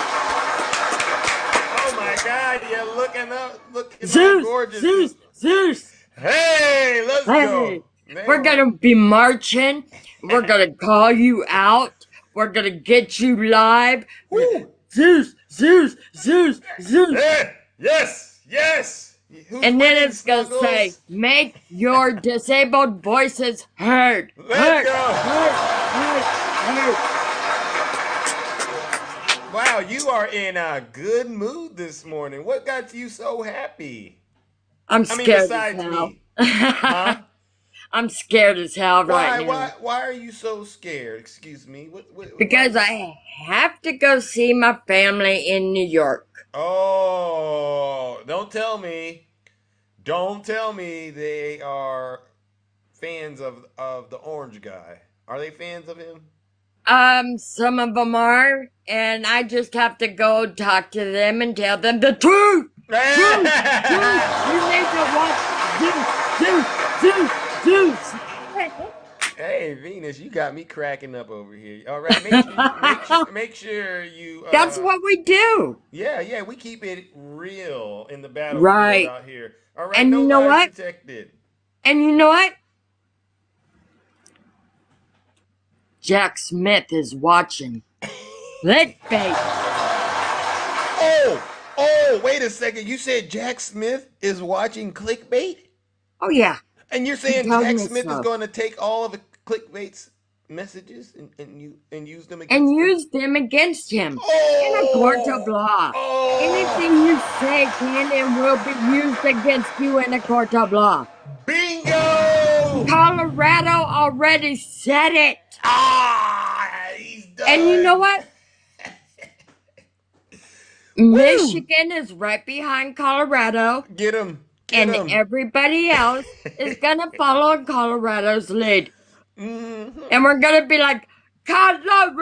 Oh my God, you're looking Zeus, gorgeous. Zeus. Hey, let's go. We're going to be marching. We're going to call you out. We're going to get you live. Zeus. Yes. And then it's going to say, make your disabled voices heard. Let's go. Wow, you are in a good mood this morning. What got you so happy? I'm scared besides as hell. me. Huh? I'm scared as hell right now. Why are you so scared? Excuse me. Because I have to go see my family in New York. Oh, don't tell me they are fans of the orange guy. Are they fans of him? Some of them are, and I just have to go talk to them and tell them the truth. Truth. You need to watch Zeus. Hey, Venus, you got me cracking up over here. All right, make sure you. That's what we do. Yeah, we keep it real in the battlefield out here. All right, and no you know lies what? detected. And you know what? Jack Smith is watching. Clickbait. Oh, wait a second. You said Jack Smith is watching clickbait? Oh, yeah. And you're saying Jack Smith is going to take all of the clickbait's messages and use them against him in a court of law. Anything you say can and will be used against you in a court of law. Bingo! Colorado already said it. He's done. And you know what? Michigan is right behind Colorado. Get him. Everybody else is going to follow in Colorado's lead. Mm-hmm. And we're going to be like, Colorado.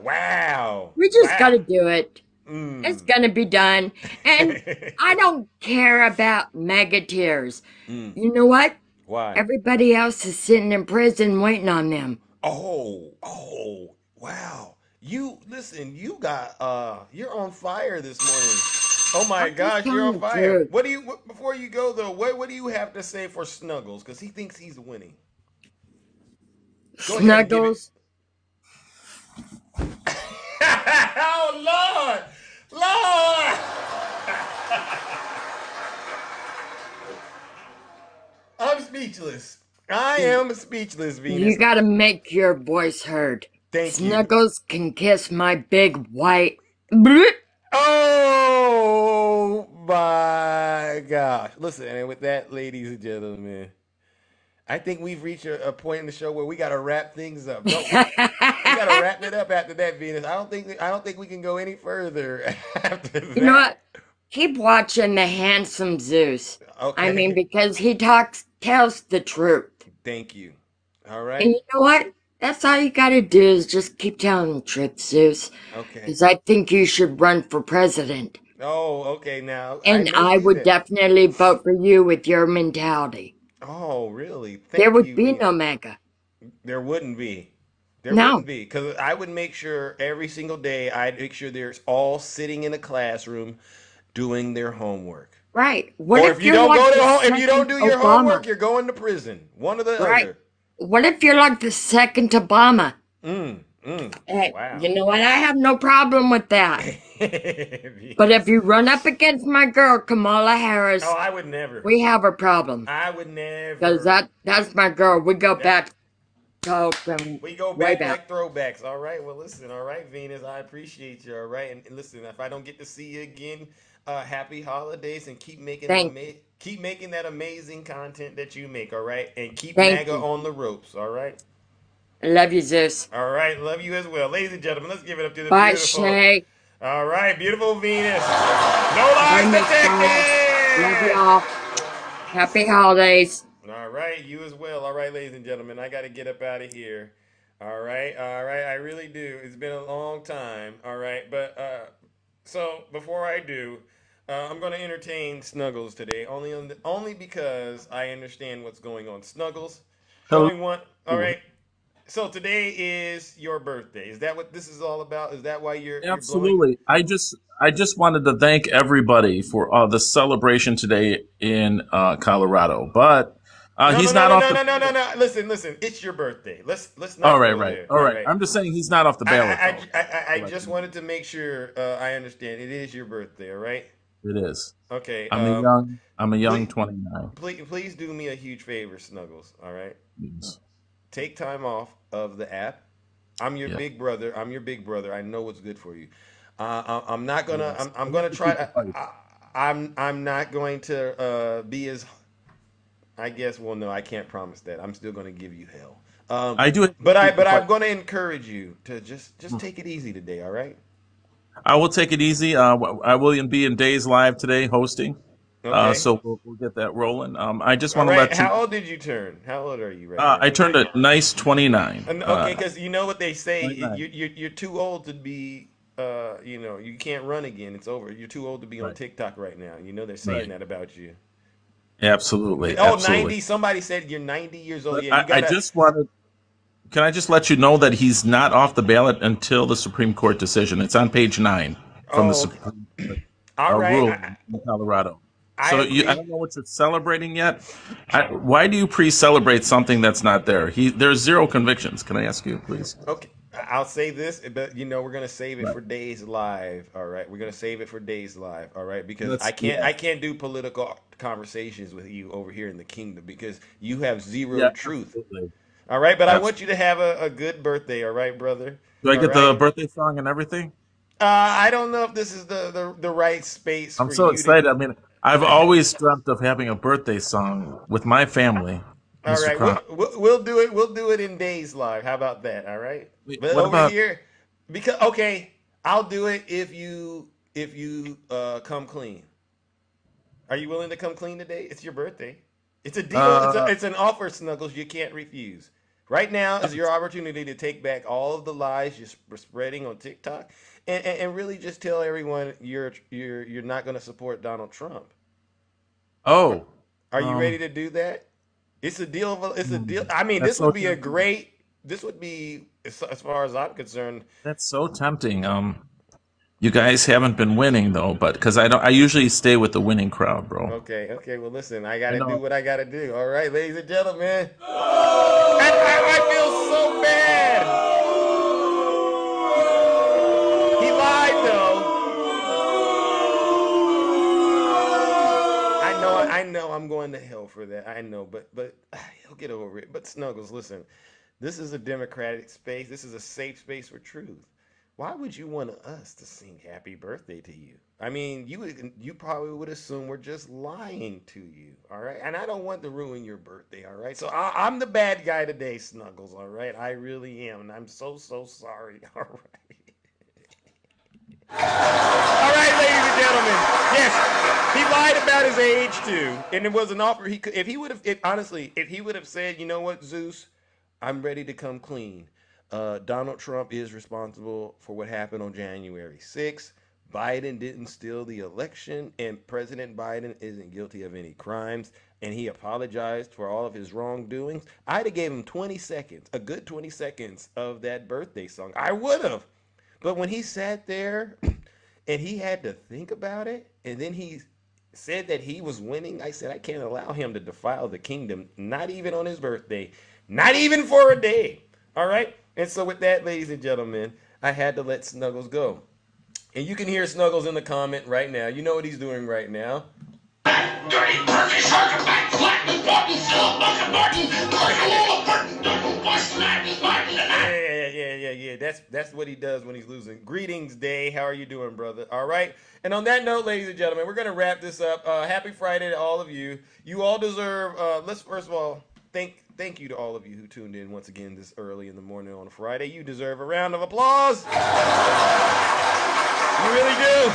Wow. We just got to do it. It's gonna be done. And I don't care about mega tears. You know what? Why? Everybody else is sitting in prison waiting on them. Oh, wow. You listen, you got you're on fire this morning. Oh my I'm just gosh, you're telling on the fire. truth. Before you go though, what do you have to say for Snuggles? Because he thinks he's winning. Go ahead and give it. Snuggles. Oh Lord! I'm speechless. I am speechless, Venus. You gotta make your voice heard. Thank you. Snuggles can kiss my big white. Bloop. Oh my gosh. Listen, and with that, ladies and gentlemen, I think we've reached a point in the show where we gotta wrap things up. No, we gotta wrap it up after that, Venus. I don't think we can go any further after that. You know what? Keep watching the handsome Zeus. Okay. I mean, because he tells the truth. Thank you. All right. And you know what? That's all you gotta do is just keep telling the truth, Zeus. Okay. Because I think you should run for president. Oh, okay. Now, And I would definitely vote for you with your mentality. Oh, really? There would be no MAGA. There wouldn't be. There No. wouldn't be. Because I would make sure every single day, I'd make sure they're all sitting in a classroom doing their homework. Right. What Or if if you you're don't like go to the home, if you don't do your second homework, Obama? you're going to prison. One or the Right. other. What if you're like the second Obama? Hey, Wow. you know what? I have no problem with that. But if you run up against my girl, Kamala Harris, Oh, I would never. we have a problem. I would never. Because that's my girl. We go back. We go way back like throwbacks. All right. Well, listen. All right, Venus. I appreciate you. All right. And listen, if I don't get to see you again, happy holidays and keep making keep making that amazing content that you make. All right. And keep MAGA on the ropes. All right. Love you, Zeus. All right. Love you as well, ladies and gentlemen. Let's give it up to the Bye, beautiful. Shay. All right, beautiful Venus. No lies detected. Love y'all. Happy holidays. All right, you as well. All right, ladies and gentlemen, I got to get up out of here. All right, I really do. It's been a long time. All right, but so before I do, I'm going to entertain Snuggles today, only because I understand what's going on. Snuggles, going one. All right. So today is your birthday. Is that what this is all about? Is that why you're Absolutely. I just wanted to thank everybody for the celebration today in Colorado. But he's not off the. No. Listen. It's your birthday. Let's not. All right, go right. there. All right. I'm just saying he's not off the ballot. I just wanted to make sure I understand. It is your birthday. All right. It is. Okay. I'm a young 29. Please do me a huge favor, Snuggles. All right. Yes. Take time off of the app. I'm your big brother. I know what's good for you. I'm not gonna. I'm gonna try. I'm not going to be as. I guess. Well, no, I can't promise that. I'm still going to give you hell. I do. But I'm going to encourage you to just take it easy today. All right. I will take it easy. I will be in Days Live today hosting. Okay. So we'll get that rolling. I just want to let you. How old did you turn? How old are you right now? I turned a nice 29. Okay, because you know what they say, you're too old to be. You can't run again. It's over. You're too old to be on TikTok right now. You know they're saying that about you. Absolutely. Oh, absolutely. 90. Somebody said you're 90 years old. Yeah, I just wanted. Can I just let you know that he's not off the ballot until the Supreme Court decision? It's on page 9 from the Supreme Court rule in Colorado. So I don't know what you're celebrating yet. Why do you pre-celebrate something that's not there? There's 0 convictions. Can I ask you, please? Okay, I'll say this, but we're gonna save it for Days Live. All right, we're gonna save it for Days Live. All right, because I can't do political conversations with you over here in the kingdom because you have 0 truth. Absolutely. All right, but I want you to have a good birthday. All right, brother. Do I get the birthday song and everything? I don't know if this is the right space. I'm so excited. I mean, I've always dreamt of having a birthday song with my family. All right, we'll do it. We'll do it in Days Live. How about that? All right. But over here, because I'll do it if you come clean. Are you willing to come clean today? It's your birthday. It's a deal. It's an offer, Snuggles. You can't refuse. Right now is your opportunity to take back all of the lies you're spreading on TikTok, and really just tell everyone you're not going to support Donald Trump. Oh, are you ready to do that? It's a deal. It's a deal. I mean, that's this would so be a great. This would be, as far as I'm concerned. That's so tempting. You guys haven't been winning though, but because I usually stay with the winning crowd, bro. Okay. Well, listen, I got to do what I got to do. All right, ladies and gentlemen. I feel so bad. He lied, though. I know I'm going to hell for that. I know, but he'll get over it. But Snuggles, listen, this is a democratic space. This is a safe space for truth. Why would you want us to sing happy birthday to you? I mean, you probably would assume we're just lying to you, all right? And I don't want to ruin your birthday, all right? So I'm the bad guy today, Snuggles, all right? I really am, and I'm so sorry, all right? All right, ladies and gentlemen. Yes, he lied about his age too, and it was an offer. If he would have said, you know what, Zeus, I'm ready to come clean. Donald Trump is responsible for what happened on January 6th. Biden didn't steal the election, and President Biden isn't guilty of any crimes, and he apologized for all of his wrongdoings. I'd have gave him 20 seconds, a good 20 seconds of that birthday song. I would have. But when he sat there and he had to think about it, and then he said that he was winning, I said, I can't allow him to defile the kingdom, not even on his birthday, not even for a day. All right? And so with that, ladies and gentlemen, I had to let Snuggles go. And you can hear Snuggles in the comment right now. You know what he's doing right now. Dirty Murphy, Sucker, Back, Flat, Martin, Philip, Bucket, Martin, Yeah. That's what he does when he's losing. Greetings, Day. How are you doing, brother? All right. And on that note, ladies and gentlemen, we're going to wrap this up. Happy Friday to all of you. You all deserve, let's first of all, thank you to all of you who tuned in once again this early in the morning on a Friday. You deserve a round of applause. You really do.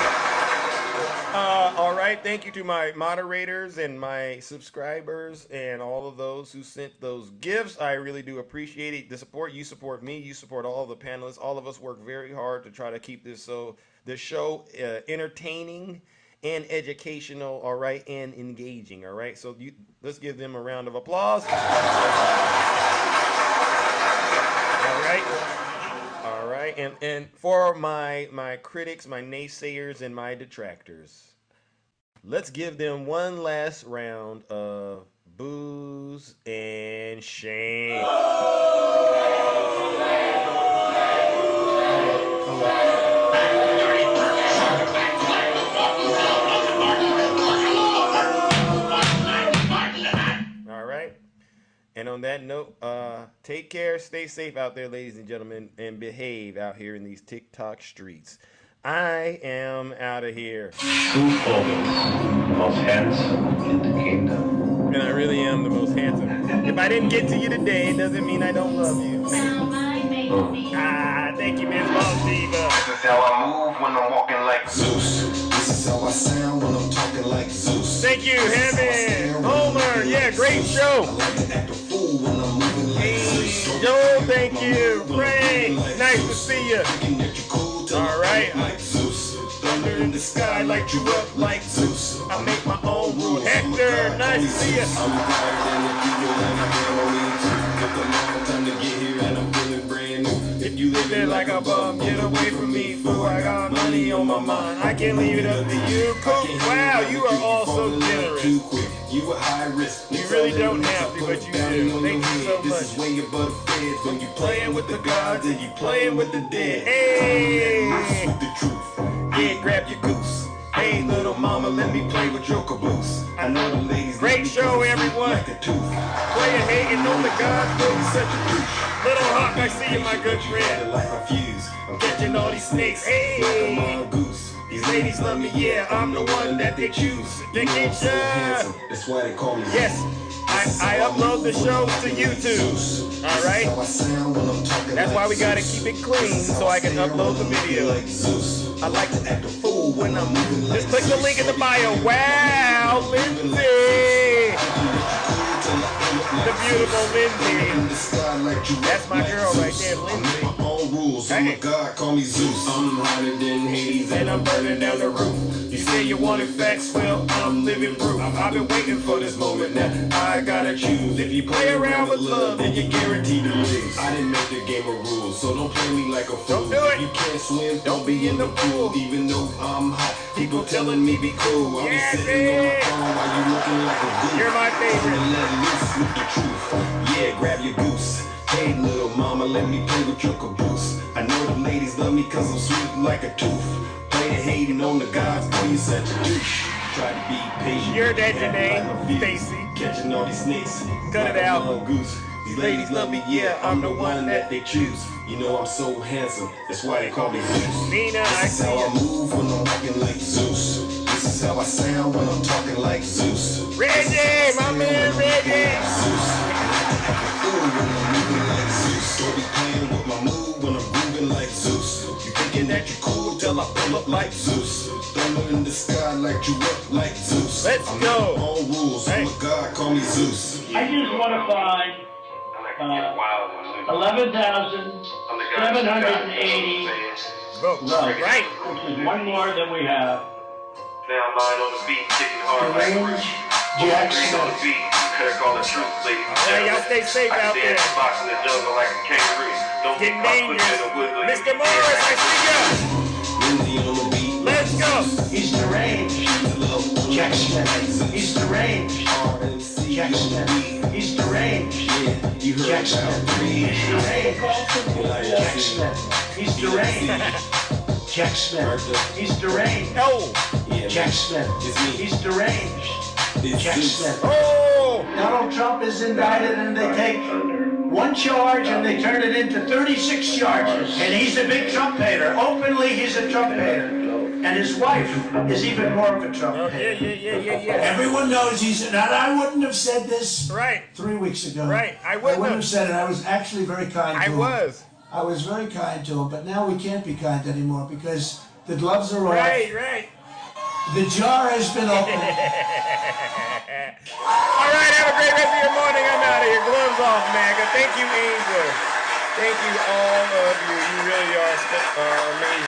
All right. Thank you to my moderators and my subscribers and all of those who sent those gifts. I really do appreciate it. The support. You support me. You support all of the panelists. All of us work very hard to try to keep this show entertaining and educational, all right, and engaging, all right? So let's give them a round of applause. All right. And for my critics, my naysayers, and my detractors, let's give them one last round of booze and shame. All right. And on that note, take care, stay safe out there, ladies and gentlemen, and behave out here in these TikTok streets. I am out of here. Most handsome in the kingdom. And I really am the most handsome. If I didn't get to you today, it doesn't mean I don't love you. Thank you, Miss Boss Diva. This is how I move when I'm walking like Zeus. This is how I sound when I'm talking like Zeus. Thank you, Heaven. Homer, yeah, great show. I like to act a fool when I'm moving like Zeus. Joel, thank you. Frank, nice to see you. All right. Thunder in the sky, light you up like Zeus. I make my own rules. Hector, nice to see you. I'm tired and if you will and I can't only two. Took a long time to get here and I'm feeling brand new. If you live it like a bum, get away from me, fool. I got money on my mind. I can't leave it up to you. Cool. Wow, you are all so generous. You a high risk. You really don't have to, but you do. Thank you so much. This is when you're above feds. When you playing with the gods and you playing with the dead. Hey! With the truth. Yeah, grab your goose. Hey, little mama, let me play with your caboose. I know them ladies. Great show, everyone. Like a tooth. Playing hating on the gods, but such a douche. Little Hawk, I see you, my good friend. Like a fuse. I'm catching all these snakes. Hey, like a mongoose. These ladies love me, yeah, I'm the one that they choose. They can't shine. That's why they call me. Yes, I upload the shows to YouTube. All right. That's why we gotta keep it clean so I can upload the video. I like to act a fool when I'm moving. Just click the link in the bio. Wow, Lindsay. The beautiful Lindsay. That's my girl right there, Lindsay. Rules. I'm a god, call me Zeus. I'm hotter than Hades and I'm burning down the roof. You say you wanted facts, well, I'm living proof. I've been waiting for this moment now. I gotta choose. If you play around with love, then you're guaranteed to lose. I didn't make the game of rules, so don't play me like a fool. Don't do it. If you can't swim, don't be in the pool. Even though I'm hot, people telling me be cool. I'll be sitting on my throne while you looking like a goose. You're my favorite. Let loose with the truth. Yeah, grab your goose. Hey, little mama, let me play with your caboose. I know the ladies love me cause I'm sweet like a tooth. Play the hating on the gods, boy, you such a douche. Try to be patient. You're that Janae, Stacy. Catching all these snakes. Cut it out. Goose. These ladies love me, yeah, I'm the one that they choose. You know I'm so handsome, that's why they call me Zeus. Nina, this is how I move when I'm walking like Zeus. This is how I sound when I'm talking like Zeus. Reggie, my man Reggie. Don't be playing with my mood when I'm grooving like Zeus. You thinking that you cool till I pull up like Zeus. Thunder in the sky like you up like Zeus. Let's go. All rules. I'm a god, call me Zeus. I just want to find 11,780 votes. Right. Which is one more than we have. Now I'm lying on the beat, kicking hard like Bruce. Jackson. On the beat, better call the truth, ladies and gentlemen. Y'all stay safe out there. Box in the jungle like a kangaroo. Don't get dangerous. Mr. Morris, I see ya. Lindsay on the beat. Let's go. He's deranged. Jackson. He's deranged. Jackson. He's deranged. Jackson. He's deranged. Jackson. He's deranged. Jackson. He's deranged. Oh. Jackson. He's deranged. Jackson. Oh. Donald Trump is indicted and they take one charge and they turn it into 36 charges. And he's a big Trump hater. Openly, he's a Trump hater. And his wife is even more of a Trump hater. Yeah. Everyone knows he's, and I wouldn't have said this 3 weeks ago. Right, I wouldn't have said it. I was actually very kind to him. I was very kind to him, but now we can't be kind anymore because the gloves are off. Right. The jar has been opened. All right, have a great rest of your morning. I'm out of here. Gloves off, MAGA. Thank you, Angel. Thank you, all of you. You really are amazing.